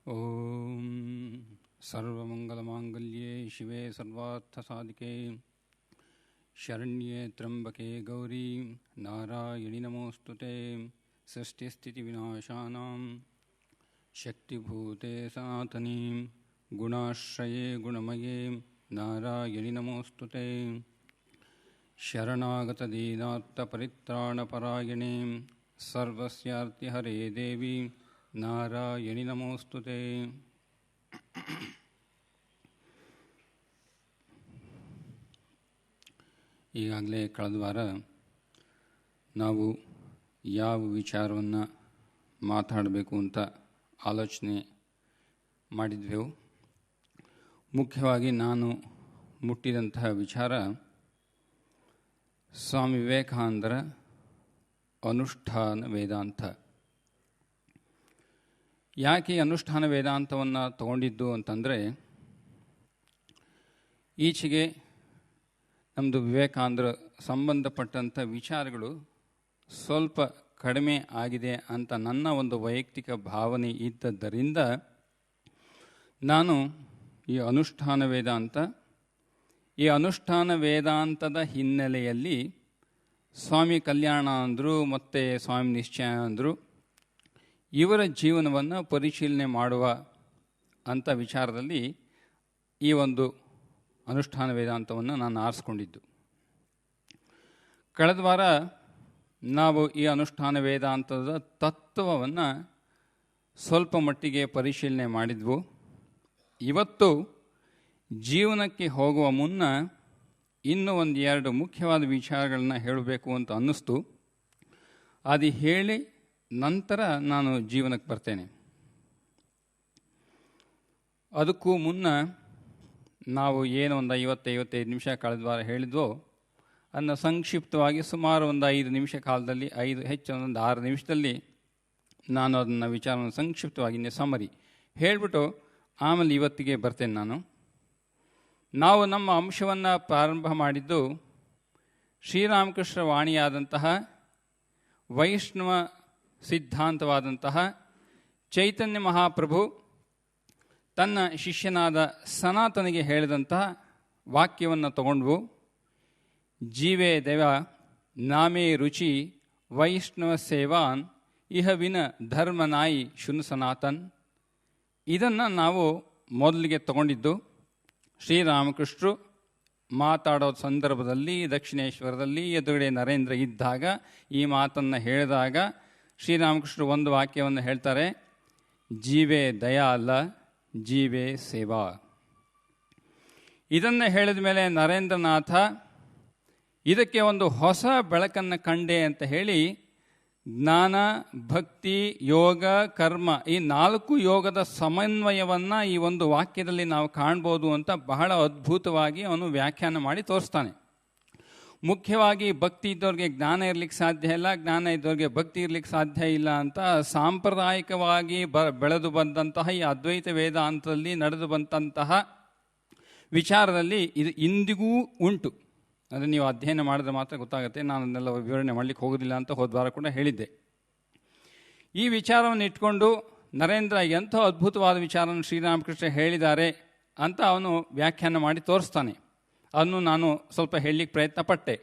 ಓಂ ಸರ್ವಮಂಗಲಮಾಂಗಲ್ಯೆ ಶಿವೆ ಸರ್ವಾರ್ಥಸಾಧಿಕೆ ಶರಣ್ಯೆ ತ್ರ್ಯಂಬಕೆ ಗೌರಿ ನಾರಾಯಣಿ ನಮೋಸ್ತುತೆ ಸೃಷ್ಟಿಸ್ಥಿತಿವಿನಾಶಾನಾಂ ಶಕ್ತಿಭೂತೆ ಸನಾತನಿ ಗುಣಾಶ್ರಯೇ ಗುಣಮಯೇ ನಾರಾಯಣಿ ನಮೋಸ್ತುತೆ ಶರಣಾಗತದೀನಾರ್ಥಪರಿತ್ರಾಣಪರಾಯಣೆ ಸರ್ವಸ್ಯಾರ್ತಿಹರೇ ದೇವಿ ನಾರಾಯಣಿ ನಮೋಸ್ತುತೆ. ಈಗಾಗಲೇ ಕಳೆದ ವಾರ ನಾವು ಯಾವ ವಿಚಾರವನ್ನು ಮಾತಾಡಬೇಕು ಅಂತ ಆಲೋಚನೆ ಮಾಡಿದ್ವೆವು. ಮುಖ್ಯವಾಗಿ ನಾನು ಮುಟ್ಟಿದಂತಹ ವಿಚಾರ ಸ್ವಾಮಿ ವಿವೇಕಾನಂದರ ಅನುಷ್ಠಾನ ವೇದಾಂತ. ಯಾಕೆ ಅನುಷ್ಠಾನ ವೇದಾಂತವನ್ನು ತಗೊಂಡಿದ್ದು ಅಂತಂದರೆ, ಈಚೆಗೆ ನಮ್ಮದು ವಿವೇಕಾನಂದರ ಸಂಬಂಧಪಟ್ಟಂಥ ವಿಚಾರಗಳು ಸ್ವಲ್ಪ ಕಡಿಮೆ ಆಗಿದೆ ಅಂತ ನನ್ನ ಒಂದು ವೈಯಕ್ತಿಕ ಭಾವನೆ ಇದ್ದದ್ದರಿಂದ ನಾನು ಈ ಅನುಷ್ಠಾನ ವೇದಾಂತದ ಹಿನ್ನೆಲೆಯಲ್ಲಿ ಸ್ವಾಮಿ ಕಲ್ಯಾಣಾನಂದರು ಮತ್ತು ಸ್ವಾಮಿ ನಿಶ್ಚಯಾನಂದರು ಇವರ ಜೀವನವನ್ನು ಪರಿಶೀಲನೆ ಮಾಡುವ ಅಂಥ ವಿಚಾರದಲ್ಲಿ ಈ ಒಂದು ಅನುಷ್ಠಾನ ವೇದಾಂತವನ್ನು ನಾನು ಆರಿಸ್ಕೊಂಡಿದ್ದು. ಕಳೆದ ವಾರ ನಾವು ಈ ಅನುಷ್ಠಾನ ವೇದಾಂತದ ತತ್ವವನ್ನು ಸ್ವಲ್ಪ ಮಟ್ಟಿಗೆ ಪರಿಶೀಲನೆ ಮಾಡಿದ್ವು. ಇವತ್ತು ಜೀವನಕ್ಕೆ ಹೋಗುವ ಮುನ್ನ ಇನ್ನೂ ಒಂದು ಎರಡು ಮುಖ್ಯವಾದ ವಿಚಾರಗಳನ್ನ ಹೇಳಬೇಕು ಅಂತ ಅನ್ನಿಸ್ತು. ಅದು ಹೇಳಿ ನಂತರ ನಾನು ಜೀವನಕ್ಕೆ ಬರ್ತೇನೆ. ಅದಕ್ಕೂ ಮುನ್ನ ನಾವು ಏನು ಒಂದು 50-55 ನಿಮಿಷ ಕಳೆದ ವಾರ ಹೇಳಿದ್ವೋ ಅದನ್ನು ಸಂಕ್ಷಿಪ್ತವಾಗಿ ಸುಮಾರು ಒಂದು 5 ನಿಮಿಷ ಕಾಲದಲ್ಲಿ, ಹೆಚ್ಚು ಒಂದು 6 ನಿಮಿಷದಲ್ಲಿ ನಾನು ಅದನ್ನು ವಿಚಾರವನ್ನು ಸಂಕ್ಷಿಪ್ತವಾಗಿ ಸಮರಿ ಹೇಳಿಬಿಟ್ಟು ಆಮೇಲೆ ಇವತ್ತಿಗೆ ಬರ್ತೇನೆ. ನಾವು ನಮ್ಮ ಅಂಶವನ್ನು ಪ್ರಾರಂಭ ಮಾಡಿದ್ದು ಶ್ರೀರಾಮಕೃಷ್ಣ ವಾಣಿಯಾದಂತಹ ವೈಷ್ಣವ ಸಿದ್ಧಾಂತವಾದಂತಹ ಚೈತನ್ಯ ಮಹಾಪ್ರಭು ತನ್ನ ಶಿಷ್ಯನಾದ ಸನಾತನಿಗೆ ಹೇಳಿದಂತಹ ವಾಕ್ಯವನ್ನು ತಗೊಂಡ್ವು. ಜೀವೇ ದೇವ ನಾಮೇ ರುಚಿ ವೈಷ್ಣವ ಸೇವಾನ್ ಇಹವಿನ ಧರ್ಮನಾಯಿ ಶುನ್ ಸನಾತನ್. ಇದನ್ನು ನಾವು ಮೊದಲಿಗೆ ತಗೊಂಡಿದ್ದು ಶ್ರೀರಾಮಕೃಷ್ಣರು ಮಾತಾಡೋ ಸಂದರ್ಭದಲ್ಲಿ ದಕ್ಷಿಣೇಶ್ವರದಲ್ಲಿ ಎದುರುಗಡೆ ನರೇಂದ್ರ ಇದ್ದಾಗ ಈ ಮಾತನ್ನು ಹೇಳಿದಾಗ ಶ್ರೀರಾಮಕೃಷ್ಣರು ಒಂದು ವಾಕ್ಯವನ್ನು ಹೇಳ್ತಾರೆ, ಜೀವೇ ದಯಾ ಅಲ್ಲ ಜೀವೇ ಸೇವಾ. ಇದನ್ನು ಹೇಳಿದ ಮೇಲೆ ನರೇಂದ್ರನಾಥ ಇದಕ್ಕೆ ಒಂದು ಹೊಸ ಬೆಳಕನ್ನು ಕಂಡೆ ಅಂತ ಹೇಳಿ ಜ್ಞಾನ, ಭಕ್ತಿ, ಯೋಗ, ಕರ್ಮ ಈ 4 ಯೋಗದ ಸಮನ್ವಯವನ್ನು ಈ ಒಂದು ವಾಕ್ಯದಲ್ಲಿ ನಾವು ಕಾಣ್ಬೋದು ಅಂತ ಬಹಳ ಅದ್ಭುತವಾಗಿ ಅವನು ವ್ಯಾಖ್ಯಾನ ಮಾಡಿ ತೋರಿಸ್ತಾನೆ. ಮುಖ್ಯವಾಗಿ ಭಕ್ತಿ ಇದ್ದವ್ರಿಗೆ ಜ್ಞಾನ ಇರಲಿಕ್ಕೆ ಸಾಧ್ಯ ಇಲ್ಲ, ಜ್ಞಾನ ಇದ್ದವ್ರಿಗೆ ಭಕ್ತಿ ಇರಲಿಕ್ಕೆ ಸಾಧ್ಯ ಇಲ್ಲ ಅಂತ ಸಾಂಪ್ರದಾಯಿಕವಾಗಿ ಬೆಳೆದು ಬಂದಂತಹ ಈ ಅದ್ವೈತ ವೇದಾಂತದಲ್ಲಿ ನಡೆದು ಬಂದಂತಹ ವಿಚಾರದಲ್ಲಿ ಇದು ಇಂದಿಗೂ ಉಂಟು. ಅಂದರೆ ನೀವು ಅಧ್ಯಯನ ಮಾಡಿದ್ರೆ ಮಾತ್ರ ಗೊತ್ತಾಗುತ್ತೆ. ನಾನು ಅದನ್ನೆಲ್ಲ ವಿವರಣೆ ಮಾಡಲಿಕ್ಕೆ ಹೋಗೋದಿಲ್ಲ ಅಂತ ಹೋದ್ವಾರ ಕೂಡ ಹೇಳಿದ್ದೆ. ಈ ವಿಚಾರವನ್ನು ಇಟ್ಕೊಂಡು ನರೇಂದ್ರ ಎಂಥ ಅದ್ಭುತವಾದ ವಿಚಾರವನ್ನು ಶ್ರೀರಾಮಕೃಷ್ಣ ಹೇಳಿದ್ದಾರೆ ಅಂತ ಅವನು ವ್ಯಾಖ್ಯಾನ ಮಾಡಿ ತೋರಿಸ್ತಾನೆ. ಅದನ್ನು ನಾನು ಸ್ವಲ್ಪ ಹೇಳಲಿಕ್ಕೆ ಪ್ರಯತ್ನ ಪಟ್ಟೆ.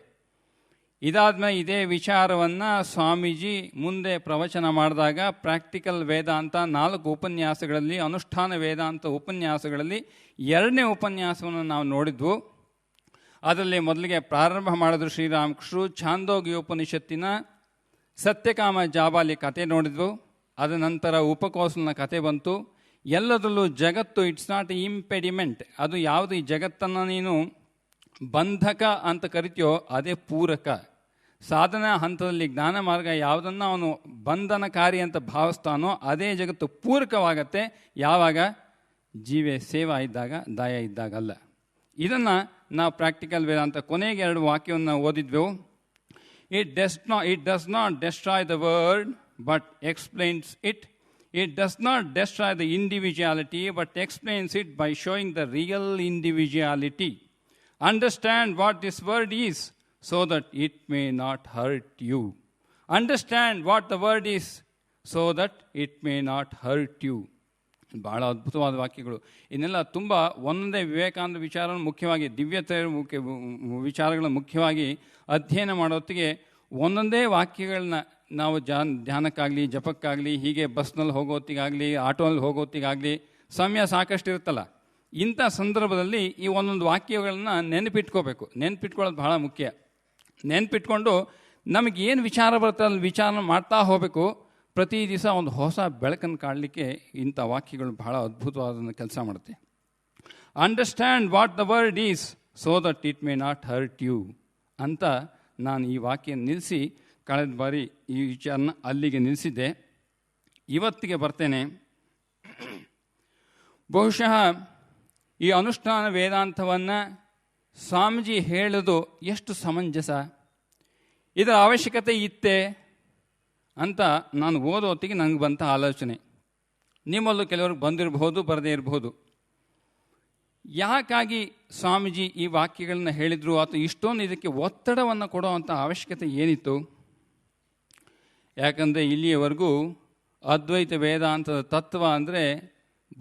ಇದಾದ್ಮೇಲೆ ಇದೇ ವಿಚಾರವನ್ನು ಸ್ವಾಮೀಜಿ ಮುಂದೆ ಪ್ರವಚನ ಮಾಡಿದಾಗ ಪ್ರಾಕ್ಟಿಕಲ್ ವೇದಾಂತ 4 ಉಪನ್ಯಾಸಗಳಲ್ಲಿ, ಅನುಷ್ಠಾನ ವೇದಾಂತ ಉಪನ್ಯಾಸಗಳಲ್ಲಿ 2ನೇ ಉಪನ್ಯಾಸವನ್ನು ನಾವು ನೋಡಿದ್ವು. ಅದರಲ್ಲಿ ಮೊದಲಿಗೆ ಪ್ರಾರಂಭ ಮಾಡಿದ್ರು ಶ್ರೀರಾಮಕೃಷ್ಣರು ಛಾಂದೋಗ್ಯ ಉಪನಿಷತ್ತಿನ ಸತ್ಯಕಾಮ ಜಾಬಾಲಿ ಕತೆ ನೋಡಿದ್ವು. ಅದ ನಂತರ ಉಪಕೋಸಲನ ಕತೆ ಬಂತು. ಎಲ್ಲದರಲ್ಲೂ ಜಗತ್ತು ಇಟ್ಸ್ ನಾಟ್ ಇಂಪೆಡಿಮೆಂಟ್, ಅದು ಯಾವುದು ಈ ಜಗತ್ತನ್ನು ನೀನು ಬಂಧಕ ಅಂತ ಕರಿತೀಯೋ ಅದೇ ಪೂರಕ. ಸಾಧನಾ ಹಂತದಲ್ಲಿ ಜ್ಞಾನ ಮಾರ್ಗ ಯಾವುದನ್ನು ಅವನು ಬಂಧನಕಾರಿ ಅಂತ ಭಾವಿಸ್ತಾನೋ ಅದೇ ಜಗತ್ತು ಪೂರಕವಾಗತ್ತೆ ಯಾವಾಗ ಜೀವೇ ಸೇವಾ ಇದ್ದಾಗ, ದಾಯ ಇದ್ದಾಗಲ್ಲ. ಇದನ್ನು ನಾವು ಪ್ರಾಕ್ಟಿಕಲ್ ವೇದಾಂತ ಕೊನೆಗೆ 2 ವಾಕ್ಯವನ್ನು ಓದಿದ್ವೆವು. It does not destroy the world but explains it. It does not destroy the individuality but explains it by showing the real individuality. Understand what this word is so that it may not hurt you. Understand what the word is so that it may not hurt you. ಬಹಳ ಅದ್ಭುತವಾದ ವಾಕ್ಯಗಳು. ಇನ್ನೆಲ್ಲ ತುಂಬ ಒಂದೊಂದೇ ವಿವೇಕಾನಂದ ವಿಚಾರವನ್ನು ಮುಖ್ಯವಾಗಿ ದಿವ್ಯತೆ ವಿಚಾರಗಳನ್ನು ಮುಖ್ಯವಾಗಿ ಅಧ್ಯಯನ ಮಾಡೋತ್ತಿಗೆ ಒಂದೊಂದೇ ವಾಕ್ಯಗಳನ್ನ ನಾವು ಧ್ಯಾನಕ್ಕಾಗಲಿ ಜಪಕ್ಕಾಗಲಿ ಹೀಗೆ ಬಸ್ನಲ್ಲಿ ಹೋಗೋತ್ತಿಗಾಗಲಿ ಆಟೋನಲ್ಲಿ ಹೋಗೋತ್ತಿಗಾಗಲಿ ಸಮಯ ಸಾಕಷ್ಟು ಇರುತ್ತಲ್ಲ, ಇಂಥ ಸಂದರ್ಭದಲ್ಲಿ ಈ ಒಂದೊಂದು ವಾಕ್ಯಗಳನ್ನ ನೆನಪಿಟ್ಕೊಳ್ಳೋದು ಬಹಳ ಮುಖ್ಯ. ನೆನಪಿಟ್ಕೊಂಡು ನಮಗೇನು ವಿಚಾರ ಬರುತ್ತೆ ಅಲ್ಲಿ ವಿಚಾರ ಮಾಡ್ತಾ ಹೋಗಬೇಕು. ಪ್ರತಿ ದಿವಸ ಒಂದು ಹೊಸ ಬೆಳಕನ್ನು ಕಾಡಲಿಕ್ಕೆ ಇಂಥ ವಾಕ್ಯಗಳು ಬಹಳ ಅದ್ಭುತವಾದ ಕೆಲಸ ಮಾಡುತ್ತೆ. Understand what the word is so that it may not hurt you ಅಂತ ನಾನು ಈ ವಾಕ್ಯ ನಿಲ್ಲಿಸಿ ಕಳೆದ ಬಾರಿ ಈ ವಿಚಾರನ ಅಲ್ಲಿಗೆ ನಿಲ್ಲಿಸಿದ್ದೆ. ಇವತ್ತಿಗೆ ಬರ್ತೇನೆ. ಬಹುಶಃ ಈ ಅನುಷ್ಠಾನ ವೇದಾಂತವನ್ನು ಸ್ವಾಮೀಜಿ ಹೇಳೋದು ಎಷ್ಟು ಸಮಂಜಸ, ಇದರ ಅವಶ್ಯಕತೆ ಇತ್ತೇ ಅಂತ ನಾನು ಓದೋ ಹೊತ್ತಿಗೆ ನನಗೆ ಬಂತ ಆಲೋಚನೆ. ನಿಮ್ಮಲ್ಲೂ ಕೆಲವ್ರಿಗೆ ಬಂದಿರಬಹುದು, ಬರದೇ ಇರಬಹುದು. ಯಾಕಾಗಿ ಸ್ವಾಮೀಜಿ ಈ ವಾಕ್ಯಗಳನ್ನ ಹೇಳಿದರು ಅಥವಾ ಇಷ್ಟೊಂದು ಇದಕ್ಕೆ ಒತ್ತಡವನ್ನು ಕೊಡುವಂಥ ಅವಶ್ಯಕತೆ ಏನಿತ್ತು? ಯಾಕಂದರೆ ಇಲ್ಲಿಯವರೆಗೂ ಅದ್ವೈತ ವೇದಾಂತದ ತತ್ವ ಅಂದರೆ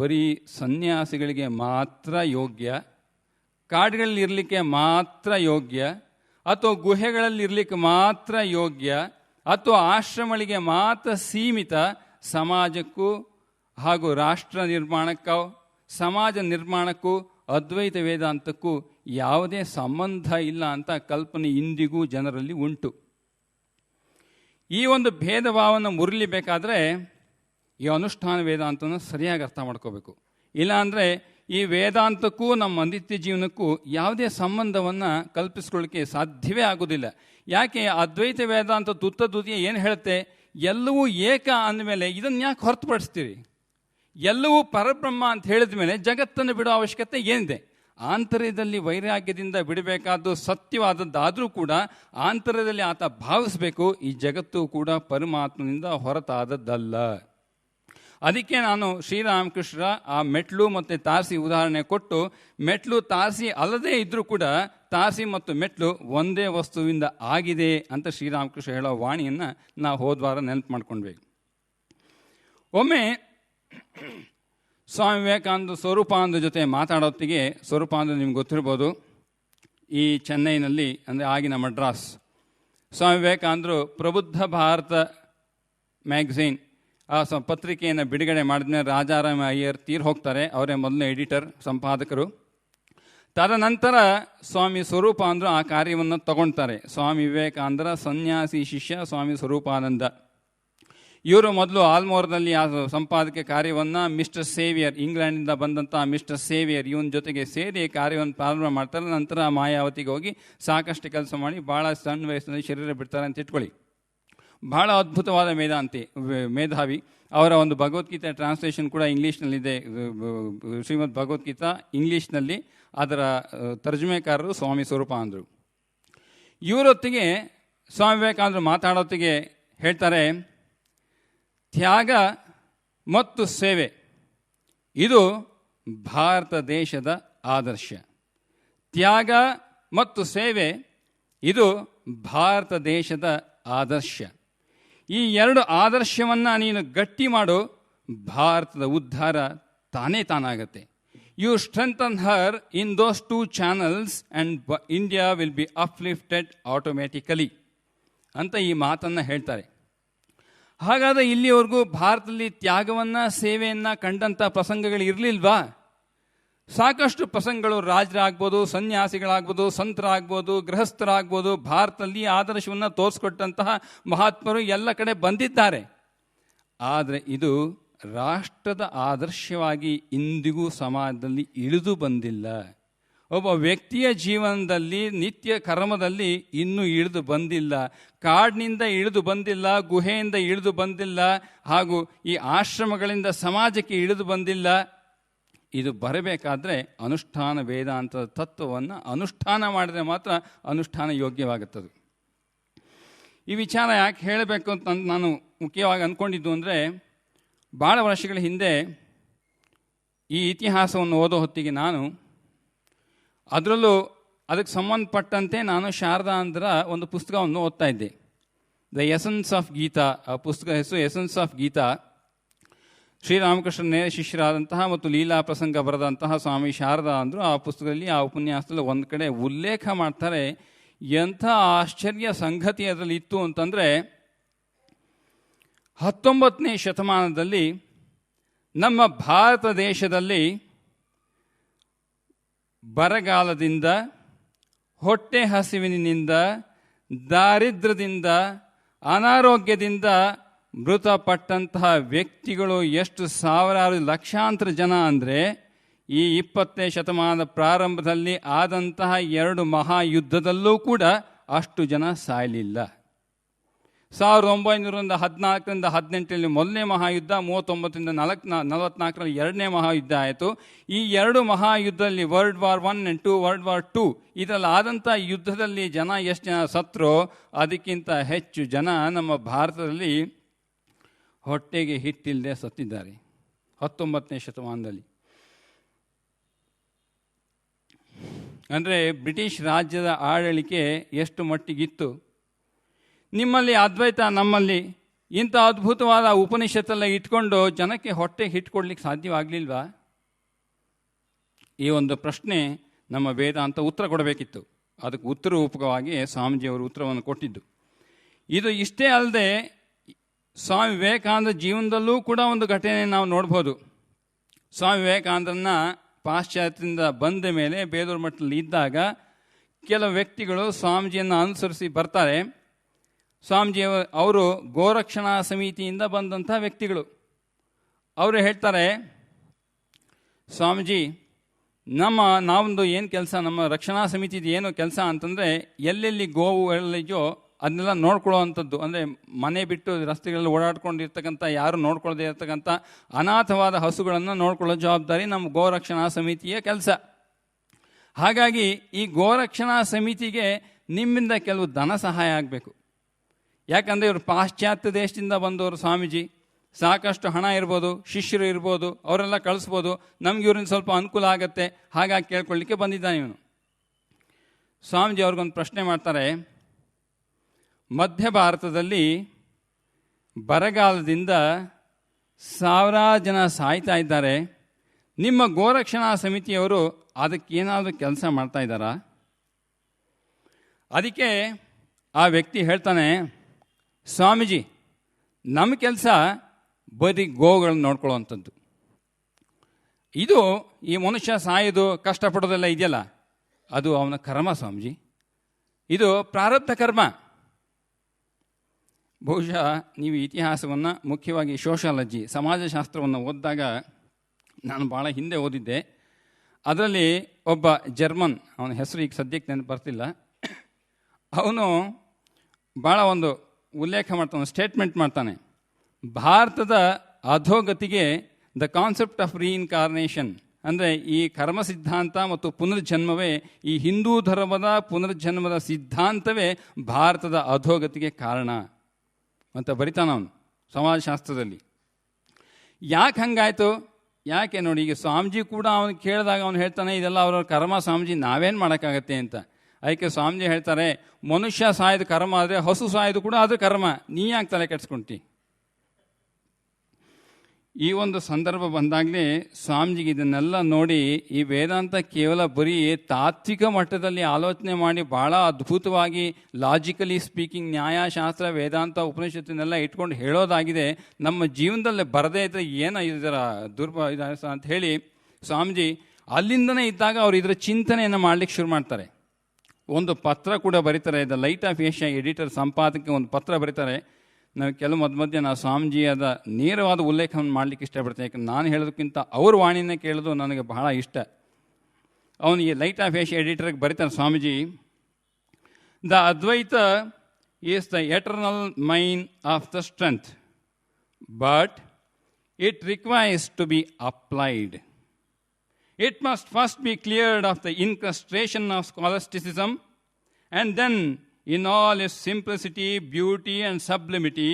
ಬರೀ ಸನ್ಯಾಸಿಗಳಿಗೆ ಮಾತ್ರ ಯೋಗ್ಯ, ಕಾಡುಗಳಲ್ಲಿ ಇರಲಿಕ್ಕೆ ಮಾತ್ರ ಯೋಗ್ಯ, ಅಥವಾ ಗುಹೆಗಳಲ್ಲಿ ಇರಲಿಕ್ಕೆ ಮಾತ್ರ ಯೋಗ್ಯ, ಅಥವಾ ಆಶ್ರಮಗಳಿಗೆ ಮಾತ್ರ ಸೀಮಿತ, ಸಮಾಜಕ್ಕೂ ಹಾಗೂ ರಾಷ್ಟ್ರ ನಿರ್ಮಾಣಕ್ಕೂ ಸಮಾಜ ನಿರ್ಮಾಣಕ್ಕೂ ಅದ್ವೈತ ವೇದಾಂತಕ್ಕೂ ಯಾವುದೇ ಸಂಬಂಧ ಇಲ್ಲ ಅಂತ ಕಲ್ಪನೆ ಇಂದಿಗೂ ಜನರಲ್ಲಿ ಉಂಟು. ಈ ಒಂದು ಭೇದ ಭಾವವನ್ನು ಮುರಿಲಿಬೇಕಾದ್ರೆ ಈ ಅನುಷ್ಠಾನ ವೇದಾಂತವನ್ನು ಸರಿಯಾಗಿ ಅರ್ಥ ಮಾಡ್ಕೋಬೇಕು. ಇಲ್ಲಾಂದರೆ ಈ ವೇದಾಂತಕ್ಕೂ ನಮ್ಮ ನಿತ್ಯ ಜೀವನಕ್ಕೂ ಯಾವುದೇ ಸಂಬಂಧವನ್ನು ಕಲ್ಪಿಸ್ಕೊಳ್ಳಿಕ್ಕೆ ಸಾಧ್ಯವೇ ಆಗೋದಿಲ್ಲ. ಯಾಕೆ? ಅದ್ವೈತ ವೇದಾಂತ ತುತ್ತದುದಿಯ ಏನು ಹೇಳುತ್ತೆ? ಎಲ್ಲವೂ ಏಕ ಅಂದಮೇಲೆ ಇದನ್ನು ಯಾಕೆ ಹೊರತುಪಡಿಸ್ತೀರಿ? ಎಲ್ಲವೂ ಪರಬ್ರಹ್ಮ ಅಂತ ಹೇಳಿದ ಮೇಲೆ ಜಗತ್ತನ್ನು ಬಿಡೋ ಅವಶ್ಯಕತೆ ಏನಿದೆ? ಆಂತರ್ಯದಲ್ಲಿ ವೈರಾಗ್ಯದಿಂದ ಬಿಡಬೇಕಾದ್ದು ಸತ್ಯವಾದದ್ದಾದರೂ ಕೂಡ ಆಂತರ್ಯದಲ್ಲಿ ಆತ ಭಾವಿಸಬೇಕು, ಈ ಜಗತ್ತು ಕೂಡ ಪರಮಾತ್ಮನಿಂದ ಹೊರತಾದದ್ದಲ್ಲ. ಅದಕ್ಕೆ ನಾನು ಶ್ರೀರಾಮಕೃಷ್ಣರ ಆ ಮೆಟ್ಲು ಮತ್ತು ತಾರಸಿ ಉದಾಹರಣೆ ಕೊಟ್ಟು, ಮೆಟ್ಲು ತಾರಸಿ ಅಲ್ಲದೇ ಇದ್ದರೂ ಕೂಡ ತಾರಸಿ ಮತ್ತು ಮೆಟ್ಲು ಒಂದೇ ವಸ್ತುವಿಂದ ಆಗಿದೆ ಅಂತ ಶ್ರೀರಾಮಕೃಷ್ಣ ಹೇಳೋ ವಾಣಿಯನ್ನು ನಾವು ಹೋದ್ವಾರ ನೆನಪು ಮಾಡ್ಕೊಂಡ್ವಿ. ಒಮ್ಮೆ ಸ್ವಾಮಿ ವಿವೇಕಾನಂದ ಸ್ವರೂಪಾನಂದ ಜೊತೆ ಮಾತಾಡೋತ್ತಿಗೆ, ಸ್ವರೂಪಾನಂದ ನಿಮ್ಗೆ ಗೊತ್ತಿರ್ಬೋದು, ಈ ಚೆನ್ನೈನಲ್ಲಿ ಅಂದರೆ ಆಗಿನ ಮಡ್ರಾಸ್, ಸ್ವಾಮಿ ವಿವೇಕಾನಂದರು ಪ್ರಬುದ್ಧ ಭಾರತ ಮ್ಯಾಗಝೀನ್ ಆ ಪತ್ರಿಕೆಯನ್ನು ಬಿಡುಗಡೆ ಮಾಡಿದ್ಮೇಲೆ ರಾಜಾರಾಮ ಅಯ್ಯರ್ ತೀರ್ ಹೋಗ್ತಾರೆ. ಅವರೇ ಮೊದಲನೇ ಎಡಿಟರ್, ಸಂಪಾದಕರು. ತದನಂತರ ಸ್ವಾಮಿ ಸ್ವರೂಪಾನಂದರು ಆ ಕಾರ್ಯವನ್ನು ತಗೊಳ್ತಾರೆ. ಸ್ವಾಮಿ ವಿವೇಕಾನಂದರ ಸನ್ಯಾಸಿ ಶಿಷ್ಯ ಸ್ವಾಮಿ ಸ್ವರೂಪಾನಂದ ಇವರು ಮೊದಲು ಆಲ್ಮೋರ್ನಲ್ಲಿ ಆ ಸಂಪಾದಕ ಕಾರ್ಯವನ್ನು ಮಿಸ್ಟರ್ ಸೇವಿಯರ್, ಇಂಗ್ಲೆಂಡಿಂದ ಬಂದಂಥ ಮಿಸ್ಟರ್ ಸೇವಿಯರ್ ಇವನ ಜೊತೆಗೆ ಸೇರಿ ಕಾರ್ಯವನ್ನು ಪ್ರಾರಂಭ ಮಾಡ್ತಾರೆ. ನಂತರ ಮಾಯಾವತಿಗೆ ಹೋಗಿ ಸಾಕಷ್ಟು ಕೆಲಸ ಮಾಡಿ ಭಾಳ ಸಣ್ಣ ವಯಸ್ಸಿನಲ್ಲಿ ಶರೀರ ಬಿಡ್ತಾರೆ ಅಂತ ಇಟ್ಕೊಳ್ಳಿ. ಬಹಳ ಅದ್ಭುತವಾದ ಮೇಧಾವಿ. ಅವರ ಒಂದು ಭಗವದ್ಗೀತೆ ಟ್ರಾನ್ಸ್ಲೇಷನ್ ಕೂಡ ಇಂಗ್ಲೀಷ್ನಲ್ಲಿದೆ. ಶ್ರೀಮದ್ ಭಗವದ್ಗೀತಾ ಇಂಗ್ಲೀಷ್ನಲ್ಲಿ, ಅದರ ತರ್ಜುಮೆಕಾರರು ಸ್ವಾಮಿ ಸ್ವರೂಪಾನಂದರು. ಇವರೊತ್ತಿಗೆ ಸ್ವಾಮಿ ವಿವೇಕಾನಂದರು ಮಾತಾಡೋತ್ತಿಗೆ ಹೇಳ್ತಾರೆ, ತ್ಯಾಗ ಮತ್ತು ಸೇವೆ ಇದು ಭಾರತ ದೇಶದ ಆದರ್ಶ. ತ್ಯಾಗ ಮತ್ತು ಸೇವೆ ಇದು ಭಾರತ ದೇಶದ ಆದರ್ಶ. ಈ ಎರಡು ಆದರ್ಶವನ್ನು ನೀನು ಗಟ್ಟಿ ಮಾಡು, ಭಾರತದ ಉದ್ಧಾರ ತಾನೇ ತಾನಾಗತ್ತೆ. You strengthen her in those 2 channels and India will be uplifted automatically ಅಂತ ಈ ಮಾತನ್ನು ಹೇಳ್ತಾರೆ. ಹಾಗಾದರೆ ಇಲ್ಲಿವರೆಗೂ ಭಾರತದಲ್ಲಿ ತ್ಯಾಗವನ್ನು ಸೇವೆಯನ್ನು ಕಂಡಂಥ ಪ್ರಸಂಗಗಳು ಇರಲಿಲ್ವಾ? ಸಾಕಷ್ಟು ಪ್ರಸಂಗಗಳು, ರಾಜರಾಗ್ಬೋದು, ಸನ್ಯಾಸಿಗಳಾಗ್ಬೋದು, ಸಂತರಾಗ್ಬೋದು, ಗೃಹಸ್ಥರಾಗ್ಬೋದು, ಭಾರತದಲ್ಲಿ ಆದರ್ಶವನ್ನು ತೋರಿಸ್ಕೊಟ್ಟಂತಹ ಮಹಾತ್ಮರು ಎಲ್ಲ ಕಡೆ ಬಂದಿದ್ದಾರೆ. ಆದರೆ ಇದು ರಾಷ್ಟ್ರದ ಆದರ್ಶವಾಗಿ ಇಂದಿಗೂ ಸಮಾಜದಲ್ಲಿ ಇಳಿದು ಬಂದಿಲ್ಲ. ಒಬ್ಬ ವ್ಯಕ್ತಿಯ ಜೀವನದಲ್ಲಿ ನಿತ್ಯ ಕರ್ಮದಲ್ಲಿ ಇನ್ನೂ ಇಳಿದು ಬಂದಿಲ್ಲ. ಕಾಡಿನಿಂದ ಇಳಿದು ಬಂದಿಲ್ಲ, ಗುಹೆಯಿಂದ ಇಳಿದು ಬಂದಿಲ್ಲ, ಹಾಗೂ ಈ ಆಶ್ರಮಗಳಿಂದ ಸಮಾಜಕ್ಕೆ ಇಳಿದು ಬಂದಿಲ್ಲ. ಇದು ಬರಬೇಕಾದ್ರೆ ಅನುಷ್ಠಾನ ವೇದಾಂತದ ತತ್ವವನ್ನು ಅನುಷ್ಠಾನ ಮಾಡಿದರೆ ಮಾತ್ರ ಅನುಷ್ಠಾನ ಯೋಗ್ಯವಾಗುತ್ತದೆ. ಈ ವಿಚಾರ ಯಾಕೆ ಹೇಳಬೇಕು ಅಂತ ನಾನು ಮುಖ್ಯವಾಗಿ ಅಂದ್ಕೊಂಡಿದ್ದು ಅಂದರೆ, ಭಾಳ ವರ್ಷಗಳ ಹಿಂದೆ ಈ ಇತಿಹಾಸವನ್ನು ಓದೋ ಹೊತ್ತಿಗೆ ನಾನು ಅದರಲ್ಲೂ ಅದಕ್ಕೆ ಸಂಬಂಧಪಟ್ಟಂತೆ ನಾನು ಶಾರದಾ ಅಂದ್ರ ಒಂದು ಪುಸ್ತಕವನ್ನು ಓದ್ತಾ ಇದ್ದೆ, ದ ಎಸೆನ್ಸ್ ಆಫ್ ಗೀತಾ. ಆ ಪುಸ್ತಕ ಹೆಸರು ಎಸೆನ್ಸ್ ಆಫ್ ಗೀತಾ. ಶ್ರೀರಾಮಕೃಷ್ಣ ನೇರ ಶಿಷ್ಯರಾದಂತಹ ಮತ್ತು ಲೀಲಾ ಪ್ರಸಂಗ ಬರೆದಂತಹ ಸ್ವಾಮಿ ಶಾರದಾ ಅಂದರು ಆ ಪುಸ್ತಕದಲ್ಲಿ, ಆ ಉಪನ್ಯಾಸದಲ್ಲಿ ಒಂದು ಕಡೆ ಉಲ್ಲೇಖ ಮಾಡ್ತಾರೆ. ಎಂಥ ಆಶ್ಚರ್ಯ ಸಂಗತಿ ಅದರಲ್ಲಿ ಇತ್ತು ಅಂತಂದರೆ, 19ನೇ ಶತಮಾನದಲ್ಲಿ ನಮ್ಮ ಭಾರತ ದೇಶದಲ್ಲಿ ಬರಗಾಲದಿಂದ, ಹೊಟ್ಟೆ ಹಸಿವಿನಿಂದ, ದಾರಿದ್ರ್ಯದಿಂದ, ಅನಾರೋಗ್ಯದಿಂದ ಮೃತಪಟ್ಟಂತಹ ವ್ಯಕ್ತಿಗಳು ಎಷ್ಟು ಸಾವಿರಾರು ಲಕ್ಷಾಂತರ ಜನ ಅಂದರೆ, ಈ 20ನೇ ಶತಮಾನದ ಪ್ರಾರಂಭದಲ್ಲಿ ಆದಂತಹ 2 ಮಹಾಯುದ್ಧದಲ್ಲೂ ಕೂಡ ಅಷ್ಟು ಜನ ಸಾಯಲಿಲ್ಲ. 1914ರಿಂದ 18ರಲ್ಲಿ ಮೊದಲನೇ ಮಹಾಯುದ್ಧ, 39ರಿಂದ 44ರಲ್ಲಿ ಎರಡನೇ ಮಹಾಯುದ್ಧ ಆಯಿತು. ಈ 2 ಮಹಾಯುದ್ಧದಲ್ಲಿ world war 1 and 2, world war 2 ಇದರಲ್ಲಿ ಆದಂಥ ಯುದ್ಧದಲ್ಲಿ ಎಷ್ಟು ಜನ ಸತ್ರೋ ಅದಕ್ಕಿಂತ ಹೆಚ್ಚು ಜನ ನಮ್ಮ ಭಾರತದಲ್ಲಿ ಹೊಟ್ಟೆಗೆ ಹಿಟ್ಟಿಲ್ಲದೆ ಸತ್ತಿದ್ದಾರೆ 19ನೇ ಶತಮಾನದಲ್ಲಿ. ಅಂದರೆ ಬ್ರಿಟಿಷ್ ರಾಜ್ಯದ ಆಡಳಿಕೆ ಎಷ್ಟು ಮಟ್ಟಿಗಿತ್ತು. ನಿಮ್ಮಲ್ಲಿ ಅದ್ವೈತ, ನಮ್ಮಲ್ಲಿ ಇಂಥ ಅದ್ಭುತವಾದ ಉಪನಿಷತ್ತೆಲ್ಲ ಇಟ್ಕೊಂಡು ಜನಕ್ಕೆ ಹೊಟ್ಟೆಗೆ ಹಿಟ್ಕೊಡ್ಲಿಕ್ಕೆ ಸಾಧ್ಯವಾಗಲಿಲ್ವಾ? ಈ ಒಂದು ಪ್ರಶ್ನೆ ನಮ್ಮ ವೇದಾಂತ ಉತ್ತರ ಕೊಡಬೇಕಿತ್ತು. ಅದಕ್ಕೆ ಉತ್ತರ ರೂಪಕವಾಗಿ ಸ್ವಾಮೀಜಿಯವರು ಉತ್ತರವನ್ನು ಕೊಟ್ಟಿದ್ದು. ಇದು ಇಷ್ಟೇ ಅಲ್ಲದೆ ಸ್ವಾಮಿ ವಿವೇಕಾನಂದ ಜೀವನದಲ್ಲೂ ಕೂಡ ಒಂದು ಘಟನೆ ನಾವು ನೋಡ್ಬೋದು. ಸ್ವಾಮಿ ವಿವೇಕಾನಂದರನ್ನ ಪಾಶ್ಚಾತ್ಯದಿಂದ ಬಂದ ಮೇಲೆ ಬೇಲೂರು ಮಠದಲ್ಲಿ ಇದ್ದಾಗ ಕೆಲವು ವ್ಯಕ್ತಿಗಳು ಸ್ವಾಮೀಜಿಯನ್ನು ಅನುಸರಿಸಿ ಬರ್ತಾರೆ. ಸ್ವಾಮೀಜಿ ಅವರು ಗೋರಕ್ಷಣಾ ಸಮಿತಿಯಿಂದ ಬಂದಂಥ ವ್ಯಕ್ತಿಗಳು. ಅವರು ಹೇಳ್ತಾರೆ, ಸ್ವಾಮೀಜಿ ನಾವೊಂದು ಏನು ಕೆಲಸ, ನಮ್ಮ ರಕ್ಷಣಾ ಸಮಿತಿದು ಏನು ಕೆಲಸ ಅಂತಂದರೆ, ಎಲ್ಲೆಲ್ಲಿ ಗೋವು ಎಲ್ಲಿದೆಯೋ ಅದನ್ನೆಲ್ಲ ನೋಡ್ಕೊಳ್ಳೋವಂಥದ್ದು. ಅಂದರೆ ಮನೆ ಬಿಟ್ಟು ರಸ್ತೆಗಳಲ್ಲಿ ಓಡಾಡ್ಕೊಂಡಿರ್ತಕ್ಕಂಥ, ಯಾರು ನೋಡ್ಕೊಳ್ಳದೆ ಇರ್ತಕ್ಕಂಥ ಅನಾಥವಾದ ಹಸುಗಳನ್ನು ನೋಡ್ಕೊಳ್ಳೋ ಜವಾಬ್ದಾರಿ ನಮ್ಮ ಗೋರಕ್ಷಣಾ ಸಮಿತಿಯ ಕೆಲಸ. ಹಾಗಾಗಿ ಈ ಗೋರಕ್ಷಣಾ ಸಮಿತಿಗೆ ನಿಮ್ಮಿಂದ ಕೆಲವು ಧನ ಸಹಾಯ ಆಗಬೇಕು. ಯಾಕಂದರೆ ಇವರು ಪಾಶ್ಚಾತ್ಯ ದೇಶದಿಂದ ಬಂದವರು ಸ್ವಾಮೀಜಿ, ಸಾಕಷ್ಟು ಹಣ ಇರ್ಬೋದು, ಶಿಷ್ಯರು ಇರ್ಬೋದು, ಅವರೆಲ್ಲ ಕಳಿಸ್ಬೋದು, ನಮ್ಗೆ ಇವ್ರಿಂದ ಸ್ವಲ್ಪ ಅನುಕೂಲ ಆಗತ್ತೆ, ಹಾಗಾಗಿ ಕೇಳ್ಕೊಳ್ಳಿಕ್ಕೆ ಬಂದಿದ್ದಾನೆ ಇವನು. ಸ್ವಾಮೀಜಿ ಅವ್ರಿಗೊಂದು ಪ್ರಶ್ನೆ ಮಾಡ್ತಾರೆ. ಮಧ್ಯ ಭಾರತದಲ್ಲಿ ಬರಗಾಲದಿಂದ ಸಾವಿರಾರು ಜನ ಸಾಯ್ತಾ ಇದ್ದಾರೆ. ನಿಮ್ಮ ಗೋರಕ್ಷಣಾ ಸಮಿತಿಯವರು ಅದಕ್ಕೇನಾದರೂ ಕೆಲಸ ಮಾಡ್ತಾ ಇದ್ದಾರಾ? ಅದಕ್ಕೆ ಆ ವ್ಯಕ್ತಿ ಹೇಳ್ತಾನೆ, ಸ್ವಾಮೀಜಿ ನಮ್ಮ ಕೆಲಸ ಬರೀ ಗೋವುಗಳನ್ನ ನೋಡ್ಕೊಳ್ಳೋವಂಥದ್ದು. ಇದು ಈ ಮನುಷ್ಯ ಸಾಯೋದು, ಕಷ್ಟಪಡೋದೆಲ್ಲ ಇದೆಯಲ್ಲ, ಅದು ಅವನ ಕರ್ಮ ಸ್ವಾಮೀಜಿ, ಇದು ಪ್ರಾರಬ್ಧ ಕರ್ಮ. ಬಹುಶಃ ನೀವು ಇತಿಹಾಸವನ್ನು, ಮುಖ್ಯವಾಗಿ ಸೋಷಾಲಜಿ, ಸಮಾಜಶಾಸ್ತ್ರವನ್ನು ಓದಿದಾಗ, ನಾನು ಭಾಳ ಹಿಂದೆ ಓದಿದ್ದೆ, ಅದರಲ್ಲಿ ಒಬ್ಬ ಜರ್ಮನ್, ಅವನ ಹೆಸರು ಈಗ ಸದ್ಯಕ್ಕೆ ನೆನಪು ಬರ್ತಿಲ್ಲ, ಅವನು ಭಾಳ ಒಂದು ಉಲ್ಲೇಖ ಮಾಡ್ತಾನೆ, ಸ್ಟೇಟ್ಮೆಂಟ್ ಮಾಡ್ತಾನೆ. ಭಾರತದ ಅಧೋಗತಿಗೆ ದ ಕಾನ್ಸೆಪ್ಟ್ ಆಫ್ ರೀಇನ್ಕಾರ್ನೇಷನ್, ಅಂದರೆ ಈ ಕರ್ಮ ಸಿದ್ಧಾಂತ ಮತ್ತು ಪುನರ್ಜನ್ಮವೇ, ಈ ಹಿಂದೂ ಧರ್ಮದ ಪುನರ್ಜನ್ಮದ ಸಿದ್ಧಾಂತವೇ ಭಾರತದ ಅಧೋಗತಿಗೆ ಕಾರಣ ಅಂತ ಬರಿತಾನವನು ಸಮಾಜಶಾಸ್ತ್ರದಲ್ಲಿ. ಯಾಕೆ ಹಂಗಾಯ್ತು? ಯಾಕೆ ನೋಡಿ, ಈಗ ಸ್ವಾಮೀಜಿ ಕೂಡ ಅವನು ಕೇಳಿದಾಗ ಅವನು ಹೇಳ್ತಾನೆ, ಇದೆಲ್ಲ ಅವ್ರವ್ರ ಕರ್ಮ ಸ್ವಾಮೀಜಿ, ನಾವೇನು ಮಾಡೋಕ್ಕಾಗತ್ತೆ ಅಂತ. ಅದಕ್ಕೆ ಸ್ವಾಮೀಜಿ ಹೇಳ್ತಾರೆ, ಮನುಷ್ಯ ಸಾಯೋದು ಕರ್ಮ ಆದರೆ ಹಸು ಸಾಯೋದು ಕೂಡ ಅದು ಕರ್ಮ, ನೀ ಯಾಕೆ ತಲೆ ಕೆಡಿಸ್ಕೊಂತಿ? ಈ ಒಂದು ಸಂದರ್ಭ ಬಂದಾಗಲೇ ಸ್ವಾಮೀಜಿಗೆ ಇದನ್ನೆಲ್ಲ ನೋಡಿ, ಈ ವೇದಾಂತ ಕೇವಲ ಬರೀ ತಾತ್ವಿಕ ಮಟ್ಟದಲ್ಲಿ ಆಲೋಚನೆ ಮಾಡಿ ಭಾಳ ಅದ್ಭುತವಾಗಿ ಲಾಜಿಕಲಿ ಸ್ಪೀಕಿಂಗ್ ನ್ಯಾಯಶಾಸ್ತ್ರ, ವೇದಾಂತ, ಉಪನಿಷತ್ತಿನೆಲ್ಲ ಇಟ್ಕೊಂಡು ಹೇಳೋದಾಗಿದೆ, ನಮ್ಮ ಜೀವನದಲ್ಲಿ ಬರದೇ ಇದ್ದರೆ ಏನೋ ಇದರ ಅಂತ ಹೇಳಿ ಸ್ವಾಮೀಜಿ ಅಲ್ಲಿಂದನೇ ಇದ್ದಾಗ ಅವರು ಇದರ ಚಿಂತನೆಯನ್ನು ಮಾಡಲಿಕ್ಕೆ ಶುರು ಮಾಡ್ತಾರೆ. ಒಂದು ಪತ್ರ ಕೂಡ ಬರೀತಾರೆ, the Light of Asia editor ಸಂಪಾದಕ್ಕೆ ಒಂದು ಪತ್ರ ಬರೀತಾರೆ. ನಾವು ಕೆಲವು ಮಧ್ಯೆ ನಾವು ಸ್ವಾಮೀಜಿಯಾದ ನೇರವಾದ ಉಲ್ಲೇಖವನ್ನು ಮಾಡಲಿಕ್ಕೆ ಇಷ್ಟಪಡ್ತೇನೆ, ಯಾಕಂದ್ರೆ ನಾನು ಹೇಳೋದಕ್ಕಿಂತ ಅವ್ರ ವಾಣಿನೇ ಕೇಳೋದು ನನಗೆ ಬಹಳ ಇಷ್ಟ. ಅವನು ಈ ಲೈಟ್ ಆಫ್ ಏಷ್ಯಾ ಎಡಿಟರ್ಗೆ ಬರೀತಾನೆ Swamiji, the Advaita is the eternal mine of the strength, but it requires to be applied. It must first be cleared of the incrustation of scholasticism, and then, in all its simplicity, beauty, and sublimity,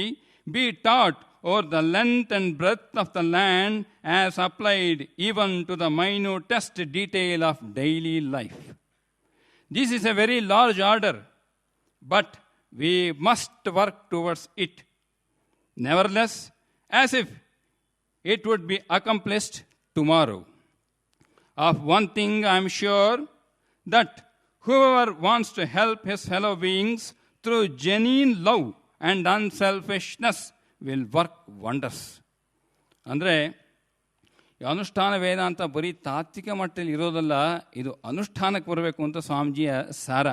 be taught over the length and breadth of the land as applied even to the minutest detail of daily life. This is a very large order, but we must work towards it. Nevertheless, as if it would be accomplished tomorrow. Of one thing I am sure, that whoever wants to help his fellow beings through genuine love and unselfishness will work wonders. ಅಂದರೆ ಅನುಷ್ಠಾನ ವೇದಾಂತ ಬರೀ ತಾತ್ವಿಕ ಮಟ್ಟದಲ್ಲಿ ಇರೋದಲ್ಲ, ಇದು ಅನುಷ್ಠಾನಕ್ಕೆ ಬರಬೇಕು ಅಂತ ಸ್ವಾಮೀಜಿಯ ಸಾರ.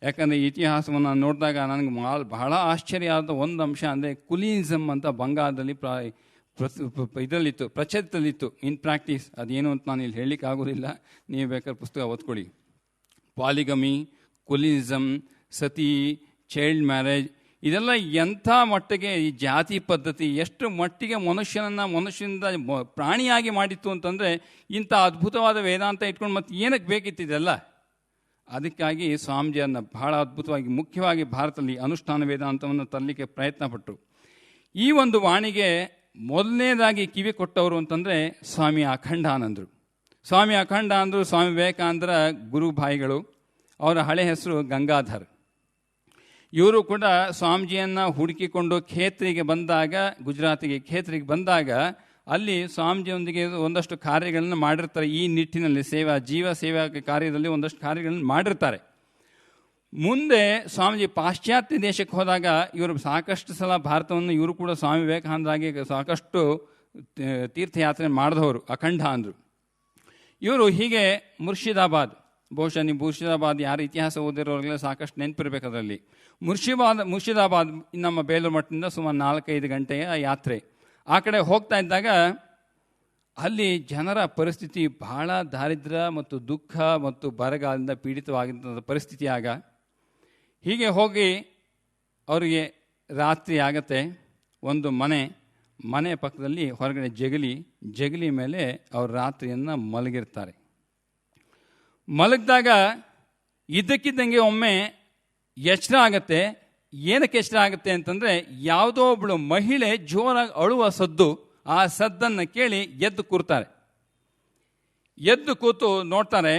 ಯಾಕಂದರೆ ಇತಿಹಾಸವನ್ನು ನೋಡಿದಾಗ ನನಗೆ ಬಹಳ ಆಶ್ಚರ್ಯ ಆದ ಒಂದು ಅಂಶ ಅಂದರೆ ಕುಲಿನಿಸಮ್ ಅಂತ ಬಂಗಾಳದಲ್ಲಿ ಇದರಲ್ಲಿತ್ತು, ಪ್ರಚಲಿತದಲ್ಲಿತ್ತು. ಇನ್ ಪ್ರಾಕ್ಟೀಸ್ ಅದೇನು ಅಂತ ನಾನು ಇಲ್ಲಿ ಹೇಳಲಿಕ್ಕೆ ಆಗೋದಿಲ್ಲ, ನೀವು ಬೇಕಾದ್ರೆ ಪುಸ್ತಕ ಓದ್ಕೊಳ್ಳಿ. ಪಾಲಿಗಮಿ, ಕುಲಿನಿಸಮ್, ಸತಿ, ಚೈಲ್ಡ್ ಮ್ಯಾರೇಜ್, ಇದೆಲ್ಲ ಎಂಥ ಮಟ್ಟಿಗೆ ಈ ಜಾತಿ ಪದ್ಧತಿ ಎಷ್ಟು ಮಟ್ಟಿಗೆ ಮನುಷ್ಯನಿಂದ ಪ್ರಾಣಿಯಾಗಿ ಮಾಡಿತ್ತು ಅಂತಂದರೆ, ಇಂಥ ಅದ್ಭುತವಾದ ವೇದಾಂತ ಇಟ್ಕೊಂಡು ಮತ್ತೆ ಏನಕ್ಕೆ ಬೇಕಿತ್ತಿದೆಲ್ಲ. ಅದಕ್ಕಾಗಿ ಸ್ವಾಮೀಜಿಯನ್ನು ಬಹಳ ಅದ್ಭುತವಾಗಿ ಮುಖ್ಯವಾಗಿ ಭಾರತದಲ್ಲಿ ಅನುಷ್ಠಾನ ವೇದಾಂತವನ್ನು ತರಲಿಕ್ಕೆ ಪ್ರಯತ್ನಪಟ್ಟರು. ಈ ಒಂದು ವಾಣಿಗೆ ಮೊದಲನೇದಾಗಿ ಕಿವಿ ಕೊಟ್ಟವರು ಅಂತಂದರೆ ಸ್ವಾಮಿ ಅಖಂಡಾನಂದರು. ಸ್ವಾಮಿ ಅಖಂಡಾನಂದರು ಸ್ವಾಮಿ ವಿವೇಕಾನಂದರ ಗುರುಭಾಯಿಗಳು. ಅವರ ಹಳೆ ಹೆಸರು ಗಂಗಾಧರ್. ಇವರು ಕೂಡ ಸ್ವಾಮೀಜಿಯನ್ನು ಹುಡುಕಿಕೊಂಡು ಖೇತ್ರಿಗೆ ಬಂದಾಗ, ಗುಜರಾತಿಗೆ ಖೇತ್ರಿಗೆ ಬಂದಾಗ ಅಲ್ಲಿ ಸ್ವಾಮೀಜಿಯೊಂದಿಗೆ ಒಂದಷ್ಟು ಕಾರ್ಯಗಳನ್ನು ಮಾಡಿರ್ತಾರೆ. ಈ ನಿಟ್ಟಿನಲ್ಲಿ ಜೀವ ಸೇವಾ ಕಾರ್ಯದಲ್ಲಿ ಒಂದಷ್ಟು ಕಾರ್ಯಗಳನ್ನು ಮಾಡಿರ್ತಾರೆ. ಮುಂದೆ ಸ್ವಾಮೀಜಿ ಪಾಶ್ಚಾತ್ಯ ದೇಶಕ್ಕೆ ಹೋದಾಗ ಇವರು ಸಾಕಷ್ಟು ಸಲ ಭಾರತವನ್ನು, ಇವರು ಕೂಡ ಸ್ವಾಮಿ ವಿವೇಕಾನಂದರಾಗಿ ಸಾಕಷ್ಟು ತೀರ್ಥಯಾತ್ರೆ ಮಾಡಿದವರು ಅಖಂಡ ಅಂದರು. ಇವರು ಹೀಗೆ ಮುರ್ಷಿದಾಬಾದ್, ಬಹುಶಃ ನೀವು ಮುರ್ಷಿದಾಬಾದ್ ಯಾರು ಇತಿಹಾಸ ಓದಿರೋರಿಗೆಲ್ಲ ಸಾಕಷ್ಟು ನೆನಪಿರಬೇಕು. ಅದರಲ್ಲಿ ಮುರ್ಷಿದಾಬಾದ್ ನಮ್ಮ ಬೇಲೂರು ಮಠದಿಂದ ಸುಮಾರು 4-5 ಗಂಟೆಯ ಯಾತ್ರೆ. ಆ ಕಡೆ ಹೋಗ್ತಾ ಇದ್ದಾಗ ಅಲ್ಲಿ ಜನರ ಪರಿಸ್ಥಿತಿ ಬಹಳ ದಾರಿದ್ರ್ಯ ಮತ್ತು ದುಃಖ ಮತ್ತು ಬರಗಾಲದಿಂದ ಪೀಡಿತವಾಗಿದ್ದ ಪರಿಸ್ಥಿತಿ. ಆಗ ಹೀಗೆ ಹೋಗಿ ಅವರಿಗೆ ರಾತ್ರಿ ಆಗತ್ತೆ. ಒಂದು ಮನೆ ಪಕ್ಕದಲ್ಲಿ ಹೊರಗಡೆ ಜಗಲಿ ಮೇಲೆ ಅವರು ರಾತ್ರಿಯನ್ನು ಮಲಗಿರ್ತಾರೆ. ಮಲಗಿದಾಗ ಇದ್ದಕ್ಕಿದ್ದಂಗೆ ಒಮ್ಮೆ ಎಚ್ಚರ ಆಗತ್ತೆ. ಏನಕ್ಕೆ ಎಚ್ಚರ ಆಗುತ್ತೆ ಅಂತಂದರೆ, ಯಾವುದೋ ಒಬ್ಬಳು ಮಹಿಳೆ ಜೋರಾಗಿ ಅಳುವ ಸದ್ದು, ಆ ಸದ್ದನ್ನು ಕೇಳಿ ಎದ್ದು ಕೂರ್ತಾರೆ. ಎದ್ದು ಕೂತು ನೋಡ್ತಾರೆ,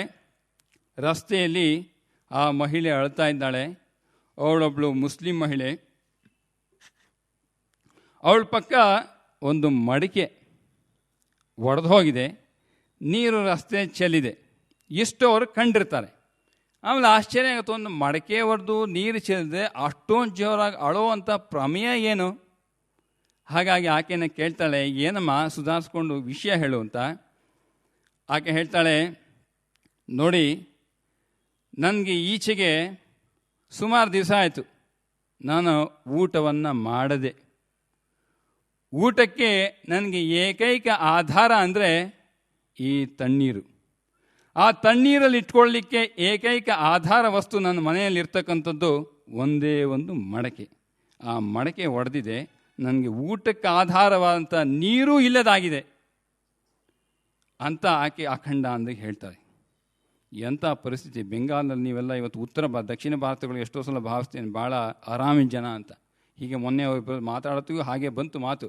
ರಸ್ತೆಯಲ್ಲಿ ಆ ಮಹಿಳೆ ಅಳ್ತಾ ಇದ್ದಾಳೆ. ಅವಳೊಬ್ಬಳು ಮುಸ್ಲಿಂ ಮಹಿಳೆ. ಅವಳ ಪಕ್ಕ ಒಂದು ಮಡಿಕೆ ಒಡೆದು ಹೋಗಿದೆ, ನೀರು ರಸ್ತೆ ಚೆಲ್ಲಿದೆ. ಇಷ್ಟು ಅವರು ಕಂಡಿರ್ತಾರೆ. ಆಮೇಲೆ ಆಶ್ಚರ್ಯ ಆಗುತ್ತೆ, ಒಂದು ಮಡಿಕೆ ಹೊಡೆದು ನೀರು ಚೆಲ್ಲಿದೆ, ಅಷ್ಟೊಂದು ಜೋರಾಗಿ ಅಳುವಂಥ ಪ್ರಮೇಯ ಏನು? ಹಾಗಾಗಿ ಆಕೆನ ಕೇಳ್ತಾಳೆ, ಏನಮ್ಮ ಸುಧಾರಿಸ್ಕೊಂಡು ವಿಷಯ ಹೇಳು ಅಂತ. ಆಕೆ ಹೇಳ್ತಾಳೆ, ನೋಡಿ, ನನಗೆ ಈಚೆಗೆ ಸುಮಾರು ದಿವಸ ಆಯಿತು ನಾನು ಊಟವನ್ನು ಮಾಡದೆ. ಊಟಕ್ಕೆ ನನಗೆ ಏಕೈಕ ಆಧಾರ ಅಂದರೆ ಈ ತಣ್ಣೀರು. ಆ ತಣ್ಣೀರಲ್ಲಿ ಇಟ್ಕೊಳ್ಳಲಿಕ್ಕೆ ಏಕೈಕ ಆಧಾರ ವಸ್ತು ನನ್ನ ಮನೆಯಲ್ಲಿ ಇರ್ತಕ್ಕಂಥದ್ದು ಒಂದೇ ಒಂದು ಮಡಕೆ. ಆ ಮಡಕೆ ಒಡೆದಿದೆ, ನನಗೆ ಊಟಕ್ಕೆ ಆಧಾರವಾದಂಥ ನೀರೂ ಇಲ್ಲದಾಗಿದೆ ಅಂತ ಆಕೆ ಅಖಂಡ ಅಂದಾಗ ಹೇಳ್ತಾರೆ. ಎಂಥ ಪರಿಸ್ಥಿತಿ! ಬೆಂಗಾಲಲ್ಲಿ ನೀವೆಲ್ಲ ಇವತ್ತು ದಕ್ಷಿಣ ಭಾರತಗಳು ಎಷ್ಟೋ ಸಲ ಭಾವಿಸ್ತೇನೆ ಭಾಳ ಆರಾಮಿನ ಜನ ಅಂತ. ಹೀಗೆ ಮೊನ್ನೆ ಮಾತಾಡ್ತೀವಿ, ಹಾಗೆ ಬಂತು ಮಾತು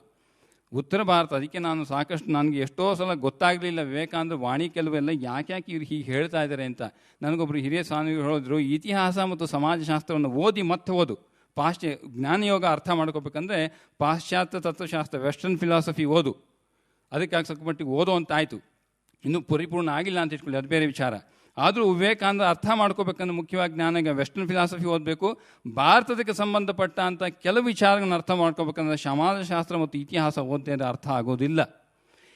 ಉತ್ತರ ಭಾರತ. ಅದಕ್ಕೆ ನಾನು ಸಾಕಷ್ಟು, ನನಗೆ ಎಷ್ಟೋ ಸಲ ಗೊತ್ತಾಗಲಿಲ್ಲ ವಿವೇಕಾನಂದ ವಾಣಿ ಕೆಲವೆಲ್ಲ ಯಾಕೆ ಇವ್ರು ಹೀಗೆ ಹೇಳ್ತಾ ಇದ್ದಾರೆ ಅಂತ. ನನಗೊಬ್ಬರು ಹಿರಿಯ ಸ್ವಾಮಿಗಳು ಹೇಳಿದ್ರು, ಇತಿಹಾಸ ಮತ್ತು ಸಮಾಜಶಾಸ್ತ್ರವನ್ನು ಮತ್ತೆ ಓದು. ಜ್ಞಾನಯೋಗ ಅರ್ಥ ಮಾಡ್ಕೋಬೇಕಂದ್ರೆ ಪಾಶ್ಚಾತ್ಯ ತತ್ವಶಾಸ್ತ್ರ, ವೆಸ್ಟರ್ನ್ ಫಿಲಾಸಫಿ ಓದು. ಅದಕ್ಕಾಗಿ ಸ್ವಲ್ಪ ಮಟ್ಟಿಗೆ ಓದೋ ಅಂತಾಯಿತು. ಇನ್ನೂ ಪರಿಪೂರ್ಣ ಆಗಿಲ್ಲ ಅಂತ ಇಟ್ಕೊಳ್ಳಿ, ಅದು ಬೇರೆ ವಿಚಾರ. ಆದರೂ ವಿವೇಕಾನಂದ ಅರ್ಥ ಮಾಡ್ಕೋಬೇಕಂದ್ರೆ ಮುಖ್ಯವಾಗಿ ಜ್ಞಾನ ವೆಸ್ಟರ್ನ್ ಫಿಲಾಸಫಿ ಓದಬೇಕು. ಭಾರತಕ್ಕೆ ಸಂಬಂಧಪಟ್ಟ ಅಂತ ಕೆಲವು ವಿಚಾರಗಳನ್ನು ಅರ್ಥ ಮಾಡ್ಕೋಬೇಕಂದ್ರೆ ಸಮಾಜಶಾಸ್ತ್ರ ಮತ್ತು ಇತಿಹಾಸ ಓದಿದ್ರೆ ಅರ್ಥ ಆಗೋದಿಲ್ಲ.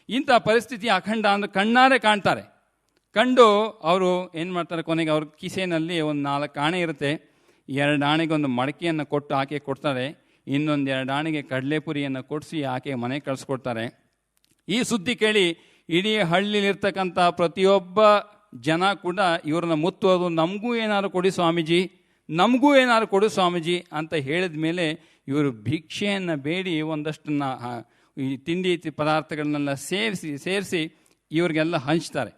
ಇಂಥ ಪರಿಸ್ಥಿತಿ ಅಖಂಡ ಅಂದ್ರೆ ಕಣ್ಣಾರೆ ಕಾಣ್ತಾರೆ. ಕಂಡು ಅವರು ಏನು ಮಾಡ್ತಾರೆ, ಕೊನೆಗೆ ಅವ್ರ ಕಿಸೆನಲ್ಲಿ ಒಂದು 4 ಆಣೆ ಇರುತ್ತೆ. 2 ಆಣೆಗೆ ಒಂದು ಮಡಕೆಯನ್ನು ಕೊಟ್ಟು ಆಕೆ ಕೊಡ್ತಾರೆ. ಇನ್ನೊಂದು 2 ಆಣೆಗೆ ಕಡಲೆಪುರಿಯನ್ನು ಕೊಡಿಸಿ ಆಕೆ ಮನೆಗೆ ಕಳಿಸ್ಕೊಡ್ತಾರೆ. ಈ ಸುದ್ದಿ ಕೇಳಿ ಇಡೀ ಹಳ್ಳಿಲಿರ್ತಕ್ಕಂಥ ಪ್ರತಿಯೊಬ್ಬ ಜನ ಕೂಡ ಇವ್ರನ್ನ ಮುತ್ತುವುದು, ನಮಗೂ ಏನಾದ್ರು ಕೊಡಿ ಸ್ವಾಮೀಜಿ, ನಮಗೂ ಏನಾದ್ರು ಕೊಡು ಸ್ವಾಮೀಜಿ ಅಂತ ಹೇಳಿದ ಮೇಲೆ ಇವರು ಭಿಕ್ಷೆಯನ್ನು ಬೇಡಿ ಒಂದಷ್ಟನ್ನು ಈ ತಿಂಡಿ ಪದಾರ್ಥಗಳನ್ನೆಲ್ಲ ಸೇರಿಸಿ ಇವ್ರಿಗೆಲ್ಲ ಹಂಚ್ತಾರೆ.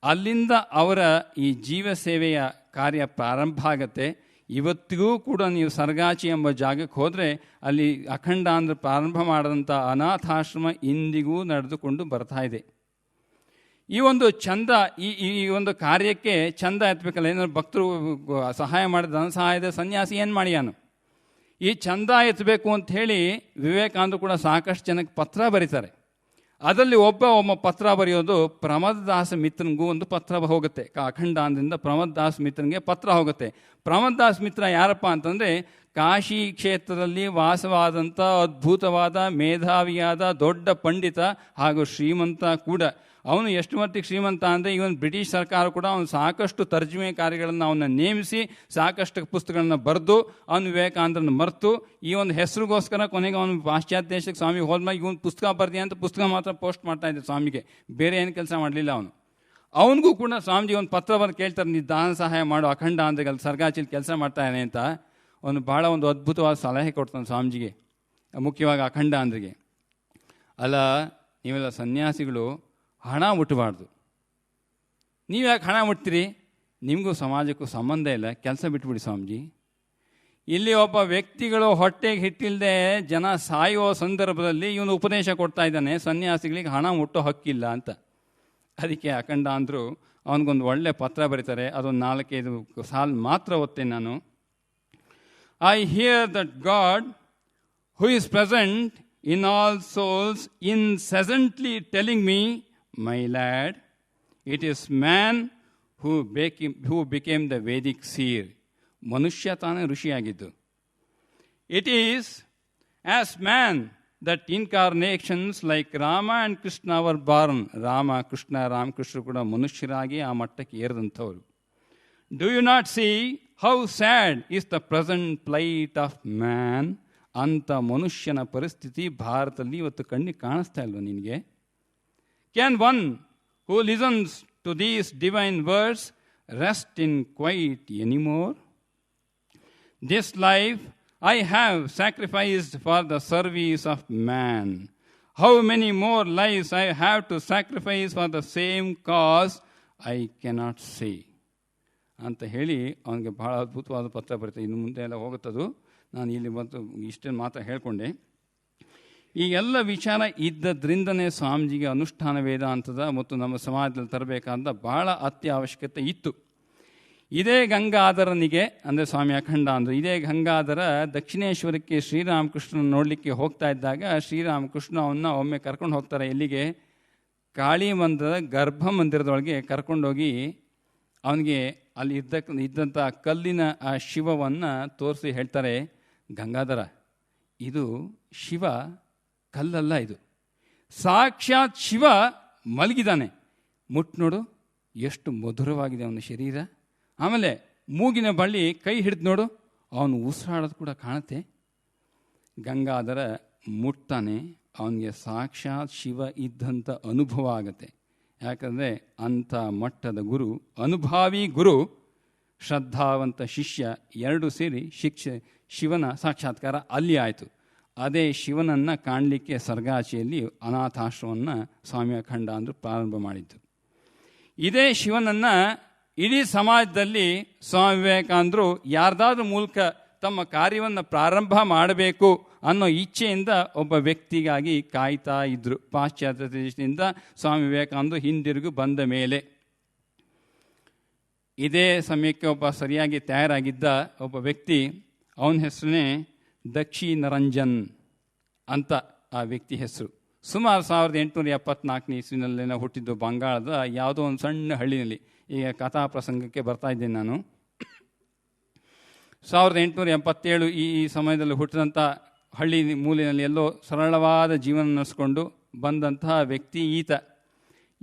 ಅಲ್ಲಿಂದ ಅವರ ಈ ಜೀವ ಸೇವೆಯ ಕಾರ್ಯ ಪ್ರಾರಂಭ ಆಗತ್ತೆ. ಇವತ್ತಿಗೂ ಕೂಡ ನೀವು ಸರ್ಗಾಚಿ ಎಂಬ ಜಾಗಕ್ಕೆ ಹೋದರೆ ಅಲ್ಲಿ ಅಖಂಡ ಅಂದ್ರೆ ಪ್ರಾರಂಭ ಮಾಡಿದಂಥ ಅನಾಥಾಶ್ರಮ ಇಂದಿಗೂ ನಡೆದುಕೊಂಡು ಬರ್ತಾ ಇದೆ. ಈ ಒಂದು ಚಂದ, ಈ ಒಂದು ಕಾರ್ಯಕ್ಕೆ ಚಂದ ಎತ್ತಬೇಕಲ್ಲ. ಏನಾದ್ರು ಭಕ್ತರು ಸಹಾಯ ಮಾಡಿದ ಧನ ಸಹಾಯದ ಸನ್ಯಾಸಿ ಏನು ಮಾಡಿಯಾನು, ಈ ಚಂದ ಎತ್ತಬೇಕು ಅಂತ ಹೇಳಿ ವಿವೇಕಾನಂದರು ಕೂಡ ಸಾಕಷ್ಟು ಜನಕ್ಕೆ ಪತ್ರ ಬರೀತಾರೆ. ಅದರಲ್ಲಿ ಒಬ್ಬ ಪತ್ರ ಬರೆಯೋದು ಪ್ರಮದದಾಸ ಮಿತ್ರನಿಗೂ ಒಂದು ಪತ್ರ ಹೋಗುತ್ತೆ. ಅಖಂಡಾನದಿಂದ ಪ್ರಮದದಾಸ ಮಿತ್ರನಿಗೆ ಪತ್ರ ಹೋಗುತ್ತೆ. ಪ್ರಮದದಾಸ ಮಿತ್ರ ಯಾರಪ್ಪ ಅಂತಂದರೆ ಕಾಶಿ ಕ್ಷೇತ್ರದಲ್ಲಿ ವಾಸವಾದಂಥ ಅದ್ಭುತವಾದ ಮೇಧಾವಿಯಾದ ದೊಡ್ಡ ಪಂಡಿತ ಹಾಗೂ ಶ್ರೀಮಂತ ಕೂಡ. ಅವನು ಎಷ್ಟು ಮಟ್ಟಿಗೆ ಶ್ರೀಮಂತ ಅಂದರೆ ಇವನು ಬ್ರಿಟಿಷ್ ಸರ್ಕಾರ ಕೂಡ ಅವನು ಸಾಕಷ್ಟು ತರ್ಜುಮೆ ಕಾರ್ಯಗಳನ್ನು ಅವನ್ನ ನೇಮಿಸಿ ಸಾಕಷ್ಟು ಪುಸ್ತಕಗಳನ್ನ ಬರೆದು ಅವನು ವಿವೇಕಾನಂದರನ್ನು ಮರೆತು ಈ ಒಂದು ಹೆಸರಿಗೋಸ್ಕರ ಕೊನೆಗೆ ಅವನು ಪಾಶ್ಚಾತ್ಯ ದೇಶಕ್ಕೆ ಸ್ವಾಮಿ ಹೋದ್ಮೇಲೆ ಇವನು ಪುಸ್ತಕ ಬರ್ದಿ ಅಂತ ಪುಸ್ತಕ ಮಾತ್ರ ಪೋಸ್ಟ್ ಮಾಡ್ತಾ ಇದ್ದ ಸ್ವಾಮಿಗೆ, ಬೇರೆ ಏನು ಕೆಲಸ ಮಾಡಲಿಲ್ಲ ಅವನು. ಅವನಿಗೂ ಕೂಡ ಸ್ವಾಮೀಜಿ ಒಂದು ಪತ್ರ ಬರೆದು ಕೇಳ್ತಾರೆ, ನೀವು ದಾನ ಸಹಾಯ ಮಾಡು, ಅಖಂಡ ಅಂದ್ರೆ ಅಲ್ಲಿ ಸರ್ಗಾಚಿಲ್ ಕೆಲಸ ಮಾಡ್ತಾ ಇದ್ದಾನೆ ಅಂತ. ಅವನು ಭಾಳ ಒಂದು ಅದ್ಭುತವಾದ ಸಲಹೆ ಕೊಡ್ತಾನೆ ಸ್ವಾಮೀಜಿಗೆ, ಮುಖ್ಯವಾಗಿ ಅಖಂಡ ಅಂದ್ರಿಗೆ. ಅಲ್ಲ, ನೀವೆಲ್ಲ ಸನ್ಯಾಸಿಗಳು ಹಣ ಮುಟ್ಟಬಾರ್ದು. ನೀವು ಯಾಕೆ ಹಣ ಮುಟ್ತೀರಿ? ನಿಮಗೂ ಸಮಾಜಕ್ಕೂ ಸಂಬಂಧ ಇಲ್ಲ, ಕೆಲಸ ಬಿಟ್ಬಿಡಿ ಸ್ವಾಮೀಜಿ. ಇಲ್ಲಿ ಒಬ್ಬ ವ್ಯಕ್ತಿಗಳು ಹೊಟ್ಟೆಗೆ ಹಿಟ್ಟಿಲ್ಲದೆ ಜನ ಸಾಯುವ ಸಂದರ್ಭದಲ್ಲಿ ಇವನು ಉಪದೇಶ ಕೊಡ್ತಾ ಇದ್ದಾನೆ, ಸನ್ಯಾಸಿಗಳಿಗೆ ಹಣ ಮುಟ್ಟೋ ಹಕ್ಕಿಲ್ಲ ಅಂತ. ಅದಕ್ಕೆ ಅಖಂಡ ಅಂದರು ಅವನಿಗೊಂದು ಒಳ್ಳೆ ಪತ್ರ ಬರೀತಾರೆ. ಅದೊಂದು 4-5 ಸಾಲು ಮಾತ್ರ ಓದ್ತೇನೆ ನಾನು. I hear that God, who is present in all souls, incessantly telling me, my lad, it is man who became the Vedic seer. ಮನುಷ್ಯ ತಾನೇ ಋಷಿಯಾಗಿದ್ದು. It is as man that incarnations like Rama and Krishna were born. Rama Krishna ರಾಮಕೃಷ್ಣರು ಕೂಡ ಮನುಷ್ಯರಾಗಿ ಆ ಮಟ್ಟಕ್ಕೆ ಏರಿದಂಥವ್ರು. Do you not see how sad is the present plight of man? ಅಂತ ಮನುಷ್ಯನ ಪರಿಸ್ಥಿತಿ ಭಾರತದಲ್ಲಿ ಇವತ್ತು ಕಣ್ಣಿಗೆ ಕಾಣಿಸ್ತಾ ಇಲ್ವ ನಿನಗೆ? Can one who listens to these divine words rest in quiet anymore? This life I have sacrificed for the service of man. How many more lives I have to sacrifice for the same cause, I cannot say. ಅಂತ ಹೇಳಿ ಅವನಿಗೆ ಭಾಳ ಅದ್ಭುತವಾದ ಪತ್ರ ಬರುತ್ತೆ. ಇನ್ನು ಮುಂದೆ ಎಲ್ಲ ಹೋಗುತ್ತದು, ನಾನು ಇಲ್ಲಿ ಬಂದು ಇಷ್ಟನ್ನು ಮಾತ್ರ ಹೇಳಿಕೊಂಡೆ. ಈ ಎಲ್ಲ ವಿಚಾರ ಇದ್ದದ್ರಿಂದನೇ ಸ್ವಾಮೀಜಿಗೆ ಅನುಷ್ಠಾನ ವೇದಾಂತದ ಮತ್ತು ನಮ್ಮ ಸಮಾಜದಲ್ಲಿ ತರಬೇಕಾದ ಭಾಳ ಅತ್ಯವಶ್ಯಕತೆ ಇತ್ತು. ಇದೇ ಗಂಗಾಧರನಿಗೆ, ಅಂದರೆ ಸ್ವಾಮಿ ಅಖಂಡ ಅಂದರೆ ಇದೇ ಗಂಗಾಧರ ದಕ್ಷಿಣೇಶ್ವರಕ್ಕೆ ಶ್ರೀರಾಮಕೃಷ್ಣನ ನೋಡಲಿಕ್ಕೆ ಹೋಗ್ತಾ ಇದ್ದಾಗ ಶ್ರೀರಾಮಕೃಷ್ಣ ಅವನ್ನ ಒಮ್ಮೆ ಕರ್ಕೊಂಡು ಹೋಗ್ತಾರೆ. ಎಲ್ಲಿಗೆ? ಕಾಳಿ ಮಂದಿರದ ಗರ್ಭ ಮಂದಿರದೊಳಗೆ ಕರ್ಕೊಂಡೋಗಿ ಅವನಿಗೆ ಅಲ್ಲಿ ಇದ್ದಂಥ ಕಲ್ಲಿನ ಆ ಶಿವವನ್ನು ತೋರಿಸಿ ಹೇಳ್ತಾರೆ, ಗಂಗಾಧರ, ಇದು ಶಿವ ಕಲ್ಲಲ್ಲ, ಇದು ಸಾಕ್ಷಾತ್ ಶಿವ ಮಲಗಿದ್ದಾನೆ. ಮುಟ್ಟು ನೋಡು, ಎಷ್ಟು ಮಧುರವಾಗಿದೆ ಅವನ ಶರೀರ. ಆಮೇಲೆ ಮೂಗಿನ ಬಳ್ಳಿ ಕೈ ಹಿಡಿದು ನೋಡು, ಅವನು ಉಸಿರಾಡೋದು ಕೂಡ ಕಾಣುತ್ತೆ. ಗಂಗಾಧರ ಮುಟ್ತಾನೆ, ಅವನಿಗೆ ಸಾಕ್ಷಾತ್ ಶಿವ ಇದ್ದಂಥ ಅನುಭವ ಆಗುತ್ತೆ. ಯಾಕಂದರೆ ಅಂಥ ಮಟ್ಟದ ಗುರು, ಅನುಭಾವಿ ಗುರು, ಶ್ರದ್ಧಾವಂತ ಶಿಷ್ಯ ಎರಡು ಸೇರಿ ಶಿವನ ಸಾಕ್ಷಾತ್ಕಾರ ಅಲ್ಲಿ ಆಯಿತು. ಅದೇ ಶಿವನನ್ನು ಕಾಣಲಿಕ್ಕೆ ಸರ್ಗಾಚಿಯಲ್ಲಿ ಅನಾಥಾಶ್ರಮವನ್ನು ಸ್ವಾಮಿ ಅಖಂಡ ಅಂದರು ಪ್ರಾರಂಭ ಮಾಡಿದ್ದು. ಇದೇ ಶಿವನನ್ನು ಇಡೀ ಸಮಾಜದಲ್ಲಿ ಸ್ವಾಮಿ ವಿವೇಕಾನಂದರು ಯಾರ್ದಾದ್ರೂ ಮೂಲಕ ತಮ್ಮ ಕಾರ್ಯವನ್ನು ಪ್ರಾರಂಭ ಮಾಡಬೇಕು ಅನ್ನೋ ಇಚ್ಛೆಯಿಂದ ಒಬ್ಬ ವ್ಯಕ್ತಿಗಾಗಿ ಕಾಯ್ತಾ ಇದ್ದರು. ಪಾಶ್ಚಾತ್ಯ ದೇಶದಿಂದ ಸ್ವಾಮಿ ವಿವೇಕಾನಂದರು ಹಿಂದಿರುಗಿ ಬಂದ ಮೇಲೆ ಇದೇ ಸಮಯಕ್ಕೆ ಒಬ್ಬ ಸರಿಯಾಗಿ ತಯಾರಾಗಿದ್ದ ಒಬ್ಬ ವ್ಯಕ್ತಿ, ಅವನ ಹೆಸರೇ ದಕ್ಷಿಣರಂಜನ್ ಅಂತ ಆ ವ್ಯಕ್ತಿ ಹೆಸರು. ಸುಮಾರು 1874 ಇಸ್ವಿನಲ್ಲೇನೋ ಹುಟ್ಟಿದ್ದು ಬಂಗಾಳದ ಯಾವುದೋ ಒಂದು ಸಣ್ಣ ಹಳ್ಳಿನಲ್ಲಿ. ಈಗ ಕಥಾ ಪ್ರಸಂಗಕ್ಕೆ ಬರ್ತಾ ಇದ್ದೇನೆ ನಾನು. 1887 ಈ ಸಮಯದಲ್ಲಿ ಹುಟ್ಟಿದಂಥ ಹಳ್ಳಿ ಮೂಲೆಯಲ್ಲಿ ಎಲ್ಲೋ ಸರಳವಾದ ಜೀವನ ನಡೆಸ್ಕೊಂಡು ಬಂದಂತಹ ವ್ಯಕ್ತಿ ಈತ.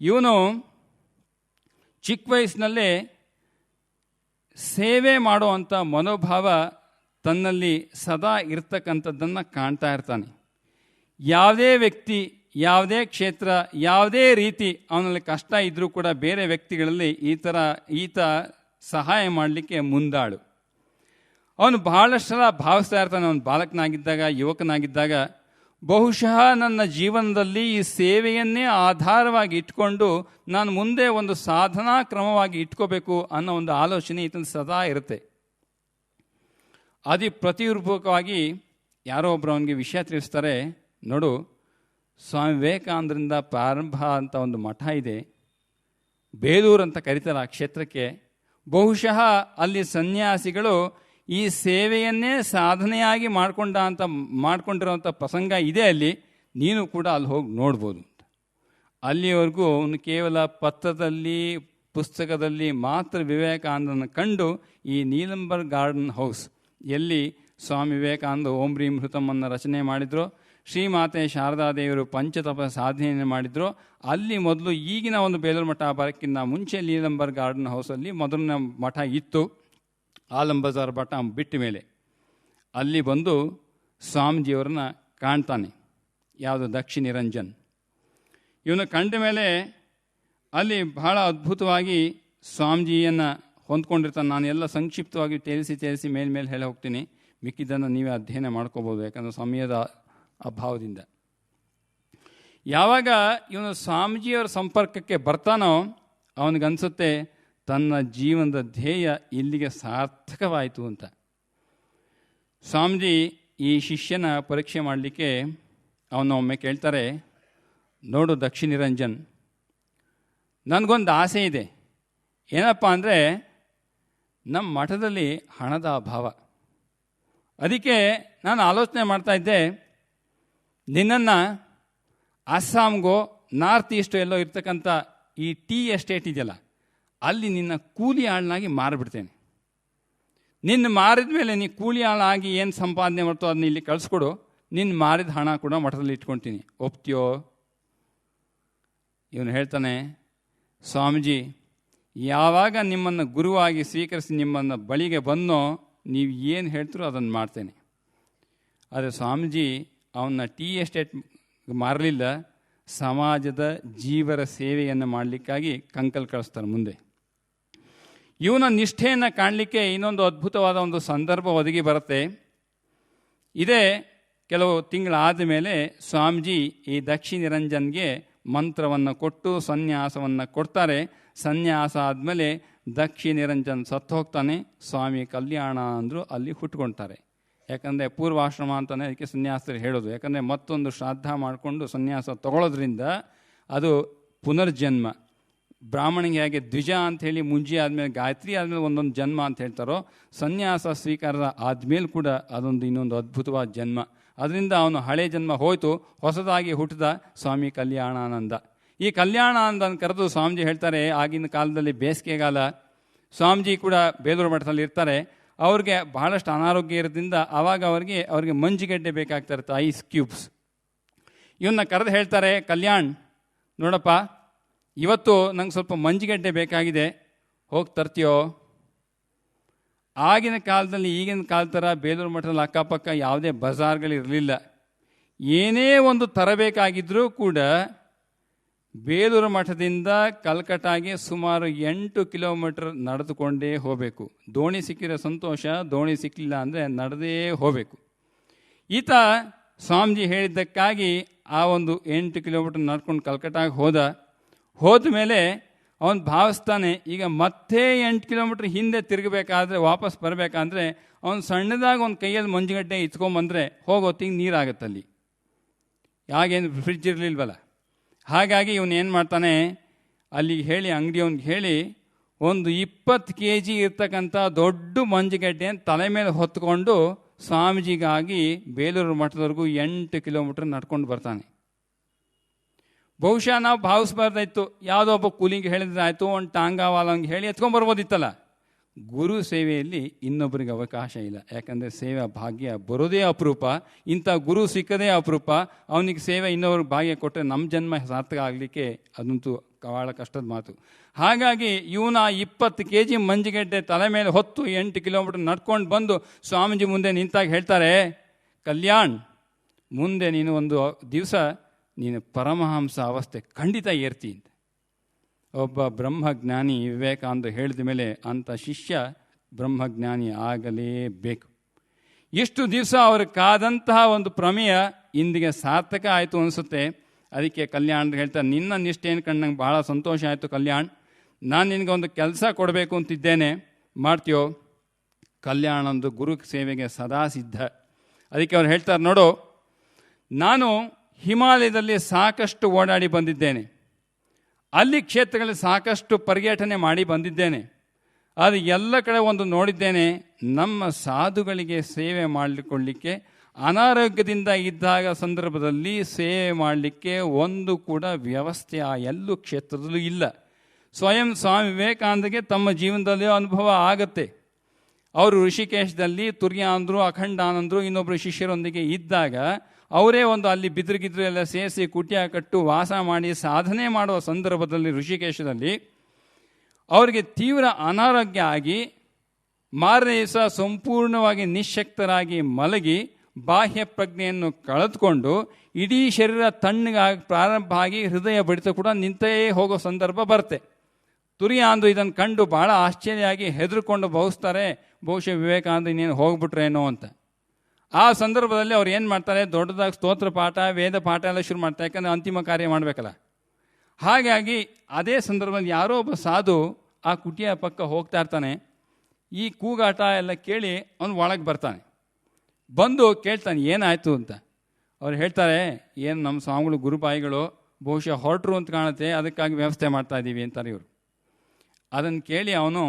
ಇವನು ಚಿಕ್ಕ ವಯಸ್ಸಿನಲ್ಲೇ ಸೇವೆ ಮಾಡುವಂಥ ಮನೋಭಾವ ತನ್ನಲ್ಲಿ ಸದಾ ಇರ್ತಕ್ಕಂಥದ್ದನ್ನು ಕಾಣ್ತಾ ಇರ್ತಾನೆ. ಯಾವುದೇ ವ್ಯಕ್ತಿ, ಯಾವುದೇ ಕ್ಷೇತ್ರ, ಯಾವುದೇ ರೀತಿ ಅವನಲ್ಲಿ ಕಷ್ಟ ಇದ್ದರೂ ಕೂಡ ಬೇರೆ ವ್ಯಕ್ತಿಗಳಲ್ಲಿ ಈತ ಸಹಾಯ ಮಾಡಲಿಕ್ಕೆ ಮುಂದಾಳು. ಅವನು ಬಹಳಷ್ಟು ಸಲ ಭಾವಿಸ್ತಾ ಇರ್ತಾನೆ, ಅವನು ಬಾಲಕನಾಗಿದ್ದಾಗ, ಯುವಕನಾಗಿದ್ದಾಗ, ಬಹುಶಃ ನನ್ನ ಜೀವನದಲ್ಲಿ ಈ ಸೇವೆಯನ್ನೇ ಆಧಾರವಾಗಿ ಇಟ್ಕೊಂಡು ನಾನು ಮುಂದೆ ಒಂದು ಸಾಧನಾ ಕ್ರಮವಾಗಿ ಇಟ್ಕೋಬೇಕು ಅನ್ನೋ ಒಂದು ಆಲೋಚನೆ ಈತನ ಸದಾ ಇರುತ್ತೆ. ಅದಿ ಪ್ರತಿರೂಪಕವಾಗಿ ಯಾರೋ ಒಬ್ಬರು ಅವನಿಗೆ ವಿಷಯ ತಿಳಿಸ್ತಾರೆ, ನೋಡು, ಸ್ವಾಮಿ ವಿವೇಕಾನಂದರಿಂದ ಪ್ರಾರಂಭ ಅಂತ ಒಂದು ಮಠ ಇದೆ, ಬೇಲೂರು ಅಂತ ಕರೀತಾರೆ ಆ ಕ್ಷೇತ್ರಕ್ಕೆ. ಬಹುಶಃ ಅಲ್ಲಿ ಸನ್ಯಾಸಿಗಳು ಈ ಸೇವೆಯನ್ನೇ ಸಾಧನೆಯಾಗಿ ಮಾಡ್ಕೊಂಡಿರೋಂಥ ಪ್ರಸಂಗ ಇದೆ ಅಲ್ಲಿ, ನೀನು ಕೂಡ ಅಲ್ಲಿ ಹೋಗಿ ನೋಡ್ಬೋದು ಅಂತ. ಅಲ್ಲಿವರೆಗೂ ಅವನು ಕೇವಲ ಪತ್ರದಲ್ಲಿ ಪುಸ್ತಕದಲ್ಲಿ ಮಾತ್ರ ವಿವೇಕಾನಂದನ ಕಂಡು ಈ ನೀಲಂಬರ್ಗ್ ಗಾರ್ಡನ್ ಹೌಸ್ ಎಲ್ಲಿ ಸ್ವಾಮಿ ವಿವೇಕಾನಂದ ಓಂ ರೀಂ ಹೃತಮನ್ನು ರಚನೆ ಮಾಡಿದ್ರು, ಶ್ರೀಮಾತೆ ಶಾರದಾದೇವಿಯರು ಪಂಚತಪ ಸಾಧನೆಯನ್ನು ಮಾಡಿದ್ರು, ಅಲ್ಲಿ ಮೊದಲು ಈಗಿನ ಒಂದು ಬೇಲೂರು ಮಠ ಬರೋಕ್ಕಿಂತ ಮುಂಚೆ ನೀಲಂಬರ್ಗ್ ಗಾರ್ಡನ್ ಹೌಸಲ್ಲಿ ಮೊದಲನೇ ಮಠ ಇತ್ತು. ಆಲಂ ಬಜಾರ್ ಮಠ ಬಿಟ್ಟ ಮೇಲೆ ಅಲ್ಲಿ ಬಂದು ಸ್ವಾಮೀಜಿಯವರನ್ನ ಕಾಣ್ತಾನೆ. ಯಾವುದು ದಕ್ಷಿ ನಿರಂಜನ್. ಇವನು ಕಂಡ ಮೇಲೆ ಅಲ್ಲಿ ಬಹಳ ಅದ್ಭುತವಾಗಿ ಸ್ವಾಮೀಜಿಯನ್ನು ಹೊಂದ್ಕೊಂಡಿರ್ತಾನೆ. ನಾನು ಎಲ್ಲ ಸಂಕ್ಷಿಪ್ತವಾಗಿ ತೇಲಿಸಿ ಮೇಲೆ ಹೇಳಿ ಹೋಗ್ತೀನಿ, ಮಿಕ್ಕಿದ್ದನ್ನು ನೀವೇ ಅಧ್ಯಯನ ಮಾಡ್ಕೋಬೋದು ಯಾಕಂದರೆ ಸಮಯದ ಅಭಾವದಿಂದ. ಯಾವಾಗ ಇವನು ಸ್ವಾಮೀಜಿಯವರ ಸಂಪರ್ಕಕ್ಕೆ ಬರ್ತಾನೋ ಅವನಿಗನ್ಸುತ್ತೆ ತನ್ನ ಜೀವನದ ಧ್ಯೇಯ ಇಲ್ಲಿಗೆ ಸಾರ್ಥಕವಾಯಿತು ಅಂತ. ಸ್ವಾಮೀಜಿ ಈ ಶಿಷ್ಯನ ಪರೀಕ್ಷೆ ಮಾಡಲಿಕ್ಕೆ ಅವನೊಮ್ಮೆ ಕೇಳ್ತಾರೆ, ನೋಡು ದಕ್ಷಿ ನಿರಂಜನ್, ನನಗೊಂದು ಆಸೆ ಇದೆ. ಏನಪ್ಪ ಅಂದರೆ ನಮ್ಮ ಮಠದಲ್ಲಿ ಹಣದ ಅಭಾವ. ಅದಕ್ಕೆ ನಾನು ಆಲೋಚನೆ ಮಾಡ್ತಾಯಿದ್ದೆ, ನಿನ್ನನ್ನು ಅಸ್ಸಾಂಗೋ ನಾರ್ತ್ ಈಸ್ಟ್ ಎಲ್ಲೋ ಇರ್ತಕ್ಕಂಥ ಈ ಟೀ ಎಸ್ಟೇಟ್ ಇದೆಯಲ್ಲ ಅಲ್ಲಿ ನಿನ್ನ ಕೂಲಿ ಆಳನಾಗಿ ಮಾರಿಬಿಡ್ತೇನೆ. ನಿನ್ನ ಮಾರಿದ ಮೇಲೆ ನೀ ಕೂಲಿ ಆಳಾಗಿ ಏನು ಸಂಪಾದನೆ ಮಾಡ್ತೋ ಅದನ್ನ ಇಲ್ಲಿ ಕಳಿಸ್ಕೊಡು, ನಿನ್ನ ಮಾರಿದ ಹಣ ಕೂಡ ಮಠದಲ್ಲಿ ಇಟ್ಕೊಳ್ತೀನಿ, ಒಪ್ತೀಯೋ? ಇವನು ಹೇಳ್ತಾನೆ, ಸ್ವಾಮೀಜಿ ಯಾವಾಗ ನಿಮ್ಮನ್ನು ಗುರುವಾಗಿ ಸ್ವೀಕರಿಸಿ ನಿಮ್ಮನ್ನು ಬಳಿಗೆ ಬಂದೋ ನೀವು ಏನು ಹೇಳ್ತೀರೋ ಅದನ್ನು ಮಾಡ್ತೇನೆ. ಆದರೆ ಸ್ವಾಮೀಜಿ ಅವನ್ನ ಟೀ ಎಸ್ಟೇಟ್ ಮಾರಲಿಲ್ಲ, ಸಮಾಜದ ಜೀವರ ಸೇವೆಯನ್ನು ಮಾಡಲಿಕ್ಕಾಗಿ ಕಂಕಲ್ ಕಳಿಸ್ತಾರೆ ಮುಂದೆ. ಇವನ ನಿಷ್ಠೆಯನ್ನು ಕಾಣಲಿಕ್ಕೆ ಇನ್ನೊಂದು ಅದ್ಭುತವಾದ ಒಂದು ಸಂದರ್ಭ ಒದಗಿ ಬರುತ್ತೆ. ಇದೇ ಕೆಲವು ತಿಂಗಳಾದ ಮೇಲೆ ಸ್ವಾಮೀಜಿ ಈ ದಕ್ಷಿ ನಿರಂಜನ್ಗೆ ಮಂತ್ರವನ್ನು ಕೊಟ್ಟು ಸನ್ಯಾಸವನ್ನು ಕೊಡ್ತಾರೆ. ಸನ್ಯಾಸ ಆದಮೇಲೆ ದಕ್ಷಿ ನಿರಂಜನ್ ಸತ್ತು ಹೋಗ್ತಾನೆ. ಸ್ವಾಮಿ ಕಲ್ಯಾಣ ಅಂದರು ಅಲ್ಲಿ ಹುಟ್ಕೊಳ್ತಾರೆ. ಯಾಕಂದರೆ ಪೂರ್ವಾಶ್ರಮ ಅಂತಲೇ ಅದಕ್ಕೆ ಸನ್ಯಾಸರು ಹೇಳೋದು. ಯಾಕಂದರೆ ಮತ್ತೊಂದು ಶ್ರಾದ್ದ ಮಾಡಿಕೊಂಡು ಸನ್ಯಾಸ ತಗೊಳ್ಳೋದ್ರಿಂದ ಅದು ಪುನರ್ಜನ್ಮ. ಬ್ರಾಹ್ಮಣಿಗೆ ಹೇಗೆ ದ್ವಿಜ ಅಂಥೇಳಿ ಮುಂಜಿ ಆದಮೇಲೆ ಗಾಯತ್ರಿ ಆದಮೇಲೆ ಒಂದೊಂದು ಜನ್ಮ ಅಂತ ಹೇಳ್ತಾರೋ, ಸನ್ಯಾಸ ಸ್ವೀಕಾರ ಆದಮೇಲೆ ಕೂಡ ಅದೊಂದು ಇನ್ನೊಂದು ಅದ್ಭುತವಾದ ಜನ್ಮ. ಅದರಿಂದ ಅವನು ಹಳೆ ಜನ್ಮ ಹೋಯಿತು, ಹೊಸದಾಗಿ ಹುಟ್ಟಿದ ಸ್ವಾಮಿ ಕಲ್ಯಾಣಾನಂದ. ಈ ಕಲ್ಯಾಣಾನಂದನ ಕರೆದು ಸ್ವಾಮೀಜಿ ಹೇಳ್ತಾರೆ, ಆಗಿನ ಕಾಲದಲ್ಲಿ ಬೇಸಿಗೆಗಾಲ, ಸ್ವಾಮೀಜಿ ಕೂಡ ಬೇಲೂರು ಮಠದಲ್ಲಿ ಇರ್ತಾರೆ. ಅವ್ರಿಗೆ ಬಹಳಷ್ಟು ಅನಾರೋಗ್ಯ ಇರೋದ್ರಿಂದ ಆವಾಗ ಅವ್ರಿಗೆ ಮಂಜುಗಡ್ಡೆ ಬೇಕಾಗ್ತಾ ಇರುತ್ತೆ, ಐಸ್ ಕ್ಯೂಬ್ಸ್. ಇವನ್ನ ಕರೆದು ಹೇಳ್ತಾರೆ, ಕಲ್ಯಾಣ್ ನೋಡಪ್ಪ ಇವತ್ತು ನಂಗೆ ಸ್ವಲ್ಪ ಮಂಜುಗಡ್ಡೆ ಬೇಕಾಗಿದೆ, ಹೋಗಿ ತರ್ತೀಯೋ? ಆಗಿನ ಕಾಲದಲ್ಲಿ ಈಗಿನ ಕಾಲ ಥರ ಬೇಲೂರು ಮಠದಲ್ಲಿ ಅಕ್ಕಪಕ್ಕ ಯಾವುದೇ ಬಜಾರ್ಗಳಿರಲಿಲ್ಲ. ಏನೇ ಒಂದು ತರಬೇಕಾಗಿದ್ದರೂ ಕೂಡ ಬೇಲೂರು ಮಠದಿಂದ ಕಲ್ಕಟ್ಟಾಗೆ ಸುಮಾರು 8 ಕಿಲೋಮೀಟರ್ ನಡೆದುಕೊಂಡೇ ಹೋಗಬೇಕು. ದೋಣಿ ಸಿಕ್ಕಿರೋ ಸಂತೋಷ, ದೋಣಿ ಸಿಕ್ಕಲಿಲ್ಲ ಅಂದರೆ ನಡೆದೇ ಹೋಗಬೇಕು. ಈತ ಸ್ವಾಮೀಜಿ ಹೇಳಿದ್ದಕ್ಕಾಗಿ ಆ ಒಂದು 8 ಕಿಲೋಮೀಟರ್ ನಡ್ಕೊಂಡು ಕಲ್ಕಟ್ಟಾಗೆ ಹೋದ ಮೇಲೆ ಅವನು ಭಾವಿಸ್ತಾನೆ, ಈಗ ಮತ್ತೆ 8 ಕಿಲೋಮೀಟ್ರ್ ಹಿಂದೆ ತಿರುಗಬೇಕಾದ್ರೆ ವಾಪಸ್ ಬರಬೇಕಾದ್ರೆ ಅವನು ಸಣ್ಣದಾಗಿ ಒಂದು ಕೈಯಲ್ಲಿ ಮಂಜುಗಡ್ಡೆ ಇತ್ಕೊಂಬಂದರೆ ಹೋಗೋತ್ತಿಗೆ ನೀರಾಗತ್ತಲ್ಲಿ. ಯಾಗೇನು ಫ್ರಿಡ್ಜ್ ಇರಲಿಲ್ವಲ್ಲ. ಹಾಗಾಗಿ ಇವನು ಏನು ಮಾಡ್ತಾನೆ, ಅಲ್ಲಿಗೆ ಹೇಳಿ ಅಂಗಡಿಯವನಿಗೆ ಹೇಳಿ ಒಂದು 20 kg ಇರ್ತಕ್ಕಂಥ ದೊಡ್ಡ ಮಂಜುಗಡ್ಡೆಯನ್ನು ತಲೆ ಮೇಲೆ ಹೊತ್ಕೊಂಡು ಸ್ವಾಮೀಜಿಗಾಗಿ ಬೇಲೂರು ಮಠದವರೆಗೂ 8 ಕಿಲೋಮೀಟ್ರ್ ನಡ್ಕೊಂಡು ಬರ್ತಾನೆ. ಬಹುಶಃ ನಾವು ಭಾವಿಸ್ಬಾರ್ದಾಯ್ತು, ಯಾವುದೋ ಒಬ್ಬ ಕೂಲಿಂಗ್ ಹೇಳಿದ್ರೆ ಆಯಿತು, ಒಂದು ಟಾಂಗಾವಾಲಂಗೆ ಹೇಳಿ ಎತ್ಕೊಂಡ್ಬರ್ಬೋದಿತ್ತಲ್ಲ. ಗುರು ಸೇವೆಯಲ್ಲಿ ಇನ್ನೊಬ್ಬರಿಗೆ ಅವಕಾಶ ಇಲ್ಲ. ಯಾಕಂದರೆ ಸೇವೆ ಭಾಗ್ಯ ಬರೋದೇ ಅಪರೂಪ. ಇಂಥ ಗುರು ಸಿಕ್ಕದೇ ಅಪರೂಪ. ಅವನಿಗೆ ಸೇವೆ ಇನ್ನೊಬ್ರಿಗೆ ಭಾಗ್ಯ ಕೊಟ್ಟರೆ ನಮ್ಮ ಜನ್ಮ ಸಾರ್ಥಕ ಆಗಲಿಕ್ಕೆ ಅದಂತೂ ಭಾಳ ಕಷ್ಟದ ಮಾತು. ಹಾಗಾಗಿ ಇವನ 20 kg ಮಂಜುಗಡ್ಡೆ ತಲೆ ಮೇಲೆ ಹೊತ್ತು 8 ಕಿಲೋಮೀಟರ್ ನಡ್ಕೊಂಡು ಬಂದು ಸ್ವಾಮೀಜಿ ಮುಂದೆ ನಿಂತಾಗ ಹೇಳ್ತಾರೆ, ಕಲ್ಯಾಣ್ ಮುಂದೆ ನೀನು ಒಂದು ದಿವಸ ನೀನು ಪರಮಹಂಸ ಅವಸ್ಥೆ ಖಂಡಿತ ಏರ್ತಿ ಅಂತ. ಒಬ್ಬ ಬ್ರಹ್ಮಜ್ಞಾನಿ ವಿವೇಕಾನಂದ ಹೇಳಿದ ಮೇಲೆ ಅಂಥ ಶಿಷ್ಯ ಬ್ರಹ್ಮಜ್ಞಾನಿ ಆಗಲೇಬೇಕು. ಇಷ್ಟು ದಿವಸ ಅವರು ಕಾದಂತಹ ಒಂದು ಪ್ರಮೇಯ ಇಂದಿಗೆ ಸಾರ್ಥಕ ಆಯಿತು ಅನಿಸುತ್ತೆ. ಅದಕ್ಕೆ ಕಲ್ಯಾಣ್ ಹೇಳ್ತಾರೆ, ನಿನ್ನ ನಿಷ್ಠೆಯನ್ನು ಕಂಡು ನಂಗೆ ಭಾಳ ಸಂತೋಷ ಆಯಿತು ಕಲ್ಯಾಣ್, ನಾನು ನಿನಗೆ ಒಂದು ಕೆಲಸ ಕೊಡಬೇಕು ಅಂತಿದ್ದೇನೆ, ಮಾಡ್ತೀಯೋ? ಕಲ್ಯಾಣಂದು ಗುರು ಸೇವೆಗೆ ಸದಾ ಸಿದ್ಧ. ಅದಕ್ಕೆ ಅವ್ರು ಹೇಳ್ತಾರೆ, ನೋಡು ನಾನು ಹಿಮಾಲಯದಲ್ಲಿ ಸಾಕಷ್ಟು ಓಡಾಡಿ ಬಂದಿದ್ದೇನೆ, ಅಲ್ಲಿ ಕ್ಷೇತ್ರಗಳಲ್ಲಿ ಸಾಕಷ್ಟು ಪರ್ಯಟನೆ ಮಾಡಿ ಬಂದಿದ್ದೇನೆ. ಅದು ಎಲ್ಲ ಕಡೆ ಒಂದು ನೋಡಿದ್ದೇನೆ, ನಮ್ಮ ಸಾಧುಗಳಿಗೆ ಸೇವೆ ಮಾಡಿಕೊಳ್ಳಿಕ್ಕೆ ಅನಾರೋಗ್ಯದಿಂದ ಇದ್ದಾಗ ಸಂದರ್ಭದಲ್ಲಿ ಸೇವೆ ಮಾಡಲಿಕ್ಕೆ ಒಂದು ಕೂಡ ವ್ಯವಸ್ಥೆ ಆ ಎಲ್ಲೂ ಕ್ಷೇತ್ರದಲ್ಲೂ ಇಲ್ಲ. ಸ್ವಯಂ ಸ್ವಾಮಿ ವಿವೇಕಾನಂದಗೆ ತಮ್ಮ ಜೀವನದಲ್ಲಿ ಅನುಭವ ಆಗತ್ತೆ. ಅವರು ಋಷಿಕೇಶದಲ್ಲಿ ತುರ್ಯಾಂದ್ರು, ಅಖಂಡಾನಂದರು, ಇನ್ನೊಬ್ಬರು ಶಿಷ್ಯರೊಂದಿಗೆ ಇದ್ದಾಗ ಅವರೇ ಒಂದು ಅಲ್ಲಿ ಬಿದ್ರಿಗಿದ್ರು ಎಲ್ಲ ಸೇರಿಸಿ ಕುಟಿಯ ಕಟ್ಟು ವಾಸ ಮಾಡಿ ಸಾಧನೆ ಮಾಡುವ ಸಂದರ್ಭದಲ್ಲಿ ಋಷಿಕೇಶದಲ್ಲಿ ಅವರಿಗೆ ತೀವ್ರ ಅನಾರೋಗ್ಯ ಆಗಿ ಮಾರನೇ ದಿವಸ ಸಂಪೂರ್ಣವಾಗಿ ನಿಶ್ಶಕ್ತರಾಗಿ ಮಲಗಿ ಬಾಹ್ಯ ಪ್ರಜ್ಞೆಯನ್ನು ಕಳೆದುಕೊಂಡು ಇಡೀ ಶರೀರ ತಣ್ಣಗಾಗಿ ಪ್ರಾರಂಭ ಆಗಿ ಹೃದಯ ಬಡಿತ ಕೂಡ ನಿಂತೇ ಹೋಗೋ ಸಂದರ್ಭ ಬರುತ್ತೆ. ತುರಿಯಾಂದು ಇದನ್ನು ಕಂಡು ಭಾಳ ಆಶ್ಚರ್ಯವಾಗಿ ಹೆದರ್ಕೊಂಡು ಭಾವಿಸ್ತಾರೆ, ಬಹುಶಃ ವಿವೇಕಾನಂದ ಇನ್ನೇನು ಹೋಗ್ಬಿಟ್ರೇನೋ ಅಂತ. ಆ ಸಂದರ್ಭದಲ್ಲಿ ಅವ್ರು ಏನು ಮಾಡ್ತಾರೆ, ದೊಡ್ಡದಾಗಿ ಸ್ತೋತ್ರ ಪಾಠ, ವೇದ ಪಾಠ ಎಲ್ಲ ಶುರು ಮಾಡ್ತಾರೆ, ಯಾಕಂದರೆ ಅಂತಿಮ ಕಾರ್ಯ ಮಾಡಬೇಕಲ್ಲ. ಹಾಗಾಗಿ ಅದೇ ಸಂದರ್ಭದಲ್ಲಿ ಯಾರೋ ಒಬ್ಬ ಸಾಧು ಆ ಕುಟಿಯ ಪಕ್ಕ ಹೋಗ್ತಾ ಇರ್ತಾನೆ. ಈ ಕೂಗಾಟ ಎಲ್ಲ ಕೇಳಿ ಅವನು ಒಳಗೆ ಬರ್ತಾನೆ. ಬಂದು ಕೇಳ್ತಾನೆ ಏನಾಯಿತು ಅಂತ. ಅವ್ರು ಹೇಳ್ತಾರೆ, ಏನು ನಮ್ಮ ಸ್ವಾಮಿಗಳು ಗುರುಬಾಯಿಗಳು ಬಹುಶಃ ಹೊರಟರು ಅಂತ ಕಾಣುತ್ತೆ, ಅದಕ್ಕಾಗಿ ವ್ಯವಸ್ಥೆ ಮಾಡ್ತಾ ಇದ್ದೀವಿ ಅಂತಾರೆ ಇವರು. ಅದನ್ನು ಕೇಳಿ ಅವನು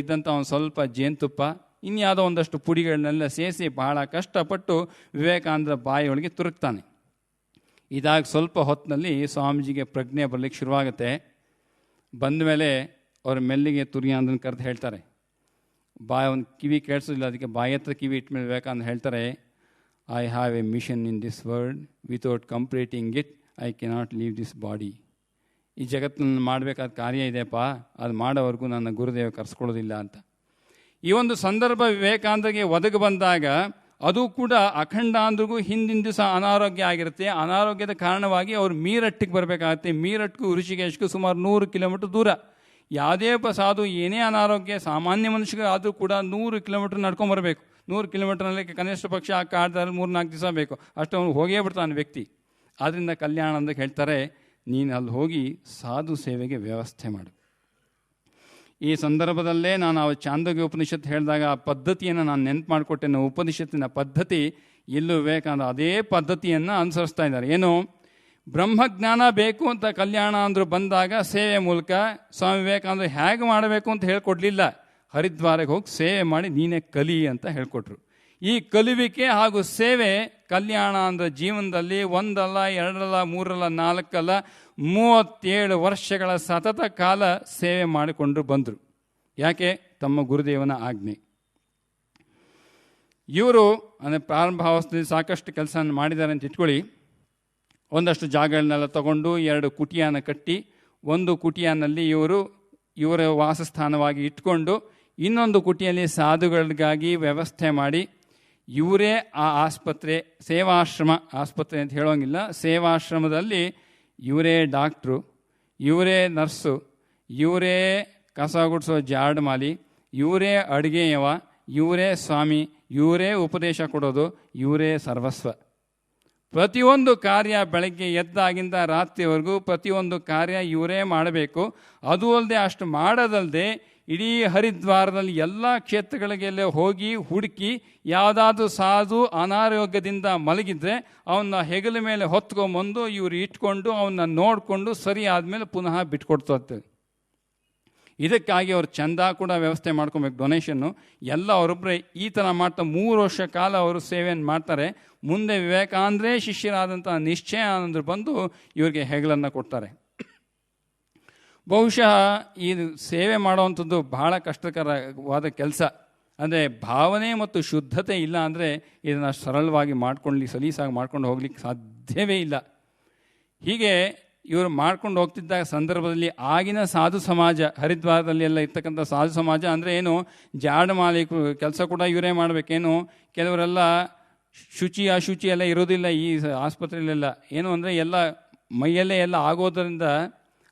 ಇದ್ದಂಥ ಒಂದು ಸ್ವಲ್ಪ ಜೇನುತುಪ್ಪ ಇನ್ಯಾವುದೋ ಒಂದಷ್ಟು ಪುಡಿಗಳನ್ನೆಲ್ಲ ಸೇರಿಸಿ ಬಹಳ ಕಷ್ಟಪಟ್ಟು ವಿವೇಕಾನಂದರ ಬಾಯಿಯೊಳಗೆ ತುರುಕ್ತಾನೆ. ಇದಾಗ ಸ್ವಲ್ಪ ಹೊತ್ತಿನಲ್ಲಿ ಸ್ವಾಮೀಜಿಗೆ ಪ್ರಜ್ಞೆ ಬರಲಿಕ್ಕೆ ಶುರುವಾಗುತ್ತೆ. ಬಂದ ಮೇಲೆ ಅವ್ರ ಮೆಲ್ಲಿಗೆ ತುರಿಯಾಂದನ ಕರೆದು ಹೇಳ್ತಾರೆ, ಒಂದು ಕಿವಿ ಕೇಳಿಸೋದಿಲ್ಲ, ಅದಕ್ಕೆ ಬಾಯಿ ಹತ್ರ ಕಿವಿ ಇಟ್ಮೇಲೆ ವಿವೇಕಾನಂದ ಹೇಳ್ತಾರೆ, I have a mission in this world, without completing it I cannot leave this body. ಈ ಜಗತ್ತಿನಲ್ಲಿ ಮಾಡಬೇಕಾದ ಕಾರ್ಯ ಇದೆಯಪ್ಪ, ಅದು ಮಾಡೋವರೆಗೂ ನನ್ನ ಗುರುದೇವ ಕರೆಸ್ಕೊಳ್ಳೋದಿಲ್ಲ ಅಂತ. ಈ ಒಂದು ಸಂದರ್ಭ ವಿವೇಕಾನಂದರಿಗೆ ಒದಗಿ ಬಂದಾಗ ಅದು ಕೂಡ ಅಖಂಡಾಂದ್ರಿಗೂ ಹಿಂದಿನ ದಿವಸ ಅನಾರೋಗ್ಯ ಆಗಿರುತ್ತೆ. ಅನಾರೋಗ್ಯದ ಕಾರಣವಾಗಿ ಅವರು ಮೀರಟ್ಟಿಗೆ ಬರಬೇಕಾಗತ್ತೆ. ಮೀರಟ್ಗೂ ಋಷಿಕೇಶ್ಗೂ ಸುಮಾರು 100 ಕಿಲೋಮೀಟರ್ ದೂರ. ಯಾವುದೇ ಒಬ್ಬ ಸಾಧು ಏನೇ ಅನಾರೋಗ್ಯ ಸಾಮಾನ್ಯ ಮನುಷ್ಯರಿಗೆ ಆದರೂ ಕೂಡ 100 ಕಿಲೋಮೀಟರ್ ನಡ್ಕೊಂಬರಬೇಕು. 100 ಕಿಲೋಮೀಟರ್ನಲ್ಲಿ ಕನಿಷ್ಠ ಪಕ್ಷ ಆ ಕಾಡ್ದಲ್ಲಿ 3-4 ದಿವಸ ಬೇಕು, ಅಷ್ಟು ಅವನು ಹೋಗೇ ಬಿಡ್ತಾನೆ ವ್ಯಕ್ತಿ. ಆದ್ದರಿಂದ ಕಲ್ಯಾಣಾನಂದಕ್ಕೆ ಹೇಳ್ತಾರೆ, ನೀನು ಅಲ್ಲಿ ಹೋಗಿ ಸಾಧು ಸೇವೆಗೆ ವ್ಯವಸ್ಥೆ ಮಾಡು. ಈ ಸಂದರ್ಭದಲ್ಲೇ ನಾನು ಆ ಚಾಂದೋಗ್ಯ ಉಪನಿಷತ್ತು ಹೇಳಿದಾಗ ಆ ಪದ್ಧತಿಯನ್ನು ನಾನು ನೆನಪು ಮಾಡಿಕೊಟ್ಟೆ. ಉಪನಿಷತ್ತಿನ ಪದ್ಧತಿ ಇಲ್ಲೂ ವಿವೇಕಾನಂದ ಅದೇ ಪದ್ಧತಿಯನ್ನು ಅನುಸರಿಸ್ತಾ ಇದ್ದಾರೆ. ಏನು, ಬ್ರಹ್ಮಜ್ಞಾನ ಬೇಕು ಅಂತ ಕಲ್ಯಾಣಾನಂದರು ಬಂದಾಗ ಸೇವೆ ಮೂಲಕ ಸ್ವಾಮಿ ವಿವೇಕಾನಂದರು ಹೇಗೆ ಮಾಡಬೇಕು ಅಂತ ಹೇಳ್ಕೊಡ್ಲಿಲ್ಲ. ಹರಿದ್ವಾರಕ್ಕೆ ಹೋಗಿ ಸೇವೆ ಮಾಡಿ ನೀನೇ ಕಲಿ ಅಂತ ಹೇಳ್ಕೊಟ್ರು. ಈ ಕಲಿವಿಕೆ ಹಾಗೂ ಸೇವೆ ಕಲ್ಯಾಣಾನಂದರ ಜೀವನದಲ್ಲಿ 1 ಅಲ್ಲ 2 ಅಲ್ಲ 3 ಅಲ್ಲ 4 ಅಲ್ಲ 37 ವರ್ಷಗಳ ಸತತ ಕಾಲ ಸೇವೆ ಮಾಡಿಕೊಂಡು ಬಂದರು. ಯಾಕೆ? ತಮ್ಮ ಗುರುದೇವನ ಆಜ್ಞೆ. ಇವರು ಅಂದರೆ ಪ್ರಾರಂಭಾವಸ್ಥೆಯಲ್ಲಿ ಸಾಕಷ್ಟು ಕೆಲಸ ಮಾಡಿದ್ದಾರೆ ಅಂತ ಇಟ್ಕೊಳ್ಳಿ. ಒಂದಷ್ಟು ಜಾಗಗಳನ್ನೆಲ್ಲ ತಗೊಂಡು 2 ಕುಟಿಯಾನ ಕಟ್ಟಿ, ಒಂದು ಕುಟಿಯಾನಲ್ಲಿ ಇವರ ವಾಸಸ್ಥಾನವಾಗಿ ಇಟ್ಕೊಂಡು ಇನ್ನೊಂದು ಕುಟಿಯಲ್ಲಿ ಸಾಧುಗಳಿಗಾಗಿ ವ್ಯವಸ್ಥೆ ಮಾಡಿ, ಇವರೇ ಆ ಆಸ್ಪತ್ರೆ, ಸೇವಾಶ್ರಮ, ಆಸ್ಪತ್ರೆ ಅಂತ ಹೇಳೋಂಗಿಲ್ಲ, ಸೇವಾಶ್ರಮದಲ್ಲಿ ಇವರೇ ಡಾಕ್ಟ್ರು, ಇವರೇ ನರ್ಸು, ಇವರೇ ಕಸ ಗುಡಿಸೋ ಜಾಡ್ಮಾಲಿ, ಇವರೇ ಅಡುಗೆಯವ, ಇವರೇ ಸ್ವಾಮಿ, ಇವರೇ ಉಪದೇಶ ಕೊಡೋದು, ಇವರೇ ಸರ್ವಸ್ವ. ಪ್ರತಿಯೊಂದು ಕಾರ್ಯ ಬೆಳಗ್ಗೆ ಎದ್ದಾಗಿಂದ ರಾತ್ರಿವರೆಗೂ ಪ್ರತಿಯೊಂದು ಕಾರ್ಯ ಇವರೇ ಮಾಡಬೇಕು. ಅದು ಅಲ್ಲದೆ ಅಷ್ಟು ಮಾಡೋದಲ್ಲದೆ ಇಡೀ ಹರಿದ್ವಾರದಲ್ಲಿ ಎಲ್ಲ ಕ್ಷೇತ್ರಗಳಿಗೆಲ್ಲ ಹೋಗಿ ಹುಡುಕಿ ಯಾವುದಾದ್ರೂ ಸಾಧು ಅನಾರೋಗ್ಯದಿಂದ ಮಲಗಿದ್ರೆ ಅವನ್ನ ಹೆಗಲ ಮೇಲೆ ಹೊತ್ಕೊಂಬಂದು ಇವರು ಇಟ್ಕೊಂಡು ಅವನ್ನ ನೋಡಿಕೊಂಡು ಸರಿ ಆದಮೇಲೆ ಪುನಃ ಬಿಟ್ಕೊಡ್ತಾರೆ. ಇದಕ್ಕಾಗಿ ಅವರು ಚಂದ ಕೂಡ ವ್ಯವಸ್ಥೆ ಮಾಡ್ಕೊಬೇಕು, ಡೊನೇಷನ್ನು ಎಲ್ಲ ಅವರೊಬ್ಬರೇ ಈ ಥರ ಮಾಡ್ತಾ 3 ವರ್ಷ ಕಾಲ ಅವರು ಸೇವೆಯನ್ನು ಮಾಡ್ತಾರೆ. ಮುಂದೆ ವಿವೇಕಾನಂದರೇ ಶಿಷ್ಯರಾದಂಥ ನಿಶ್ಚಯಾನಂದರು ಬಂದು ಇವರಿಗೆ ಹೆಗಲನ್ನು ಕೊಡ್ತಾರೆ. ಬಹುಶಃ ಈ ಸೇವೆ ಮಾಡುವಂಥದ್ದು ಬಹಳ ಕಷ್ಟಕರವಾದ ಕೆಲಸ. ಅಂದರೆ ಭಾವನೆ ಮತ್ತು ಶುದ್ಧತೆ ಇಲ್ಲ ಅಂದರೆ ಇದನ್ನು ಸರಳವಾಗಿ ಸಲೀಸಾಗಿ ಮಾಡ್ಕೊಂಡು ಹೋಗ್ಲಿಕ್ಕೆ ಸಾಧ್ಯವೇ ಇಲ್ಲ. ಹೀಗೆ ಇವರು ಮಾಡ್ಕೊಂಡು ಹೋಗ್ತಿದ್ದ ಸಂದರ್ಭದಲ್ಲಿ ಆಗಿನ ಸಾಧು ಸಮಾಜ, ಹರಿದ್ವಾರದಲ್ಲಿ ಎಲ್ಲ ಇರ್ತಕ್ಕಂಥ ಸಾಧು ಸಮಾಜ ಅಂದರೆ ಏನು, ಜಾಡಮಾಲಿ ಕೆಲಸ ಕೂಡ ಇವರೇ ಮಾಡಬೇಕೇನು. ಕೆಲವರೆಲ್ಲ ಶುಚಿ ಅಶುಚಿ ಎಲ್ಲ ಇರೋದಿಲ್ಲ ಈ ಆಸ್ಪತ್ರೆಯಲ್ಲೆಲ್ಲ. ಏನು ಅಂದರೆ ಎಲ್ಲ ಮೈಯಲ್ಲೇ ಎಲ್ಲ ಆಗೋದರಿಂದ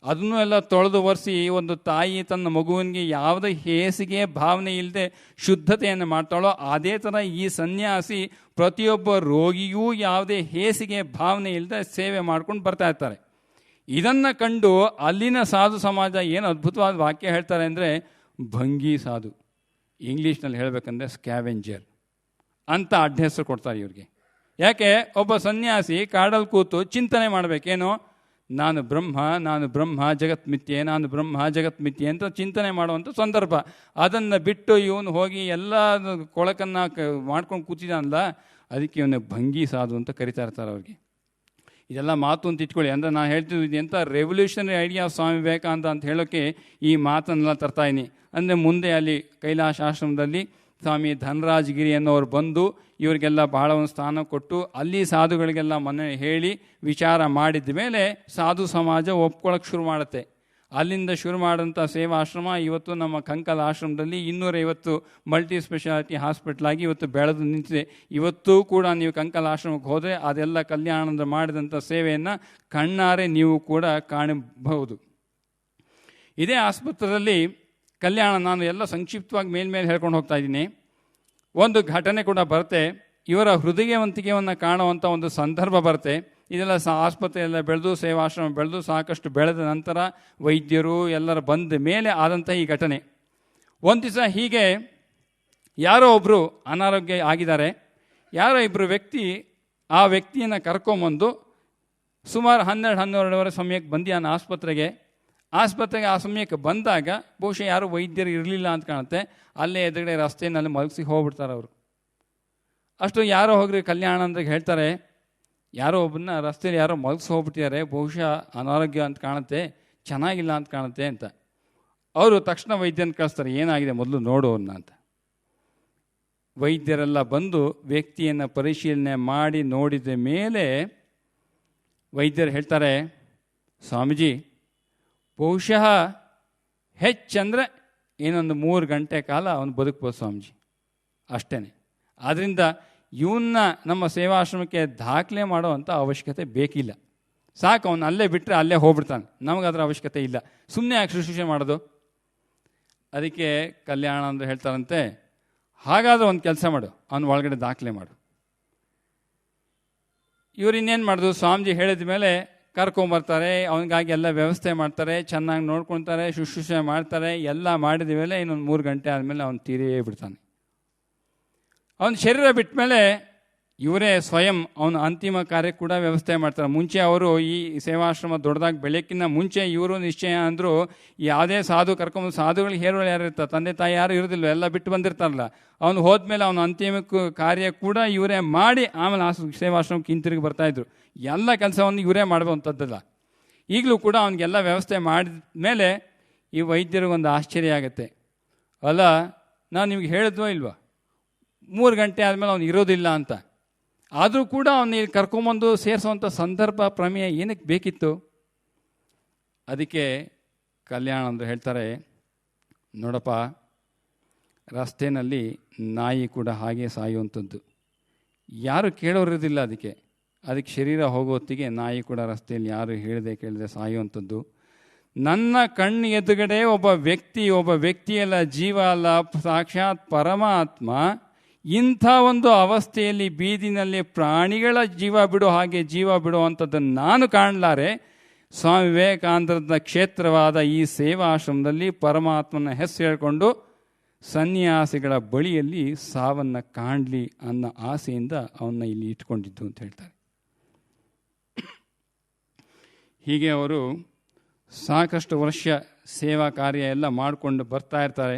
ಅದನ್ನೂ ಎಲ್ಲ ತೊಳೆದು ಒರೆಸಿ ಒಂದು ತಾಯಿ ತನ್ನ ಮಗುವಿಗೆ ಯಾವುದೇ ಹೇಸಿಗೆ ಭಾವನೆ ಇಲ್ಲದೆ ಶುದ್ಧತೆಯನ್ನು ಮಾಡ್ತಾಳೋ ಅದೇ ಥರ ಈ ಸನ್ಯಾಸಿ ಪ್ರತಿಯೊಬ್ಬ ರೋಗಿಯೂ ಯಾವುದೇ ಹೇಸಿಗೆ ಭಾವನೆ ಇಲ್ಲದೆ ಸೇವೆ ಮಾಡ್ಕೊಂಡು ಬರ್ತಾ ಇರ್ತಾರೆ. ಇದನ್ನು ಕಂಡು ಅಲ್ಲಿನ ಸಾಧು ಸಮಾಜ ಏನು ಅದ್ಭುತವಾದ ವಾಕ್ಯ ಹೇಳ್ತಾರೆ ಅಂದರೆ, ಭಂಗಿ ಸಾಧು, ಇಂಗ್ಲೀಷ್ನಲ್ಲಿ ಹೇಳಬೇಕಂದ್ರೆ ಸ್ಕ್ಯಾವೆಂಜರ್ ಅಂತ ಅಡ್ಡ ಹೆಸರು ಕೊಡ್ತಾರೆ ಇವ್ರಿಗೆ. ಯಾಕೆ? ಒಬ್ಬ ಸನ್ಯಾಸಿ ಕಾಡಲ್ಲಿ ಕೂತು ಚಿಂತನೆ ಮಾಡಬೇಕೇನೋ, ನಾನು ಬ್ರಹ್ಮ ಜಗತ್ ಮಿಥ್ಯೆ, ನಾನು ಬ್ರಹ್ಮ ಜಗತ್ ಮಿಥ್ಯೆ ಅಂತ ಚಿಂತನೆ ಮಾಡುವಂಥ ಸಂದರ್ಭ. ಅದನ್ನು ಬಿಟ್ಟು ಇವನು ಹೋಗಿ ಎಲ್ಲ ಕೊಳಕನ್ನು ಮಾಡ್ಕೊಂಡು ಕೂತಿದ್ದಾನಲ್ಲ, ಅದಕ್ಕೆ ಇವನು ಭಂಗಿ ಸಾಧು ಅಂತ ಕರಿತಾ ಇರ್ತಾರೆ ಅವ್ರಿಗೆ. ಇದೆಲ್ಲ ಮಾತು ಅಂತ ಇಟ್ಕೊಳ್ಳಿ. ಅಂದರೆ ನಾನು ಹೇಳ್ತಿದ್ದು ಎಂಥ revolutionary idea of Swami Vivekananda ಅಂತ ಹೇಳೋಕ್ಕೆ ಈ ಮಾತನ್ನೆಲ್ಲ ತರ್ತಾಯಿನಿ. ಅಂದರೆ ಮುಂದೆ ಅಲ್ಲಿ ಕೈಲಾಸ ಆಶ್ರಮದಲ್ಲಿ ಸ್ವಾಮಿ ಧನರಾಜಗಿರಿ ಅನ್ನೋರು ಬಂದು ಇವರಿಗೆಲ್ಲ ಬಹಳ ಒಂದು ಸ್ಥಾನ ಕೊಟ್ಟು ಅಲ್ಲಿ ಸಾಧುಗಳಿಗೆಲ್ಲ ಮನೆ ಹೇಳಿ ವಿಚಾರ ಮಾಡಿದ ಮೇಲೆ ಸಾಧು ಸಮಾಜ ಒಪ್ಕೊಳ್ಳೋಕೆ ಶುರು ಮಾಡುತ್ತೆ. ಅಲ್ಲಿಂದ ಶುರು ಮಾಡಿದಂಥ ಸೇವಾಶ್ರಮ ಇವತ್ತು ನಮ್ಮ ಕಂಕಲ್ ಆಶ್ರಮದಲ್ಲಿ 250 ಮಲ್ಟಿ ಸ್ಪೆಷಾಲಿಟಿ ಹಾಸ್ಪಿಟ್ಲ್ ಆಗಿ ಇವತ್ತು ಬೆಳೆದು ನಿಂತಿದೆ. ಇವತ್ತೂ ಕೂಡ ನೀವು ಕಂಕಲ್ ಆಶ್ರಮಕ್ಕೆ ಹೋದರೆ ಅದೆಲ್ಲ ಕಲ್ಯಾಣದ ಮಾಡಿದಂಥ ಸೇವೆಯನ್ನು ಕಣ್ಣಾರೆ ನೀವು ಕೂಡ ಕಾಣಬಹುದು. ಇದೇ ಆಸ್ಪತ್ರೆಯಲ್ಲಿ ಕಲ್ಯಾಣ, ನಾನು ಎಲ್ಲ ಸಂಕ್ಷಿಪ್ತವಾಗಿ ಮೇಲ್ಮೇಲೆ ಹೇಳ್ಕೊಂಡು ಹೋಗ್ತಾ ಇದ್ದೀನಿ. ಒಂದು ಘಟನೆ ಕೂಡ ಬರುತ್ತೆ. ಇವರ ಹೃದಯವಂತಿಕೆಯನ್ನು ಕಾಣುವಂಥ ಒಂದು ಸಂದರ್ಭ ಬರುತ್ತೆ. ಇದೆಲ್ಲ ಆಸ್ಪತ್ರೆಯೆಲ್ಲ ಬೆಳೆದು ಸೇವಾಶ್ರಮ ಬೆಳೆದು ಸಾಕಷ್ಟು ಬೆಳೆದ ನಂತರ ವೈದ್ಯರು ಎಲ್ಲರ ಬಂದ ಮೇಲೆ ಆದಂಥ ಈ ಘಟನೆ. ಒಂದು ದಿವಸ ಹೀಗೆ ಯಾರೋ ಒಬ್ಬರು ಅನಾರೋಗ್ಯ ಆಗಿದ್ದಾರೆ. ಯಾರೋ ಇಬ್ಬರು ವ್ಯಕ್ತಿ ಆ ವ್ಯಕ್ತಿಯನ್ನು ಕರ್ಕೊಂಬಂದು ಸುಮಾರು 12-12 ಸಮಯಕ್ಕೆ ಬಂದಿಯಾನ ಆಸ್ಪತ್ರೆಗೆ ಆ ಸಮಯಕ್ಕೆ ಬಂದಾಗ ಬಹುಶಃ ಯಾರೂ ವೈದ್ಯರು ಇರಲಿಲ್ಲ ಅಂತ ಕಾಣುತ್ತೆ. ಅಲ್ಲೇ ಎದುರುಗಡೆ ರಸ್ತೆಯಲ್ಲಿ ಮಲಗಿಸಿ ಹೋಗ್ಬಿಡ್ತಾರೆ ಅವರು. ಅಷ್ಟು ಯಾರೋ ಹೋಗ್ರಿ ಕಲ್ಯಾಣಂದ್ರಿಗೆ ಹೇಳ್ತಾರೆ, ಯಾರೋ ಒಬ್ಬನ್ನ ರಸ್ತೆಯಲ್ಲಿ ಯಾರೋ ಮಲಗಿಸಿ ಹೋಗ್ಬಿಟ್ಟಿದ್ದಾರೆ, ಬಹುಶಃ ಅನಾರೋಗ್ಯ ಅಂತ ಕಾಣುತ್ತೆ, ಚೆನ್ನಾಗಿಲ್ಲ ಅಂತ ಕಾಣುತ್ತೆ ಅಂತ. ಅವರು ತಕ್ಷಣ ವೈದ್ಯನ ಕಳಿಸ್ತಾರೆ, ಏನಾಗಿದೆ ಮೊದಲು ನೋಡು ಅವ್ರನ್ನ ಅಂತ. ವೈದ್ಯರೆಲ್ಲ ಬಂದು ವ್ಯಕ್ತಿಯನ್ನು ಪರಿಶೀಲನೆ ಮಾಡಿ ನೋಡಿದ ಮೇಲೆ ವೈದ್ಯರು ಹೇಳ್ತಾರೆ, ಸ್ವಾಮೀಜಿ ಬಹುಶಃ ಹೆಚ್ಚಂದರೆ ಏನೊಂದು 3 ಗಂಟೆ ಕಾಲ ಅವನು ಬದುಕ್ಬೋದು ಸ್ವಾಮೀಜಿ, ಅಷ್ಟೇ. ಆದ್ದರಿಂದ ಇವನ್ನ ನಮ್ಮ ಸೇವಾಶ್ರಮಕ್ಕೆ ದಾಖಲೆ ಮಾಡೋವಂಥ ಅವಶ್ಯಕತೆ ಬೇಕಿಲ್ಲ, ಸಾಕು ಅವನು ಅಲ್ಲೇ ಬಿಟ್ಟರೆ ಅಲ್ಲೇ ಹೋಗ್ಬಿಡ್ತಾನೆ, ನಮಗದರ ಅವಶ್ಯಕತೆ ಇಲ್ಲ, ಸುಮ್ಮನೆ ಯಾಕೆ ಶುಶ್ರೂಷೆ ಮಾಡೋದು. ಅದಕ್ಕೆ ಕಲ್ಯಾಣ ಅಂದರೆ ಹೇಳ್ತಾರಂತೆ, ಹಾಗಾದರೆ ಒಂದು ಕೆಲಸ ಮಾಡು, ಅವನು ಒಳಗಡೆ ದಾಖಲೆ ಮಾಡು. ಇವ್ರು ಇನ್ನೇನು ಮಾಡೋದು, ಸ್ವಾಮೀಜಿ ಹೇಳಿದ ಮೇಲೆ ಕರ್ಕೊಂಬರ್ತಾರೆ, ಅವನಿಗಾಗಿ ಎಲ್ಲ ವ್ಯವಸ್ಥೆ ಮಾಡ್ತಾರೆ, ಚೆನ್ನಾಗಿ ನೋಡ್ಕೊಳ್ತಾರೆ, ಶುಶ್ರೂಷೆ ಮಾಡ್ತಾರೆ. ಎಲ್ಲ ಮಾಡಿದ ಮೇಲೆ ಇನ್ನೊಂದು 3 ಗಂಟೆ ಆದಮೇಲೆ ಅವನು ತೀರೇ ಬಿಡ್ತಾನೆ. ಅವನ ಶರೀರ ಬಿಟ್ಟ ಮೇಲೆ ಇವರೇ ಸ್ವಯಂ ಅವನ ಅಂತಿಮ ಕಾರ್ಯ ಕೂಡ ವ್ಯವಸ್ಥೆ ಮಾಡ್ತಾರೆ. ಮುಂಚೆ ಅವರು ಈ ಸೇವಾಶ್ರಮ ದೊಡ್ಡದಾಗಿ ಬೆಳೆಯಕ್ಕಿಂತ ಮುಂಚೆ ಇವರು ನಿಶ್ಚಯ ಅಂದರು, ಯಾವುದೇ ಸಾಧು ಕರ್ಕೊಂಬಂದು, ಸಾಧುಗಳಿಗೆ ಹೇರೋಳು ಯಾರು ಇರ್ತಾರೆ, ತಂದೆ ತಾಯಿ ಯಾರು ಇರೋದಿಲ್ಲ, ಎಲ್ಲ ಬಿಟ್ಟು ಬಂದಿರ್ತಾರಲ್ಲ, ಅವನು ಹೋದ್ಮೇಲೆ ಅವನ ಅಂತಿಮ ಕಾರ್ಯ ಕೂಡ ಇವರೇ ಮಾಡಿ ಆಮೇಲೆ ಸೇವಾಶ್ರಮಕ್ಕೆ ಹಿಂತಿರುಗಿ ಬರ್ತಾಯಿದ್ರು. ಎಲ್ಲ ಕೆಲಸವನ್ನು ಇವರೇ ಮಾಡುವಂಥದ್ದಲ್ಲ. ಈಗಲೂ ಕೂಡ ಅವನಿಗೆಲ್ಲ ವ್ಯವಸ್ಥೆ ಮಾಡಿದ ಮೇಲೆ ಈ ವೈದ್ಯರಿಗೊಂದು ಆಶ್ಚರ್ಯ ಆಗುತ್ತೆ, ಅಲ್ಲ ನಾನು ನಿಮ್ಗೆ ಹೇಳಿದ್ವೋ ಇಲ್ವಾ 3 ಗಂಟೆ ಆದಮೇಲೆ ಅವನು ಇರೋದಿಲ್ಲ ಅಂತ. ಆದರೂ ಕೂಡ ಅವನ್ನ ಇಲ್ಲಿ ಕರ್ಕೊಂಬಂದು ಸೇರಿಸುವಂಥ ಸಂದರ್ಭ ಪ್ರಮೇಯ ಏನಕ್ಕೆ ಬೇಕಿತ್ತು. ಅದಕ್ಕೆ ಕಲ್ಯಾಣ ಅಂದರೆ ಹೇಳ್ತಾರೆ, ನೋಡಪ್ಪ, ರಸ್ತೆಯಲ್ಲಿ ನಾಯಿ ಕೂಡ ಹಾಗೆ ಸಾಯುವಂಥದ್ದು, ಯಾರು ಕೇಳೋರಿರೋದಿಲ್ಲ. ಅದಕ್ಕೆ ಶರೀರ ಹೋಗೋತ್ತಿಗೆ ನಾಯಿ ಕೂಡ ರಸ್ತೆಯಲ್ಲಿ ಯಾರು ಕೇಳದೆ ಸಾಯುವಂಥದ್ದು. ನನ್ನ ಕಣ್ಣು ಎದುರುಗಡೆ ಒಬ್ಬ ವ್ಯಕ್ತಿಯಲ್ಲ, ಜೀವ ಅಲ್ಲ, ಸಾಕ್ಷಾತ್ ಪರಮಾತ್ಮ ಇಂಥ ಒಂದು ಅವಸ್ಥೆಯಲ್ಲಿ ಬೀದಿನಲ್ಲಿ ಪ್ರಾಣಿಗಳ ಜೀವ ಬಿಡುವಂಥದ್ದನ್ನು ನಾನು ಕಾಣಲಾರೆ. ಸ್ವಾಮಿ ವಿವೇಕಾನಂದರ ಕ್ಷೇತ್ರವಾದ ಈ ಸೇವಾಶ್ರಮದಲ್ಲಿ ಪರಮಾತ್ಮನ ಹೆಸರು ಹೇಳಿಕೊಂಡು ಸನ್ಯಾಸಿಗಳ ಬಳಿಯಲ್ಲಿ ಸಾವನ್ನು ಕಾಣಲಿ ಅನ್ನೋ ಆಸೆಯಿಂದ ಅವನ್ನ ಇಲ್ಲಿ ಇಟ್ಕೊಂಡಿದ್ದು ಅಂತ ಹೇಳ್ತಾರೆ. ಹೀಗೆ ಅವರು ಸಾಕಷ್ಟು ವರ್ಷ ಸೇವಾ ಕಾರ್ಯ ಎಲ್ಲ ಮಾಡಿಕೊಂಡು ಬರ್ತಾ ಇರ್ತಾರೆ.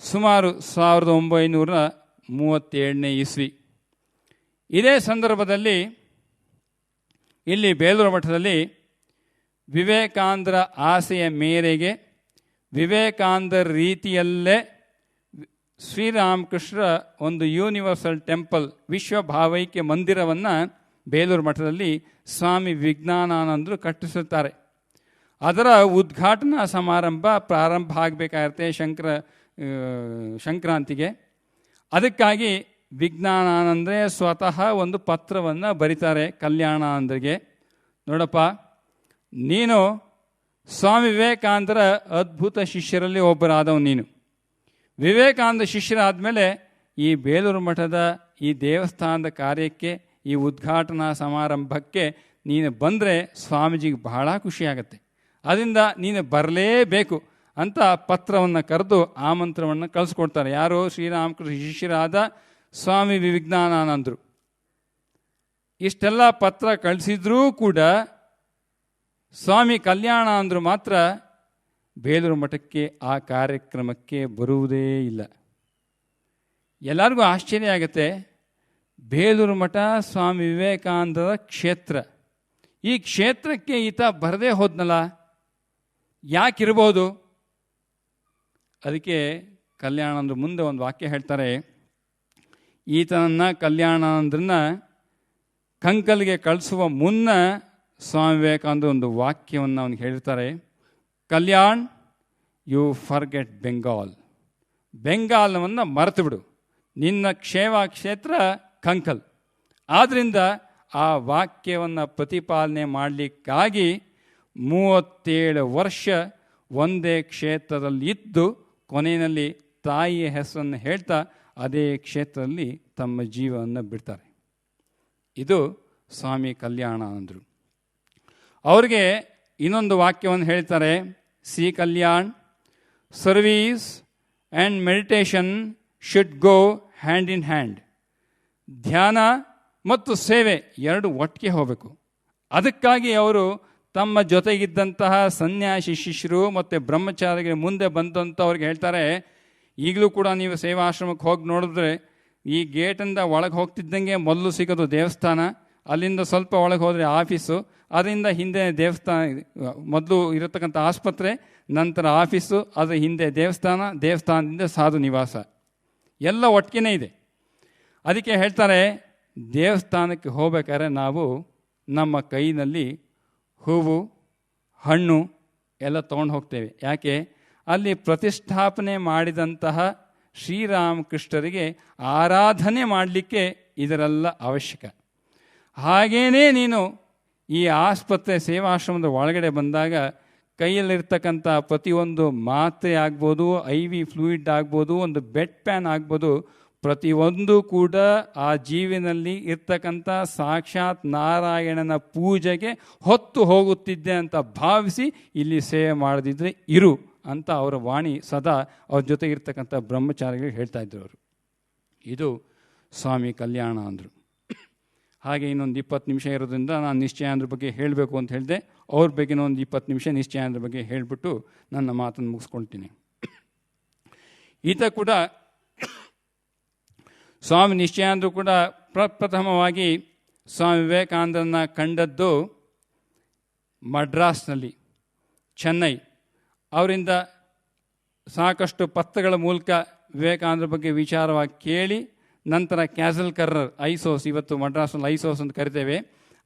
ಸುಮಾರು 1937ನೇ ಇಸ್ವಿ ಇದೇ ಸಂದರ್ಭದಲ್ಲಿ ಇಲ್ಲಿ ಬೇಲೂರು ಮಠದಲ್ಲಿ ವಿವೇಕಾನಂದರ ಆಸೆಯ ಮೇರೆಗೆ ವಿವೇಕಾನಂದರ ರೀತಿಯಲ್ಲೇ ಶ್ರೀರಾಮಕೃಷ್ಣ ಒಂದು ಯೂನಿವರ್ಸಲ್ ಟೆಂಪಲ್, ವಿಶ್ವ ಭಾವೈಕ್ಯ ಮಂದಿರವನ್ನು ಬೇಲೂರು ಮಠದಲ್ಲಿ ಸ್ವಾಮಿ ವಿಜ್ಞಾನಾನಂದರು ಕಟ್ಟಿಸುತ್ತಾರೆ. ಅದರ ಉದ್ಘಾಟನಾ ಸಮಾರಂಭ ಪ್ರಾರಂಭ ಆಗಬೇಕಾಗಿರುತ್ತೆ ಸಂಕ್ರಾಂತಿಗೆ. ಅದಕ್ಕಾಗಿ ವಿಜ್ಞಾನಾನಂದರೇ ಸ್ವತಃ ಒಂದು ಪತ್ರವನ್ನು ಬರೀತಾರೆ ಕಲ್ಯಾಣಾನಂದರಿಗೆ. ನೋಡಪ್ಪ, ನೀನು ಸ್ವಾಮಿ ವಿವೇಕಾನಂದರ ಅದ್ಭುತ ಶಿಷ್ಯರಲ್ಲಿ ಒಬ್ಬರಾದವು. ನೀನು ವಿವೇಕಾನಂದ ಶಿಷ್ಯರಾದಮೇಲೆ ಈ ಬೇಲೂರು ಮಠದ ಈ ದೇವಸ್ಥಾನದ ಕಾರ್ಯಕ್ಕೆ, ಈ ಉದ್ಘಾಟನಾ ಸಮಾರಂಭಕ್ಕೆ ನೀನು ಬಂದರೆ ಸ್ವಾಮೀಜಿಗೆ ಬಹಳ ಖುಷಿಯಾಗತ್ತೆ. ಅದರಿಂದ ನೀನು ಬರಲೇಬೇಕು ಅಂತ ಪತ್ರವನ್ನು ಕರೆದು ಆಮಂತ್ರಣವನ್ನು ಕಳಿಸ್ಕೊಡ್ತಾರೆ. ಯಾರು? ಶ್ರೀರಾಮಕೃಷ್ಣ ಶಿಷ್ಯರಾದ ಸ್ವಾಮಿ ವಿಜ್ಞಾನಾನಂದರು. ಇಷ್ಟೆಲ್ಲ ಪತ್ರ ಕಳಿಸಿದ್ರೂ ಕೂಡ ಸ್ವಾಮಿ ಕಲ್ಯಾಣ ಅಂದರು ಮಾತ್ರ ಬೇಲೂರು ಮಠಕ್ಕೆ ಆ ಕಾರ್ಯಕ್ರಮಕ್ಕೆ ಬರುವುದೇ ಇಲ್ಲ. ಎಲ್ಲರಿಗೂ ಆಶ್ಚರ್ಯ ಆಗುತ್ತೆ. ಬೇಲೂರು ಮಠ ಸ್ವಾಮಿ ವಿವೇಕಾನಂದರ ಕ್ಷೇತ್ರ. ಈ ಕ್ಷೇತ್ರಕ್ಕೆ ಈತ ಬರದೇ ಹೋದ್ನಲ್ಲ, ಯಾಕಿರ್ಬೋದು? ಅದಕ್ಕೆ ಕಲ್ಯಾಣಾನಂದರು ಮುಂದೆ ಒಂದು ವಾಕ್ಯ ಹೇಳ್ತಾರೆ. ಈತನನ್ನು ಕಲ್ಯಾಣಾನಂದರನ್ನ ಕಂಕಲ್ಗೆ ಕಳಿಸುವ ಮುನ್ನ ಸ್ವಾಮಿ ವಿವೇಕಾನಂದ ಒಂದು ವಾಕ್ಯವನ್ನು ಅವನಿಗೆ ಹೇಳಿರ್ತಾರೆ. Kalyan, you forget Bengal. ಬೆಂಗಾಲವನ್ನು ಮರೆತು ಬಿಡು, ನಿನ್ನ ಕ್ಷೇಮ ಕ್ಷೇತ್ರ ಕಂಕಲ್. ಆದ್ದರಿಂದ ಆ ವಾಕ್ಯವನ್ನು ಪ್ರತಿಪಾಲನೆ ಮಾಡಲಿಕ್ಕಾಗಿ 37 ವರ್ಷ ಒಂದೇ ಕ್ಷೇತ್ರದಲ್ಲಿ ಇದ್ದು ಕೊನೆಯಲ್ಲಿ ತಾಯಿಯ ಹೆಸರನ್ನು ಹೇಳ್ತಾ ಅದೇ ಕ್ಷೇತ್ರದಲ್ಲಿ ತಮ್ಮ ಜೀವವನ್ನು ಬಿಡ್ತಾರೆ. ಇದು ಸ್ವಾಮಿ ಕಲ್ಯಾಣಾನಂದರು. ಅವ್ರಿಗೆ ಇನ್ನೊಂದು ವಾಕ್ಯವನ್ನು ಹೇಳ್ತಾರೆ. C Kalyan, service and meditation should go hand in hand. ಧ್ಯಾನ ಮತ್ತು ಸೇವೆ ಎರಡು ಒಟ್ಟಿಗೆ ಹೋಗಬೇಕು. ಅದಕ್ಕಾಗಿ ಅವರು ತಮ್ಮ ಜೊತೆಗಿದ್ದಂತಹ ಸನ್ಯಾಸಿ ಶಿಷ್ಯರು ಮತ್ತು ಬ್ರಹ್ಮಚಾರಿಗೆ ಮುಂದೆ ಬಂದಂಥವ್ರಿಗೆ ಹೇಳ್ತಾರೆ, ಈಗಲೂ ಕೂಡ ನೀವು ಸೇವಾಶ್ರಮಕ್ಕೆ ಹೋಗಿ ನೋಡಿದ್ರೆ ಈ ಗೇಟಿಂದ ಒಳಗೆ ಹೋಗ್ತಿದ್ದಂಗೆ ಮೊದಲು ಸಿಗೋದು ದೇವಸ್ಥಾನ, ಅಲ್ಲಿಂದ ಸ್ವಲ್ಪ ಒಳಗೆ ಹೋದರೆ ಆಫೀಸು, ಅದರಿಂದ ಹಿಂದೆ ದೇವಸ್ಥಾನ, ಮೊದಲು ಇರತಕ್ಕಂಥ ಆಸ್ಪತ್ರೆ, ನಂತರ ಆಫೀಸು, ಅದರ ಹಿಂದೆ ದೇವಸ್ಥಾನ, ದೇವಸ್ಥಾನದಿಂದ ಸಾಧು ನಿವಾಸ, ಎಲ್ಲ ಒಟ್ಟಿಗೆ ಇದೆ. ಅದಕ್ಕೆ ಹೇಳ್ತಾರೆ, ದೇವಸ್ಥಾನಕ್ಕೆ ಹೋಗ್ಬೇಕಾದ್ರೆ ನಾವು ನಮ್ಮ ಕೈನಲ್ಲಿ ಹೂವು ಹಣ್ಣು ಎಲ್ಲ ತೊಗೊಂಡು ಹೋಗ್ತೇವೆ. ಯಾಕೆ? ಅಲ್ಲಿ ಪ್ರತಿಷ್ಠಾಪನೆ ಮಾಡಿದಂತಹ ಶ್ರೀರಾಮಕೃಷ್ಣರಿಗೆ ಆರಾಧನೆ ಮಾಡಲಿಕ್ಕೆ ಇದರೆಲ್ಲ ಅವಶ್ಯಕ. ಹಾಗೇನೇ ನೀನು ಈ ಆಸ್ಪತ್ರೆ ಸೇವಾಶ್ರಮದ ಒಳಗಡೆ ಬಂದಾಗ ಕೈಯಲ್ಲಿರ್ತಕ್ಕಂಥ ಪ್ರತಿಯೊಂದು ಮಾತ್ರೆ ಆಗ್ಬೋದು, IV ಫ್ಲೂಯಿಡ್ ಆಗ್ಬೋದು, ಒಂದು ಬೆಡ್ ಪ್ಯಾನ್ ಆಗ್ಬೋದು, ಪ್ರತಿಯೊಂದು ಕೂಡ ಆ ಜೀವಿನಲ್ಲಿ ಇರ್ತಕ್ಕಂಥ ಸಾಕ್ಷಾತ್ ನಾರಾಯಣನ ಪೂಜೆಗೆ ಹೊತ್ತು ಹೋಗುತ್ತಿದ್ದೆ ಅಂತ ಭಾವಿಸಿ ಇಲ್ಲಿ ಸೇವೆ ಮಾಡದಿದ್ರೆ ಇರು ಅಂತ ಅವರ ವಾಣಿ ಸದಾ ಅವ್ರ ಜೊತೆಗೆ ಇರ್ತಕ್ಕಂಥ ಬ್ರಹ್ಮಚಾರಿಗಳಿಗೆ ಹೇಳ್ತಾ ಇದ್ರು ಅವರು. ಇದು ಸ್ವಾಮಿ ಕಲ್ಯಾಣ ಅಂದರು. ಹಾಗೆ ಇನ್ನೊಂದು 20 ನಿಮಿಷ ಇರೋದ್ರಿಂದ ನಾನು ನಿಶ್ಚಯಾನಂದ್ರ ಬಗ್ಗೆ ಹೇಳಬೇಕು ಅಂತ ಹೇಳಿದೆ. ಅವ್ರ ಬಗ್ಗೆ ಒಂದು 20 ನಿಮಿಷ ನಿಶ್ಚಯಾನಂದ್ರ ಬಗ್ಗೆ ಹೇಳಿಬಿಟ್ಟು ನನ್ನ ಮಾತನ್ನು ಮುಗಿಸ್ಕೊಳ್ತೀನಿ. ಈತ ಕೂಡ ಸ್ವಾಮಿ ನಿಶ್ಚಯಾನಂದರು ಕೂಡ ಪ್ರಪ್ರಥಮವಾಗಿ ಸ್ವಾಮಿ ವಿವೇಕಾನಂದರನ್ನ ಕಂಡದ್ದು ಮಡ್ರಾಸ್ನಲ್ಲಿ, ಚೆನ್ನೈ. ಅವರಿಂದ ಸಾಕಷ್ಟು ಪತ್ರಗಳ ಮೂಲಕ ವಿವೇಕಾನಂದರ ಬಗ್ಗೆ ವಿಚಾರವಾಗಿ ಕೇಳಿ, ನಂತರ ಕ್ಯಾಸಲ್ ಕರ್ರರ್, ಐಸೋಸ್, ಇವತ್ತು ಮಡ್ರಾಸ್ನಲ್ಲಿ ಐಸೋಸ್ ಅಂತ ಕರಿತೇವೆ,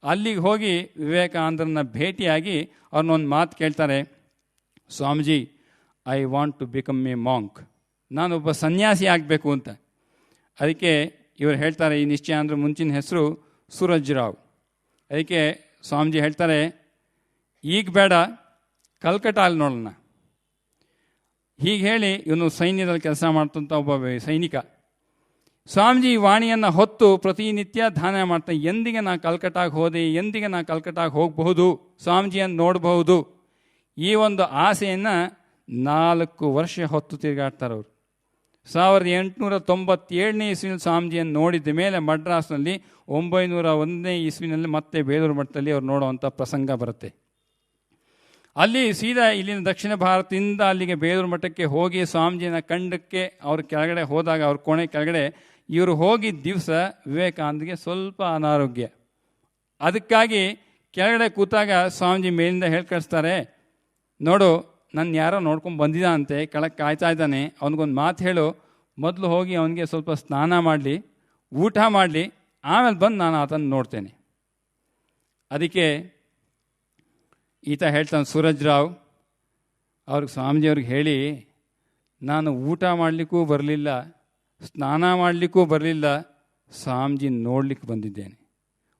ಅಲ್ಲಿಗೆ ಹೋಗಿ ವಿವೇಕಾನಂದರನ್ನ ಭೇಟಿಯಾಗಿ ಅವ್ರನ್ನೊಂದು ಮಾತು ಕೇಳ್ತಾರೆ. Swamiji, I want to become a monk, ನಾನೊಬ್ಬ ಸನ್ಯಾಸಿ ಆಗಬೇಕು ಅಂತ. ಅದಕ್ಕೆ ಇವರು ಹೇಳ್ತಾರೆ, ಈ ನಿಶ್ಚಯಾನಂದ್ರ ಮುಂಚಿನ ಹೆಸರು ಸೂರಜ್ ರಾವ್. ಅದಕ್ಕೆ ಸ್ವಾಮೀಜಿ ಹೇಳ್ತಾರೆ, ಈಗ ಬೇಡ, ಕಲ್ಕಟ್ಟಾಲ್ಲಿ ನೋಡೋಣ. ಹೀಗೆ ಹೇಳಿ ಇವನು ಸೈನ್ಯದಲ್ಲಿ ಕೆಲಸ ಮಾಡ್ತಂಥ ಒಬ್ಬ ಸೈನಿಕ. ಸ್ವಾಮೀಜಿ ವಾಣಿಯನ್ನು ಹೊತ್ತು ಪ್ರತಿನಿತ್ಯ ಧ್ಯಾನ ಮಾಡ್ತಾನೆ. ಎಂದಿಗೆ ನಾ ಕಲ್ಕಟ್ಟಾಗೆ ಹೋದೆ, ಎಂದಿಗೆ ನಾ ಕಲ್ಕಟ್ಟಾಗೆ ಹೋಗಬಹುದು, ಸ್ವಾಮೀಜಿಯನ್ನು ನೋಡಬಹುದು, ಈ ಒಂದು ಆಸೆಯನ್ನು 4 ವರ್ಷ ಹೊತ್ತು ತಿರುಗಾಡ್ತಾರೆ ಅವರು. 1897ನೇ ಇಸ್ವಿನಲ್ಲಿ ಸ್ವಾಮೀಜಿಯನ್ನು ನೋಡಿದ ಮೇಲೆ ಮಡ್ರಾಸ್ನಲ್ಲಿ 901ನೇ ಇಸ್ವಿನಲ್ಲಿ ಮತ್ತೆ ಬೇಲೂರು ಮಠದಲ್ಲಿ ಅವ್ರು ನೋಡುವಂಥ ಪ್ರಸಂಗ ಬರುತ್ತೆ. ಅಲ್ಲಿ ಸೀದಾ ಇಲ್ಲಿನ ದಕ್ಷಿಣ ಭಾರತದಿಂದ ಅಲ್ಲಿಗೆ ಬೇಲೂರು ಮಠಕ್ಕೆ ಹೋಗಿ ಸ್ವಾಮೀಜಿನ ಕಂಡಕ್ಕೆ ಅವ್ರ ಕೆಳಗಡೆ ಹೋದಾಗ, ಅವ್ರ ಕೋಣೆ ಕೆಳಗಡೆ ಇವರು ಹೋಗಿದ್ದ ದಿವಸ ವಿವೇಕಾನಂದಗೆ ಸ್ವಲ್ಪ ಅನಾರೋಗ್ಯ. ಅದಕ್ಕಾಗಿ ಕೆಳಗಡೆ ಕೂತಾಗ ಸ್ವಾಮೀಜಿ ಮೇಲಿಂದ ಹೇಳಿ ಕಳಿಸ್ತಾರೆ, ನೋಡು ನನ್ನ ಯಾರೋ ನೋಡ್ಕೊಂಡು ಬಂದಿದ್ದ ಅಂತೆ, ಕೆಳಗೆ ಕಾಯ್ತಾ ಇದ್ದಾನೆ, ಅವನಿಗೊಂದು ಮಾತು ಹೇಳು, ಮೊದಲು ಹೋಗಿ ಅವನಿಗೆ ಸ್ವಲ್ಪ ಸ್ನಾನ ಮಾಡಲಿ, ಊಟ ಮಾಡಲಿ, ಆಮೇಲೆ ಬಂದು ನಾನು ಆತನ ನೋಡ್ತೇನೆ. ಅದಕ್ಕೆ ಈತ ಹೇಳ್ತಾನೆ, ಸೂರಜ್ ರಾವ್ ಅವ್ರಿಗೆ ಸ್ವಾಮೀಜಿಯವ್ರಿಗೆ ಹೇಳಿ, ನಾನು ಊಟ ಮಾಡಲಿಕ್ಕೂ ಬರಲಿಲ್ಲ, ಸ್ನಾನ ಮಾಡಲಿಕ್ಕೂ ಬರಲಿಲ್ಲ, ಸ್ವಾಮೀಜಿ ನೋಡ್ಲಿಕ್ಕೆ ಬಂದಿದ್ದೇನೆ.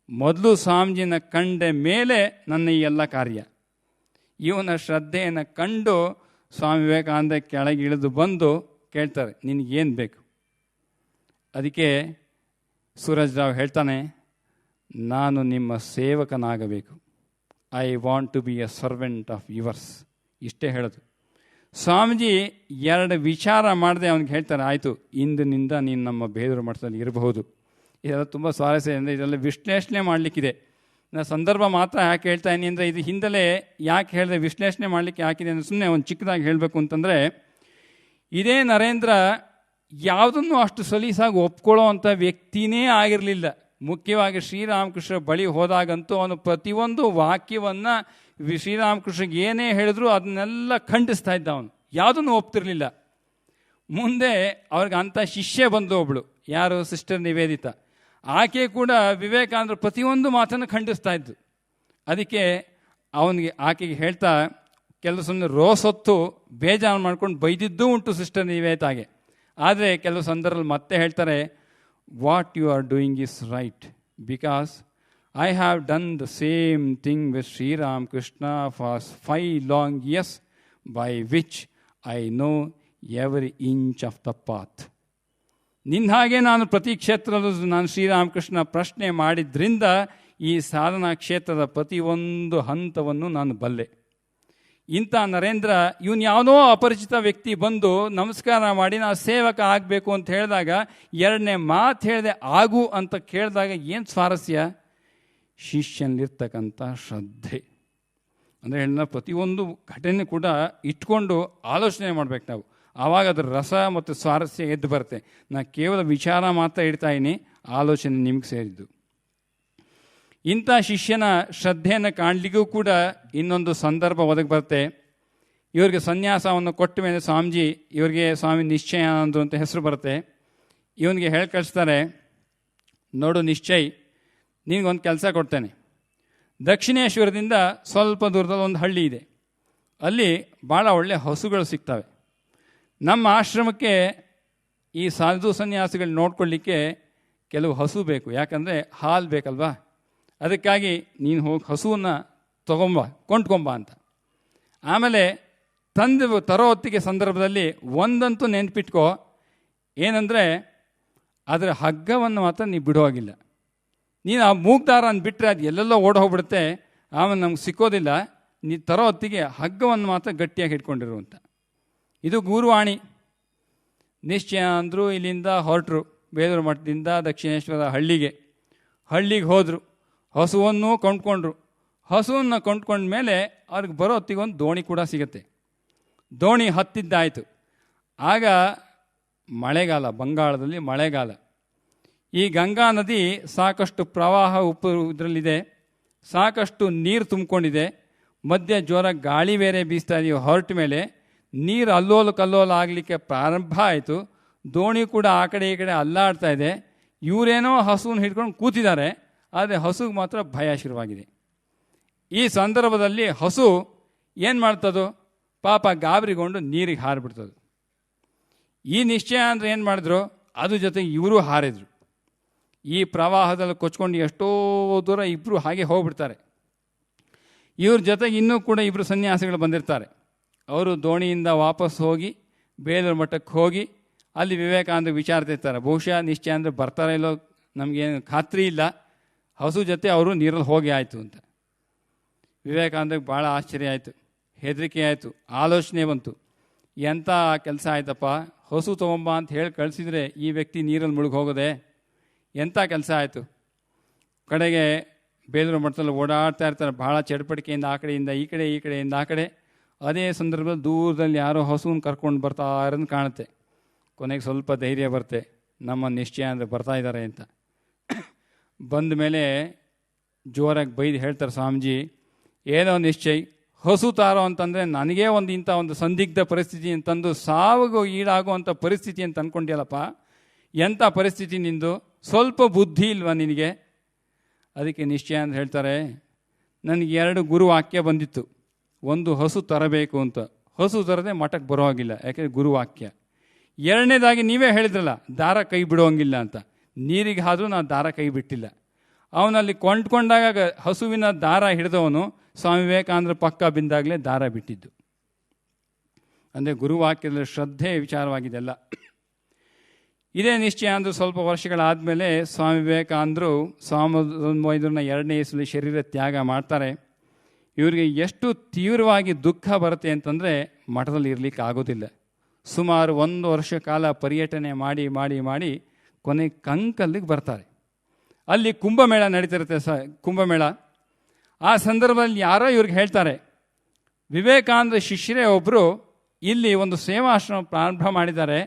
ಮೊದಲು ಸ್ವಾಮೀಜಿನ ಕಂಡ ಮೇಲೆ ನನ್ನ ಈ ಎಲ್ಲ ಕಾರ್ಯ. ಇವನ ಶ್ರದ್ಧೆಯನ್ನು ಕಂಡು ಸ್ವಾಮಿ ವಿವೇಕಾನಂದ ಕೆಳಗೆ ಇಳಿದು ಬಂದು ಕೇಳ್ತಾರೆ, ನಿನಗೇನು ಬೇಕು? ಅದಕ್ಕೆ ಸೂರಜ್ ರಾವ್ ಹೇಳ್ತಾನೆ, ನಾನು ನಿಮ್ಮ ಸೇವಕನಾಗಬೇಕು, I want to be a servant of yours. ಇಷ್ಟೇ ಹೇಳೋದು. ಸ್ವಾಮೀಜಿ 2 ವಿಚಾರ ಮಾಡದೆ ಅವನಿಗೆ ಹೇಳ್ತಾರೆ, ಆಯಿತು, ಇಂದಿನಿಂದ ನೀನು ನಮ್ಮ ಬೇಲೂರು ಮಠದಲ್ಲಿ ಇರಬಹುದು. ಇದೆಲ್ಲ ತುಂಬ ಸ್ವಾರಸ್ಯ ಅಂದರೆ ಇದೆಲ್ಲ ವಿಶ್ಲೇಷಣೆ ಮಾಡಲಿಕ್ಕಿದೆ. ನಾನು ಸಂದರ್ಭ ಮಾತ್ರ ಯಾಕೆ ಹೇಳ್ತಾ ಇದ್ದೀನಿ ಅಂದರೆ ಇದು ಹಿಂದಲೇ ಯಾಕೆ ಹೇಳಿದೆ, ವಿಶ್ಲೇಷಣೆ ಮಾಡಲಿಕ್ಕೆ ಯಾಕಿದೆ ಅಂದರೆ ಸುಮ್ಮನೆ ಒಂದು ಚಿಕ್ಕದಾಗಿ ಹೇಳಬೇಕು ಅಂತಂದರೆ, ಇದೇ ನರೇಂದ್ರ ಯಾವುದನ್ನು ಅಷ್ಟು ಸಲೀಸಾಗಿ ಒಪ್ಕೊಳ್ಳೋ ಅಂಥ ವ್ಯಕ್ತಿನೇ ಆಗಿರಲಿಲ್ಲ. ಮುಖ್ಯವಾಗಿ ಶ್ರೀರಾಮಕೃಷ್ಣ ಬಳಿ ಹೋದಾಗಂತೂ ಅವನು ಪ್ರತಿಯೊಂದು ವಾಕ್ಯವನ್ನು ಶ್ರೀರಾಮಕೃಷ್ಣಗೆ ಏನೇ ಹೇಳಿದ್ರು ಅದನ್ನೆಲ್ಲ ಖಂಡಿಸ್ತಾ ಇದ್ದ. ಅವನು ಯಾವುದನ್ನು ಒಪ್ತಿರಲಿಲ್ಲ. ಮುಂದೆ ಅವ್ರಿಗೆ ಅಂಥ ಶಿಷ್ಯ ಬಂದು ಒಬ್ಬಳು, ಯಾರು, ಸಿಸ್ಟರ್ ನಿವೇದಿತಾ. ಆಕೆ ಕೂಡ ವಿವೇಕಾನಂದರು ಪ್ರತಿಯೊಂದು ಮಾತನ್ನು ಖಂಡಿಸ್ತಾ ಇದ್ದು. ಅದಕ್ಕೆ ಆಕೆಗೆ ಹೇಳ್ತಾ ಕೆಲವು ಸುಮ್ಮನೆ ರೋಸೊತ್ತು ಬೇಜಾರು ಮಾಡ್ಕೊಂಡು ಬೈದಿದ್ದೂ ಉಂಟು ಸಿಸ್ಟರ್ ನಿವೇದಿತಾಗೆ. ಆದರೆ ಕೆಲವು ಸಂದರ್ಭದಲ್ಲಿ ಮತ್ತೆ ಹೇಳ್ತಾರೆ, what you are doing is right, because I have done the same thing with Sri Ramakrishna for 5 long years, by which I know every inch of the path. ನಿನ್ನ ಹಾಗೆ ನಾನು ಪ್ರತಿ ಕ್ಷೇತ್ರದಲ್ಲೂ ನಾನು ಶ್ರೀರಾಮಕೃಷ್ಣ ಪ್ರಶ್ನೆ ಮಾಡಿದ್ರಿಂದ ಈ ಸಾಧನಾ ಕ್ಷೇತ್ರದ ಪ್ರತಿಯೊಂದು ಹಂತವನ್ನು ನಾನು ಬಲ್ಲೆ. ಇಂಥ ನರೇಂದ್ರ ಇವನು ಯಾವುದೋ ಅಪರಿಚಿತ ವ್ಯಕ್ತಿ ಬಂದು ನಮಸ್ಕಾರ ಮಾಡಿ ನಾವು ಸೇವಕ ಆಗಬೇಕು ಅಂತ ಹೇಳಿದಾಗ, ಎರಡನೇ ಮಾತು ಹೇಳಿದೆ ಆಗು ಅಂತ ಕೇಳಿದಾಗ ಏನು ಸ್ವಾರಸ್ಯ, ಶಿಷ್ಯನಲ್ಲಿರ್ತಕ್ಕಂಥ ಶ್ರದ್ಧೆ. ಅಂದರೆ ಹೇಳಿದ ಪ್ರತಿಯೊಂದು ಘಟನೆ ಕೂಡ ಇಟ್ಕೊಂಡು ಆಲೋಚನೆ ಮಾಡಬೇಕು ನಾವು. ಆವಾಗ ಅದರ ರಸ ಮತ್ತು ಸ್ವಾರಸ್ಯ ಎದ್ದು ಬರುತ್ತೆ. ನಾನು ಕೇವಲ ವಿಚಾರ ಮಾತ್ರ ಇಡ್ತಾ ಇದ್ದೀನಿ, ಆಲೋಚನೆ ನಿಮ್ಗೆ ಸೇರಿದ್ದು. ಇಂಥ ಶಿಷ್ಯನ ಶ್ರದ್ಧೆಯನ್ನು ಕಾಣಲಿಕ್ಕೂ ಕೂಡ ಇನ್ನೊಂದು ಸಂದರ್ಭ ಒದಗಿ ಬರುತ್ತೆ. ಇವರಿಗೆ ಸನ್ಯಾಸವನ್ನು ಕೊಟ್ಟ ಮೇಲೆ ಸ್ವಾಮೀಜಿ ಇವರಿಗೆ ಸ್ವಾಮಿ ನಿಶ್ಚಯಾನಂದರು ಅಂತ ಹೆಸರು ಬರುತ್ತೆ. ಇವನಿಗೆ ಹೇಳಿ ಕಳಿಸ್ತಾರೆ, ನೋಡು ನಿಶ್ಚಯ್, ನಿನಗೊಂದು ಕೆಲಸ ಕೊಡ್ತೇನೆ. ದಕ್ಷಿಣೇಶ್ವರದಿಂದ ಸ್ವಲ್ಪ ದೂರದಲ್ಲಿ ಒಂದು ಹಳ್ಳಿ ಇದೆ. ಅಲ್ಲಿ ಭಾಳ ಒಳ್ಳೆಯ ಹಸುಗಳು ಸಿಗ್ತವೆ. ನಮ್ಮ ಆಶ್ರಮಕ್ಕೆ ಈ ಸಾಧು ಸನ್ಯಾಸಿಗಳು ನೋಡ್ಕೊಳ್ಳಿಕ್ಕೆ ಕೆಲವು ಹಸು ಬೇಕು, ಯಾಕಂದರೆ ಹಾಲು ಬೇಕಲ್ವಾ. ಅದಕ್ಕಾಗಿ ನೀನು ಹೋಗಿ ಹಸುವನ್ನು ಕೊಂಡ್ಕೊಂಬ ಅಂತ. ಆಮೇಲೆ ತರೋ ಹೊತ್ತಿಗೆ ಸಂದರ್ಭದಲ್ಲಿ ಒಂದಂತೂ ನೆನ್ಪಿಟ್ಕೋ, ಏನಂದರೆ ಅದರ ಹಗ್ಗವನ್ನು ಮಾತ್ರ ನೀವು ಬಿಡುವಾಗಿಲ್ಲ. ನೀನು ಆ ಮೂಗ್ದಾರ ಅಂದ್ಬಿಟ್ರೆ ಅದು ಎಲ್ಲೆಲ್ಲೋ ಓಡಿ ಹೋಗ್ಬಿಡುತ್ತೆ, ಆಮೇಲೆ ನಮ್ಗೆ ಸಿಕ್ಕೋದಿಲ್ಲ. ನೀನು ತರೋ ಹೊತ್ತಿಗೆ ಹಗ್ಗವನ್ನು ಮಾತ್ರ ಗಟ್ಟಿಯಾಗಿ ಇಟ್ಕೊಂಡಿರು ಅಂತ. ಇದು ಗುರುವಾಣಿ. ನಿಶ್ಚಯ ಅಂದರು. ಇಲ್ಲಿಂದ ಹೊರಟರು ಬೇಲೂರು ಮಠದಿಂದ ದಕ್ಷಿಣೇಶ್ವರ ಹಳ್ಳಿಗೆ ಹೋದರು. ಹಸುವನ್ನು ಕೊಂಡ್ಕೊಂಡ್ರು. ಹಸುವನ್ನು ಕೊಂಡ್ಕೊಂಡ್ಮೇಲೆ ಅವ್ರಿಗೆ ಬರೋ ಹೊತ್ತಿಗೊಂದು ದೋಣಿ ಕೂಡ ಸಿಗುತ್ತೆ. ದೋಣಿ ಹತ್ತಿದ್ದಾಯಿತು. ಆಗ ಮಳೆಗಾಲ, ಬಂಗಾಳದಲ್ಲಿ ಮಳೆಗಾಲ. ಈ ಗಂಗಾ ನದಿ ಸಾಕಷ್ಟು ಪ್ರವಾಹ ಇದರಲ್ಲಿದೆ, ಸಾಕಷ್ಟು ನೀರು ತುಂಬಿಕೊಂಡಿದೆ. ಮಧ್ಯೆ ಜೋರ ಗಾಳಿ ಬೇರೆ ಬೀಸ್ತಾ ಇದೆಯೋ. ಹೊರಟ ಮೇಲೆ ನೀರು ಅಲ್ಲೋಲ ಕಲ್ಲೋಲ ಆಗಲಿಕ್ಕೆ ಪ್ರಾರಂಭ ಆಯಿತು. ದೋಣಿ ಕೂಡ ಆ ಕಡೆ ಈ ಕಡೆ ಅಲ್ಲಾಡ್ತಾ ಇದೆ. ಇವರೇನೋ ಹಸುವನ್ನು ಹಿಡ್ಕೊಂಡು ಕೂತಿದ್ದಾರೆ, ಆದರೆ ಹಸುಗೆ ಮಾತ್ರ ಭಯ ಶುರುವಾಗಿದೆ. ಈ ಸಂದರ್ಭದಲ್ಲಿ ಹಸು ಏನು ಮಾಡ್ತದೋ ಪಾಪ ಗಾಬರಿಗೊಂಡು ನೀರಿಗೆ ಹಾರಿಬಿಡ್ತದೆ. ಈ ನಿಶ್ಚಯ ಅಂದರೆ ಏನು ಮಾಡಿದ್ರು, ಅದ್ರ ಜೊತೆಗೆ ಇವರು ಹಾರಿದ್ರು. ಈ ಪ್ರವಾಹದಲ್ಲಿ ಕೊಚ್ಕೊಂಡು ಎಷ್ಟೋ ದೂರ ಇಬ್ಬರು ಹಾಗೆ ಹೋಗ್ಬಿಡ್ತಾರೆ. ಇವ್ರ ಜೊತೆಗೆ ಇನ್ನೂ ಕೂಡ ಇಬ್ಬರು ಸನ್ಯಾಸಿಗಳು ಬಂದಿರ್ತಾರೆ. ಅವರು ದೋಣಿಯಿಂದ ವಾಪಸ್ ಹೋಗಿ ಬೇಲೂರು ಮಠಕ್ಕೆ ಹೋಗಿ ಅಲ್ಲಿ ವಿವೇಕಾನಂದ ವಿಚಾರ್ತಿರ್ತಾರೆ. ಬಹುಶಃ ನಿಶ್ಚಯ ಅಂದರೆ ಬರ್ತಾರೋ ಇಲ್ಲೋ ನಮಗೇನು ಖಾತ್ರಿ ಇಲ್ಲ, ಹಸು ಜೊತೆ ಅವರು ನೀರಲ್ಲಿ ಹೋಗಿ ಆಯಿತು ಅಂತ. ವಿವೇಕಾನಂದಕ್ಕೆ ಭಾಳ ಆಶ್ಚರ್ಯ ಆಯಿತು, ಹೆದರಿಕೆ ಆಯಿತು, ಆಲೋಚನೆ ಬಂತು. ಎಂಥ ಕೆಲಸ ಆಯ್ತಪ್ಪ, ಹಸು ತೊಗೊಂಬ ಅಂತ ಹೇಳಿ ಕಳಿಸಿದರೆ ಈ ವ್ಯಕ್ತಿ ನೀರಲ್ಲಿ ಮುಳುಗಿ ಹೋಗೋದೆ, ಎಂಥ ಕೆಲಸ ಆಯಿತು. ಕಡೆಗೆ ಬೇಲೂರು ಮಠದಲ್ಲಿ ಓಡಾಡ್ತಾ ಇರ್ತಾರೆ ಭಾಳ ಚಡಪಡಿಕೆಯಿಂದ, ಆ ಕಡೆಯಿಂದ ಈ ಕಡೆ, ಈ ಕಡೆಯಿಂದ ಆ ಕಡೆ. ಅದೇ ಸಂದರ್ಭದಲ್ಲಿ ದೂರದಲ್ಲಿ ಯಾರೋ ಹಸುವನ್ನು ಕರ್ಕೊಂಡು ಬರ್ತಾ ಇರೋದು ಕಾಣುತ್ತೆ. ಕೊನೆಗೆ ಸ್ವಲ್ಪ ಧೈರ್ಯ ಬರುತ್ತೆ, ನಮ್ಮ ನಿಶ್ಚಯ ಅಂದರೆ ಬರ್ತಾ ಇದ್ದಾರೆ ಅಂತ. ಬಂದ ಮೇಲೆ ಜೋರಾಗಿ ಬೈದು ಹೇಳ್ತಾರೆ, ಸ್ವಾಮೀಜಿ ಏನೋ ನಿಶ್ಚಯ್, ಹಸು ತಾರೋ ಅಂತಂದರೆ ನನಗೇ ಇಂಥ ಒಂದು ಸಂದಿಗ್ಧ ಪರಿಸ್ಥಿತಿ ಅಂತಂದು ಸಾವಿಗೂ ಈಡಾಗುವಂಥ ಪರಿಸ್ಥಿತಿ ಅಂತ ಅಂದ್ಕೊಂಡಿಯಲ್ಲಪ್ಪ, ಎಂಥ ಪರಿಸ್ಥಿತಿ ನಿಂದು, ಸ್ವಲ್ಪ ಬುದ್ಧಿ ಇಲ್ವಾ ನಿನಗೆ? ಅದಕ್ಕೆ ನಿಶ್ಚಯ ಅಂತ ಹೇಳ್ತಾರೆ, ನನಗೆ 2 ಗುರುವಾಕ್ಯ ಬಂದಿತ್ತು. ಒಂದು ಹಸು ತರಬೇಕು ಅಂತ, ಹಸು ತರದೆ ಮಠಕ್ಕೆ ಬರೋ ಹಾಗಿಲ್ಲ, ಯಾಕೆಂದರೆ ಗುರುವಾಕ್ಯ. ಎರಡನೇದಾಗಿ ನೀವೇ ಹೇಳಿದ್ರಲ್ಲ ದಾರ ಕೈ ಬಿಡೋಂಗಿಲ್ಲ ಅಂತ, ನೀರಿಗೆ ಆದರೂ ನಾನು ದಾರ ಕೈ ಬಿಟ್ಟಿಲ್ಲ. ಅವನಲ್ಲಿ ಕೊಂಡ್ಕೊಂಡಾಗ ಹಸುವಿನ ದಾರ ಹಿಡಿದವನು ಸ್ವಾಮಿ ವಿವೇಕಾನಂದರ ಪಕ್ಕ ಬಿಂದಾಗಲೇ ದಾರ ಬಿಟ್ಟಿದ್ದು. ಅಂದರೆ ಗುರುವಾಕ್ಯದಲ್ಲಿ ಶ್ರದ್ಧೆ ವಿಚಾರವಾಗಿದೆಲ್ಲ. ಇದೇ ನಿಶ್ಚಯ ಅಂದರೂ ಸ್ವಲ್ಪ ವರ್ಷಗಳಾದಮೇಲೆ ಸ್ವಾಮಿ ವಿವೇಕಾನಂದರು 1902ನೇ ಇಸವಿ ಶರೀರ ತ್ಯಾಗ ಮಾಡ್ತಾರೆ. ಇವರಿಗೆ ಎಷ್ಟು ತೀವ್ರವಾಗಿ ದುಃಖ ಬರುತ್ತೆ ಅಂತಂದರೆ ಮಠದಲ್ಲಿ ಇರಲಿಕ್ಕೆ ಆಗೋದಿಲ್ಲ. ಸುಮಾರು 1 ವರ್ಷ ಕಾಲ ಪರ್ಯಟನೆ ಮಾಡಿ ಮಾಡಿ ಮಾಡಿ ಕೊನೆಗೆ ಕಂಕಲ್ಲಿಗೆ ಬರ್ತಾರೆ. ಅಲ್ಲಿ ಕುಂಭಮೇಳ ನಡೀತಿರುತ್ತೆ. ಕುಂಭಮೇಳ ಆ ಸಂದರ್ಭದಲ್ಲಿ ಯಾರೋ ಇವ್ರಿಗೆ ಹೇಳ್ತಾರೆ, ವಿವೇಕಾನಂದ ಶಿಷ್ಯರೇ ಒಬ್ಬರು ಇಲ್ಲಿ ಒಂದು ಸೇವಾಶ್ರಮ ಪ್ರಾರಂಭ ಮಾಡಿದ್ದಾರೆ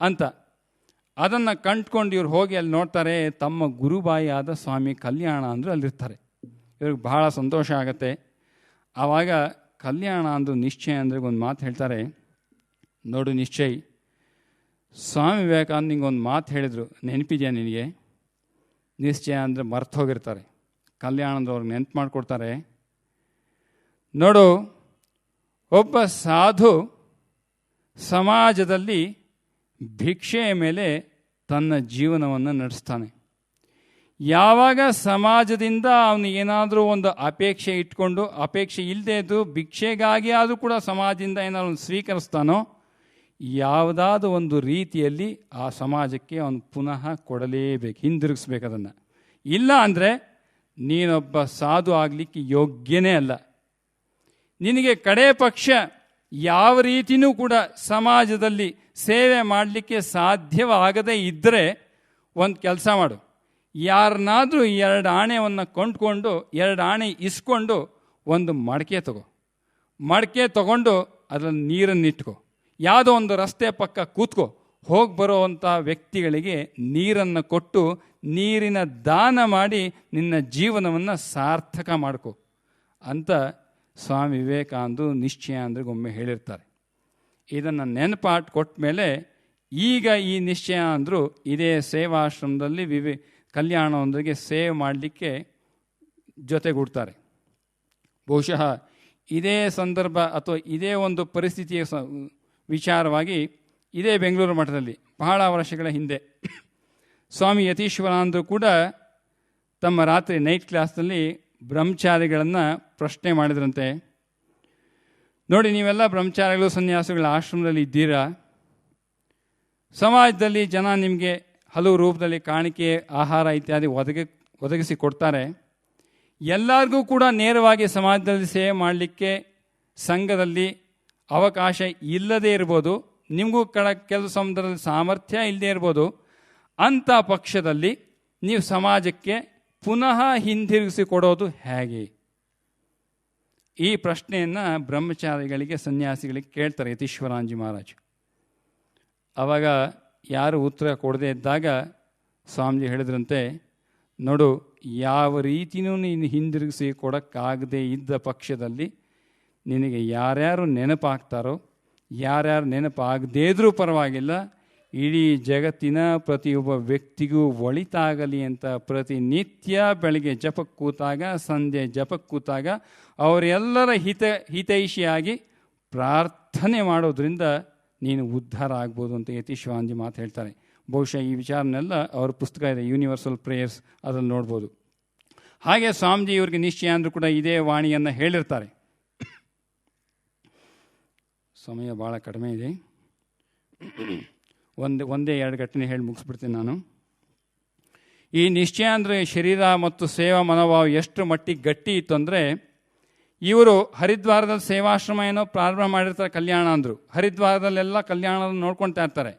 ಅಂತ. ಅದನ್ನು ಕಂಡುಕೊಂಡು ಇವ್ರು ಹೋಗಿ ಅಲ್ಲಿ ನೋಡ್ತಾರೆ, ತಮ್ಮ ಗುರುಬಾಯಿಯಾದ ಸ್ವಾಮಿ ಕಲ್ಯಾಣ ಅಂದರು ಅಲ್ಲಿರ್ತಾರೆ. ಇವ್ರಿಗೆ ಬಹಳ ಸಂತೋಷ ಆಗುತ್ತೆ. ಆವಾಗ ಕಲ್ಯಾಣ ಅಂದರು ನಿಶ್ಚಯ ಅಂದರೆ ಒಂದು ಮಾತು ಹೇಳ್ತಾರೆ, ನೋಡು ನಿಶ್ಚಯ್, ಸ್ವಾಮಿ ವಿವೇಕಾನಂದ ನಿಂಗೆ ಒಂದು ಮಾತು ಹೇಳಿದರು, ನೆನಪಿದೆಯಾ ನಿನಗೆ? ನಿಶ್ಚಯ ಅಂದರೆ ಮರ್ತು ಹೋಗಿರ್ತಾರೆ. ಕಲ್ಯಾಣ ಅಂದ್ರೆ ಅವ್ರಿಗೆ ನೆನಪು ಮಾಡಿಕೊಡ್ತಾರೆ, ನೋಡು, ಒಬ್ಬ ಸಾಧು ಸಮಾಜದಲ್ಲಿ ಭಿಕ್ಷೆಯ ಮೇಲೆ ತನ್ನ ಜೀವನವನ್ನು ನಡೆಸ್ತಾನೆ. ಯಾವಾಗ ಸಮಾಜದಿಂದ ಅವನು ಏನಾದರೂ ಒಂದು ಅಪೇಕ್ಷೆ ಇಟ್ಕೊಂಡು, ಅಪೇಕ್ಷೆ ಇಲ್ಲದೆ ಇದ್ದು ಭಿಕ್ಷೆಗಾಗಿ ಆದರೂ ಕೂಡ ಸಮಾಜದಿಂದ ಏನಾದರೂ ಸ್ವೀಕರಿಸ್ತಾನೋ, ಯಾವುದಾದ ಒಂದು ರೀತಿಯಲ್ಲಿ ಆ ಸಮಾಜಕ್ಕೆ ಅವನು ಪುನಃ ಕೊಡಲೇಬೇಕು, ಹಿಂದಿರುಗಿಸ್ಬೇಕು ಅದನ್ನು. ಇಲ್ಲ ಅಂದರೆ ನೀನೊಬ್ಬ ಸಾಧು ಆಗಲಿಕ್ಕೆ ಯೋಗ್ಯನೇ ಅಲ್ಲ. ನಿನಗೆ ಕಡೇ ಪಕ್ಷ ಯಾವ ರೀತಿಯೂ ಕೂಡ ಸಮಾಜದಲ್ಲಿ ಸೇವೆ ಮಾಡಲಿಕ್ಕೆ ಸಾಧ್ಯವಾಗದೇ ಇದ್ದರೆ ಒಂದು ಕೆಲಸ ಮಾಡು, ಯಾರನ್ನಾದರೂ 2 ಆಣೆಯನ್ನು ಕೊಂಡ್ಕೊಂಡು 2 ಆಣೆ ಇಸ್ಕೊಂಡು ಒಂದು ಮಡಕೆ ತಗೊಂಡು ಅದರಲ್ಲಿ ನೀರನ್ನು ಇಟ್ಕೋ, ಯಾವುದೋ ಒಂದು ರಸ್ತೆ ಪಕ್ಕ ಕೂತ್ಕೋ, ಹೋಗಿ ಬರೋವಂಥ ವ್ಯಕ್ತಿಗಳಿಗೆ ನೀರನ್ನು ಕೊಟ್ಟು ನೀರಿನ ದಾನ ಮಾಡಿ ನಿನ್ನ ಜೀವನವನ್ನು ಸಾರ್ಥಕ ಮಾಡ್ಕೋ ಅಂತ ಸ್ವಾಮಿ ವಿವೇಕಾನಂದರು ನಿಶ್ಚಯ ಅಂದ್ರೆ ಒಮ್ಮೆ ಹೇಳಿರ್ತಾರೆ. ಇದನ್ನು ನೆನಪಾಟ್ ಕೊಟ್ಟ ಮೇಲೆ ಈಗ ಈ ನಿಶ್ಚಯ ಅಂದರು ಇದೇ ಸೇವಾಶ್ರಮದಲ್ಲಿ ಕಲ್ಯಾಣವೊಂದಿಗೆ ಸೇವೆ ಮಾಡಲಿಕ್ಕೆ ಜೊತೆಗೂಡ್ತಾರೆ. ಬಹುಶಃ ಇದೇ ಸಂದರ್ಭ ಅಥವಾ ಇದೇ ಒಂದು ಪರಿಸ್ಥಿತಿಯ ವಿಚಾರವಾಗಿ ಇದೇ ಬೆಂಗಳೂರು ಮಠದಲ್ಲಿ ಬಹಳ ವರ್ಷಗಳ ಹಿಂದೆ ಸ್ವಾಮಿ ಯತೀಶ್ವರಾನಂದರು ಕೂಡ ತಮ್ಮ ರಾತ್ರಿ ನೈಟ್ ಕ್ಲಾಸ್ನಲ್ಲಿ ಬ್ರಹ್ಮಚಾರಿಗಳನ್ನು ಪ್ರಶ್ನೆ ಮಾಡಿದ್ರಂತೆ. ನೋಡಿ, ನೀವೆಲ್ಲ ಬ್ರಹ್ಮಚಾರಿಗಳು ಸನ್ಯಾಸಿಗಳ ಆಶ್ರಮದಲ್ಲಿ ಇದ್ದೀರಾ, ಸಮಾಜದಲ್ಲಿ ಜನ ನಿಮಗೆ ಹಲವು ರೂಪದಲ್ಲಿ ಕಾಣಿಕೆ, ಆಹಾರ ಇತ್ಯಾದಿ ಒದಗಿಸಿ ಕೊಡ್ತಾರೆ. ಎಲ್ಲರಿಗೂ ಕೂಡ ನೇರವಾಗಿ ಸಮಾಜದಲ್ಲಿ ಸೇವೆ ಮಾಡಲಿಕ್ಕೆ ಸಂಘದಲ್ಲಿ ಅವಕಾಶ ಇಲ್ಲದೇ ಇರ್ಬೋದು, ನಿಮಗೂ ಕೆಲವು ಸಂದರ್ಭದಲ್ಲಿ ಸಾಮರ್ಥ್ಯ ಇಲ್ಲದೇ ಇರ್ಬೋದು. ಅಂಥ ಪಕ್ಷದಲ್ಲಿ ನೀವು ಸಮಾಜಕ್ಕೆ ಪುನಃ ಹಿಂದಿರುಗಿಸಿ ಕೊಡೋದು ಹೇಗೆ? ಈ ಪ್ರಶ್ನೆಯನ್ನು ಬ್ರಹ್ಮಚಾರಿಗಳಿಗೆ, ಸನ್ಯಾಸಿಗಳಿಗೆ ಕೇಳ್ತಾರೆ ಯತೀಶ್ವರಾನಂದಜಿ ಮಹಾರಾಜ್. ಆವಾಗ ಯಾರು ಉತ್ತರ ಕೊಡದೇ ಇದ್ದಾಗ ಸ್ವಾಮೀಜಿ ಹೇಳಿದ್ರಂತೆ, ನೋಡು, ಯಾವ ರೀತಿಯೂ ನೀನು ಹಿಂದಿರುಗಿಸಿ ಕೊಡೋಕ್ಕಾಗದೇ ಇದ್ದ ಪಕ್ಷದಲ್ಲಿ ನಿನಗೆ ಯಾರ್ಯಾರು ನೆನಪಾಗ್ತಾರೋ, ಯಾರ್ಯಾರು ನೆನಪಾಗದೇ ಇದ್ರೂ ಪರವಾಗಿಲ್ಲ, ಇಡೀ ಜಗತ್ತಿನ ಪ್ರತಿಯೊಬ್ಬ ವ್ಯಕ್ತಿಗೂ ಒಳಿತಾಗಲಿ ಅಂತ ಪ್ರತಿನಿತ್ಯ ಬೆಳಗ್ಗೆ ಜಪಕ್ಕೆ ಕೂತಾಗ, ಸಂಜೆ ಜಪಕ್ಕೆ ಕೂತಾಗ ಅವರೆಲ್ಲರ ಹಿತೈಷಿಯಾಗಿ ಪ್ರಾರ್ಥನೆ ಮಾಡೋದ್ರಿಂದ ನೀನು ಉದ್ಧಾರ ಆಗ್ಬೋದು ಅಂತ ಯತೀಶ್ವರಾನಂದಜಿ ಮಾತು ಹೇಳ್ತಾರೆ. ಬಹುಶಃ ಈ ವಿಚಾರನೆಲ್ಲ ಅವ್ರ ಪುಸ್ತಕ ಇದೆ, ಯೂನಿವರ್ಸಲ್ ಪ್ರೇಯರ್ಸ್, ಅದನ್ನು ನೋಡ್ಬೋದು. ಹಾಗೆ ಸ್ವಾಮೀಜಿ ಇವ್ರಿಗೆ ನಿಶ್ಚಯ ಅಂದರೂ ಕೂಡ ಇದೇ ವಾಣಿಯನ್ನು ಹೇಳಿರ್ತಾರೆ. ಸಮಯ ಭಾಳ ಕಡಿಮೆ ಇದೆ, ಒಂದೇ 2 ಘಟನೆ ಹೇಳಿ ಮುಗಿಸ್ಬಿಡ್ತೀನಿ ನಾನು. ಈ ನಿಶ್ಚಯ ಅಂದರೆ ಶರೀರ ಮತ್ತು ಸೇವಾ ಮನೋಭಾವ ಎಷ್ಟು ಮಟ್ಟಿಗೆ ಗಟ್ಟಿ ಇತ್ತು ಅಂದರೆ, ಇವರು ಹರಿದ್ವಾರದಲ್ಲಿ ಸೇವಾಶ್ರಮ ಏನೋ ಪ್ರಾರಂಭ ಮಾಡಿರ್ತಾರೆ ಕಲ್ಯಾಣ ಅಂದರು. ಹರಿದ್ವಾರದಲ್ಲೆಲ್ಲ ಕಲ್ಯಾಣ ನೋಡ್ಕೊಳ್ತಾ ಇರ್ತಾರೆ.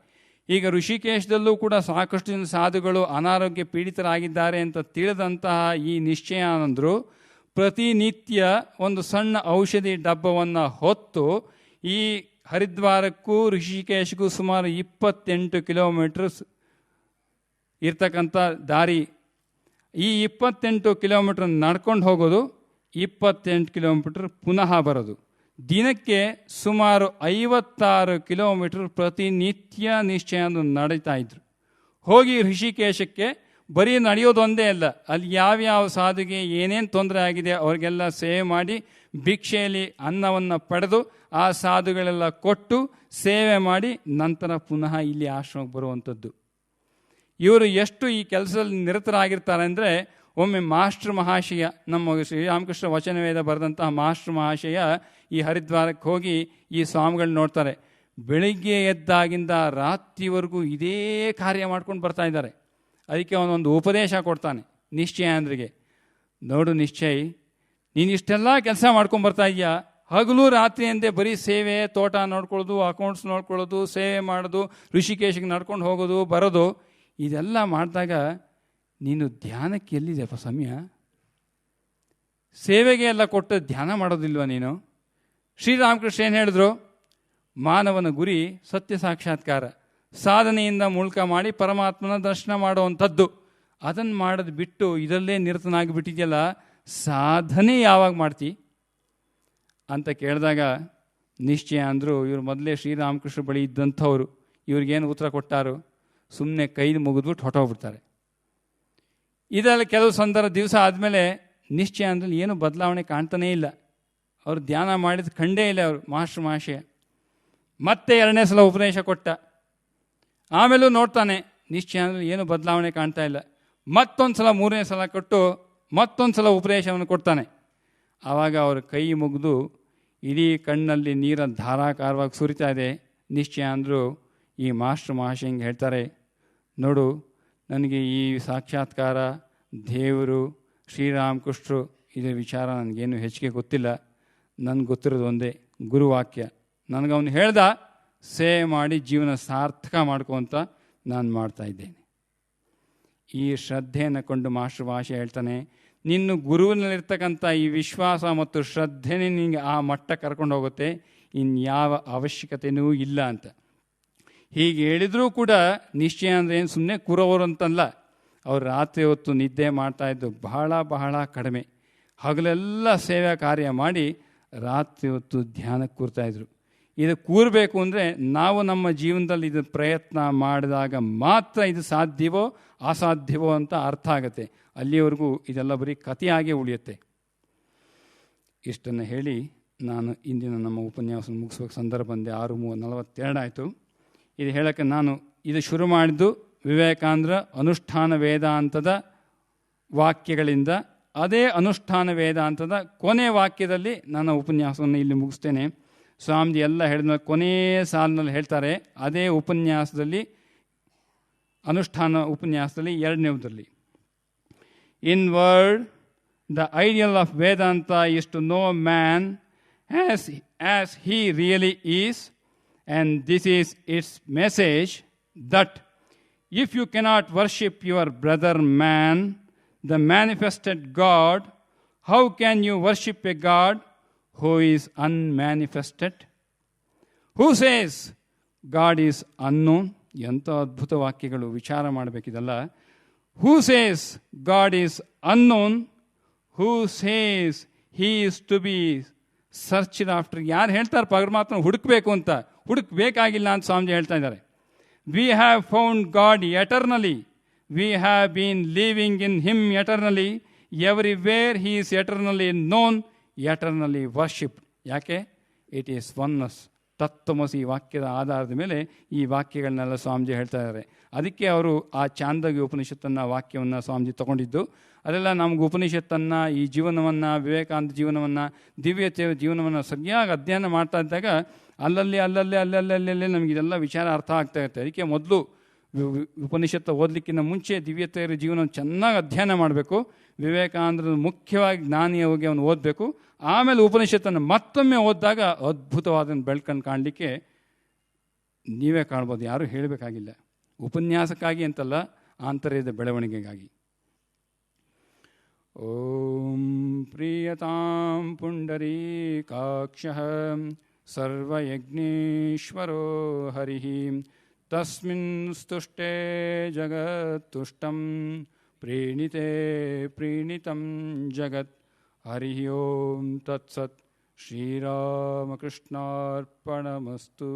ಈಗ ಋಷಿಕೇಶದಲ್ಲೂ ಕೂಡ ಸಾಕಷ್ಟು ಜನ ಸಾಧುಗಳು ಅನಾರೋಗ್ಯ ಪೀಡಿತರಾಗಿದ್ದಾರೆ ಅಂತ ತಿಳಿದಂತಹ ಈ ನಿಶ್ಚಯ ಅಂದರು ಪ್ರತಿನಿತ್ಯ ಒಂದು ಸಣ್ಣ ಔಷಧಿ ಡಬ್ಬವನ್ನು ಹೊತ್ತು ಈ ಹರಿದ್ವಾರಕ್ಕೂ ಋಷಿಕೇಶಕ್ಕೂ ಸುಮಾರು 28 ಕಿಲೋಮೀಟರ್ ಇರ್ತಕ್ಕಂಥ ದಾರಿ. ಈ 28 ಕಿಲೋಮೀಟರ್ ನಡ್ಕೊಂಡು ಹೋಗೋದು, 28 ಕಿಲೋಮೀಟರ್ ಪುನಃ ಬರೋದು. ದಿನಕ್ಕೆ ಸುಮಾರು 56 ಕಿಲೋಮೀಟರ್ ಪ್ರತಿನಿತ್ಯ ನಿಶ್ಚಯ ನಡೀತಾ ಇದ್ರು. ಹೋಗಿ ಋಷಿಕೇಶಕ್ಕೆ ಬರೀ ನಡೆಯೋದೊಂದೇ ಅಲ್ಲ, ಅಲ್ಲಿ ಯಾವ್ಯಾವ ಸಾಧುಗೆ ಏನೇನು ತೊಂದರೆ ಆಗಿದೆ ಅವ್ರಿಗೆಲ್ಲ ಸೇವೆ ಮಾಡಿ ಭಿಕ್ಷೆಯಲ್ಲಿ ಅನ್ನವನ್ನು ಪಡೆದು ಆ ಸಾಧುಗಳೆಲ್ಲ ಕೊಟ್ಟು ಸೇವೆ ಮಾಡಿ ನಂತರ ಪುನಃ ಇಲ್ಲಿ ಆಶ್ರಮಕ್ಕೆ ಬರುವಂಥದ್ದು. ಇವರು ಎಷ್ಟು ಈ ಕೆಲಸದಲ್ಲಿ ನಿರತರಾಗಿರ್ತಾರೆ ಅಂದರೆ, ಒಮ್ಮೆ ಮಾಸ್ಟರ್ ಮಹಾಶಯ, ನಮ್ಮ ಶ್ರೀರಾಮಕೃಷ್ಣ ವಚನವೇದ ಬರೆದಂತಹ ಮಾಸ್ಟರ್ ಮಹಾಶಯ ಈ ಹರಿದ್ವಾರಕ್ಕೆ ಹೋಗಿ ಈ ಸ್ವಾಮಿಗಳು ನೋಡ್ತಾರೆ. ಬೆಳಿಗ್ಗೆ ಎದ್ದಾಗಿಂದ ರಾತ್ರಿವರೆಗೂ ಇದೇ ಕಾರ್ಯ ಮಾಡ್ಕೊಂಡು ಬರ್ತಾ ಇದ್ದಾರೆ. ಅದಕ್ಕೆ ಅವನೊಂದು ಉಪದೇಶ ಕೊಡ್ತಾನೆ ನಿಶ್ಚಯ ಅಂದ್ರಿಗೆ. ನೋಡು ನಿಶ್ಚಯ್, ನೀನು ಇಷ್ಟೆಲ್ಲ ಕೆಲಸ ಮಾಡ್ಕೊಂಡು ಬರ್ತಾ ಇದೆಯಾ, ಹಗಲು ರಾತ್ರಿ ಅಂದೆ ಬರೀ ಸೇವೆ, ತೋಟ ನೋಡ್ಕೊಳ್ಳೋದು, ಅಕೌಂಟ್ಸ್ ನೋಡ್ಕೊಳ್ಳೋದು, ಸೇವೆ ಮಾಡೋದು, ಋಷಿಕೇಶಕ್ಕೆ ನಡ್ಕೊಂಡು ಹೋಗೋದು ಬರೋದು, ಇದೆಲ್ಲ ಮಾಡಿದಾಗ ನೀನು ಧ್ಯಾನಕ್ಕೆ ಎಲ್ಲಿದೆಯಪ್ಪ ಸಮಯ? ಸೇವೆಗೆ ಎಲ್ಲ ಕೊಟ್ಟು ಧ್ಯಾನ ಮಾಡೋದಿಲ್ವ ನೀನು? ಶ್ರೀರಾಮಕೃಷ್ಣ ಏನು ಹೇಳಿದ್ರು? ಮಾನವನ ಗುರಿ ಸತ್ಯ ಸಾಕ್ಷಾತ್ಕಾರ, ಸಾಧನೆಯಿಂದ ಮುಳ್ಕ ಮಾಡಿ ಪರಮಾತ್ಮನ ದರ್ಶನ ಮಾಡುವಂಥದ್ದು. ಅದನ್ನು ಮಾಡೋದು ಬಿಟ್ಟು ಇದರಲ್ಲೇ ನಿರತನಾಗಿಬಿಟ್ಟಿದೆಯಲ್ಲ, ಸಾಧನೆ ಯಾವಾಗ ಮಾಡ್ತಿ ಅಂತ ಕೇಳಿದಾಗ ನಿಶ್ಚಯ ಅಂದರು. ಇವರು ಮೊದಲೇ ಶ್ರೀರಾಮಕೃಷ್ಣ ಬಳಿ ಇದ್ದಂಥವ್ರು. ಇವ್ರಿಗೇನು ಉತ್ತರ ಕೊಟ್ಟಾರು? ಸುಮ್ಮನೆ ಕೈದು ಮುಗಿದ್ಬಿಟ್ಟು ಹೊಟ್ಟೋಗ್ಬಿಡ್ತಾರೆ. ಇದರಲ್ಲಿ ಕೆಲವು ದಿವಸ ಆದಮೇಲೆ ನಿಶ್ಚಯ ಅಂದ್ರಲ್ಲಿ ಏನು ಬದಲಾವಣೆ ಕಾಣ್ತಾನೇ ಇಲ್ಲ. ಅವರು ಧ್ಯಾನ ಮಾಡಿದ ಕಂಡೇ ಇಲ್ಲ ಅವರು ಮಹಾಶಯ. ಮತ್ತೆ 2ನೇ ಸಲ ಉಪದೇಶ ಕೊಟ್ಟ. ಆಮೇಲೂ ನೋಡ್ತಾನೆ, ನಿಶ್ಚಯ ಅಂದ್ರೆ ಏನು ಬದಲಾವಣೆ ಕಾಣ್ತಾ ಇಲ್ಲ. ಮತ್ತೊಂದು ಸಲ 3ನೇ ಸಲ ಕೊಟ್ಟು ಮತ್ತೊಂದು ಸಲ ಉಪದೇಶವನ್ನು ಕೊಡ್ತಾನೆ. ಆವಾಗ ಅವರು ಕೈ ಮುಗಿದು ಇಡೀ ಕಣ್ಣಲ್ಲಿ ನೀರ ಧಾರಾಕಾರವಾಗಿ ಸುರಿತಾ ಇದೆ. ನಿಶ್ಚಯ ಅಂದರು ಈ ಮಹಾಶಯ ಹಿಂಗೆ ಹೇಳ್ತಾರೆ, ನೋಡು, ನನಗೆ ಈ ಸಾಕ್ಷಾತ್ಕಾರ, ದೇವರು, ಶ್ರೀರಾಮಕೃಷ್ಣರು ಇದರ ವಿಚಾರ ನನಗೇನು ಹೆಚ್ಚಿಗೆ ಗೊತ್ತಿಲ್ಲ. ನನಗೆ ಗೊತ್ತಿರೋದು ಒಂದೇ, ಗುರುವಾಕ್ಯ. ನನಗವನು ಹೇಳ್ದ ಸೇವೆ ಮಾಡಿ ಜೀವನ ಸಾರ್ಥಕ ಮಾಡ್ಕೊಂತ ನಾನು ಮಾಡ್ತಾ ಇದ್ದೇನೆ. ಈ ಶ್ರದ್ಧೆಯನ್ನು ಕೊಂಡು ಮಹಾಶಯ ಹೇಳ್ತಾನೆ, ನಿನ್ನ ಗುರುವಿನಲ್ಲಿರ್ತಕ್ಕಂಥ ಈ ವಿಶ್ವಾಸ ಮತ್ತು ಶ್ರದ್ಧೆನೇ ನಿನಗೆ ಆ ಮಟ್ಟ ಕರ್ಕೊಂಡು ಹೋಗುತ್ತೆ, ಇನ್ಯಾವ ಅವಶ್ಯಕತೆಯೂ ಇಲ್ಲ ಅಂತ. ಹೀಗೆ ಹೇಳಿದರೂ ಕೂಡ ನಿಶ್ಚಯ ಅಂದರೆ ಏನು ಸುಮ್ಮನೆ ಕೂರೋರು ಅಂತಲ್ಲ. ಅವರು ರಾತ್ರಿ ಹೊತ್ತು ನಿದ್ದೆ ಮಾಡ್ತಾಯಿದ್ದು ಬಹಳ ಕಡಿಮೆ. ಹಗಲೆಲ್ಲ ಸೇವಾ ಕಾರ್ಯ ಮಾಡಿ ರಾತ್ರಿ ಹೊತ್ತು ಧ್ಯಾನಕ್ಕೆ ಕೂರ್ತಾಯಿದ್ರು. ಇದು ಕೂರಬೇಕು ಅಂದರೆ ನಾವು ನಮ್ಮ ಜೀವನದಲ್ಲಿ ಇದು ಪ್ರಯತ್ನ ಮಾಡಿದಾಗ ಮಾತ್ರ ಇದು ಸಾಧ್ಯವೋ ಅಸಾಧ್ಯವೋ ಅಂತ ಅರ್ಥ ಆಗುತ್ತೆ. ಅಲ್ಲಿವರೆಗೂ ಇದೆಲ್ಲ ಬರೀ ಕಥೆಯಾಗೇ ಉಳಿಯುತ್ತೆ. ಇಷ್ಟನ್ನು ಹೇಳಿ ನಾನು ಇಂದಿನ ನಮ್ಮ ಉಪನ್ಯಾಸ ಮುಗಿಸ್ಬೇಕು ಸಂದರ್ಭ ಬಂದೆ. 6:42 ಆಯಿತು. ಇದು ಹೇಳೋಕ್ಕೆ ನಾನು ಇದು ಶುರು ಮಾಡಿದ್ದು ವಿವೇಕಾನಂದರ ಅನುಷ್ಠಾನ ವೇದಾಂತದ ವಾಕ್ಯಗಳಿಂದ. ಅದೇ ಅನುಷ್ಠಾನ ವೇದಾಂತದ ಕೊನೆ ವಾಕ್ಯದಲ್ಲಿ ನನ್ನ ಉಪನ್ಯಾಸವನ್ನು ಇಲ್ಲಿ ಮುಗಿಸ್ತೇನೆ. ಸ್ವಾಮೀಜಿ ಎಲ್ಲ ಹೇಳಿದ ಕೊನೆಯ ಸಾಲಿನಲ್ಲಿ ಹೇಳ್ತಾರೆ, ಅದೇ ಉಪನ್ಯಾಸದಲ್ಲಿ ಅನುಷ್ಠಾನ ಉಪನ್ಯಾಸದಲ್ಲಿ 2ನೇದರಲ್ಲಿ, in word the ideal of Vedanta is to know man as he really is, and this is its message, that if you cannot worship your brother man, the manifested God, how can you worship a God who is unmanifested? Who says God is unknown? ಎಂಥ ಅದ್ಭುತ ವಾಕ್ಯಗಳು, ವಿಚಾರ ಮಾಡಬೇಕಿದಲ್ಲ. Who says God is unknown? Who says he is to be searched after? ಯಾರು ಹೇಳ್ತಾರೆ ಪರಮಾತ್ಮ ಹುಡುಕಬೇಕು ಅಂತ? ಹುಡುಕಬೇಕಾಗಿಲ್ಲ ಅಂತ ಸ್ವಾಮೀಜಿ ಹೇಳ್ತಾ ಇದ್ದಾರೆ. We have found God eternally, we have been living in him eternally, everywhere he is eternally known, eternally worship. ಯಾಕೆ? It is oneness, ತತ್ವಮಸಿ ವಾಕ್ಯದ ಆಧಾರದ ಮೇಲೆ ಈ ವಾಕ್ಯಗಳನ್ನೆಲ್ಲ ಸ್ವಾಮೀಜಿ ಹೇಳ್ತಾ ಇದ್ದಾರೆ. ಅದಕ್ಕೆ ಅವರು ಆ ಚಾಂದೋಗ್ಯ ಉಪನಿಷತ್ತನ್ನು ವಾಕ್ಯವನ್ನು ಸ್ವಾಮೀಜಿ ತಗೊಂಡಿದ್ದು. ಅದೆಲ್ಲ ನಮ್ಗೆ ಉಪನಿಷತ್ತನ್ನು, ಈ ಜೀವನವನ್ನು, ವಿವೇಕಾನಂದ ಜೀವನವನ್ನು, ದಿವ್ಯತೆ ಜೀವನವನ್ನು ಸರಿಯಾಗಿ ಅಧ್ಯಯನ ಮಾಡ್ತಾ ಇದ್ದಾಗ ಅಲ್ಲಲ್ಲಿ ನಮಗಿದೆಲ್ಲ ವಿಚಾರ ಅರ್ಥ ಆಗ್ತಾ ಇರುತ್ತೆ. ಅದಕ್ಕೆ ಮೊದಲು ಉಪನಿಷತ್ತು ಓದಲಿಕ್ಕಿಂತ ಮುಂಚೆ ದಿವ್ಯತೆಯರ ಜೀವನ ಚೆನ್ನಾಗಿ ಅಧ್ಯಯನ ಮಾಡಬೇಕು. ವಿವೇಕಾನಂದರ ಮುಖ್ಯವಾಗಿ ಜ್ಞಾನಿಯ ಹೋಗಿ ಅವನು ಓದಬೇಕು. ಆಮೇಲೆ ಉಪನಿಷತ್ತನ್ನು ಮತ್ತೊಮ್ಮೆ ಓದಿದಾಗ ಅದ್ಭುತವಾದ ಬೆಳಕನ್ನು ಕಾಣಲಿಕ್ಕೆ ನೀವೇ ಕಾಣ್ಬೋದು, ಯಾರೂ ಹೇಳಬೇಕಾಗಿಲ್ಲ. ಉಪನ್ಯಾಸಕ್ಕಾಗಿ ಅಂತಲ್ಲ, ಆಂತರ್ಯದ ಬೆಳವಣಿಗೆಗಾಗಿ. ಓಂ ಪ್ರಿಯತಾಂ ಪುಂಡರೀಕಾಕ್ಷಃ ಸರ್ವಯಜ್ಞೇಶ್ವರೋ ಹರಿಃ ತಸ್ಮಿನ್ ಸ್ತುಷ್ಟೇ ಜಗತ್ತುಷ್ಟಂ ಪ್ರೀಣಿತೆ ಪ್ರೀಣಿತಂ ಜಗತ್. ಹರಿ ಓಂ ತತ್ಸತ್. ಶ್ರೀರಾಮಕೃಷ್ಣಾರ್ಪಣಮಸ್ತು.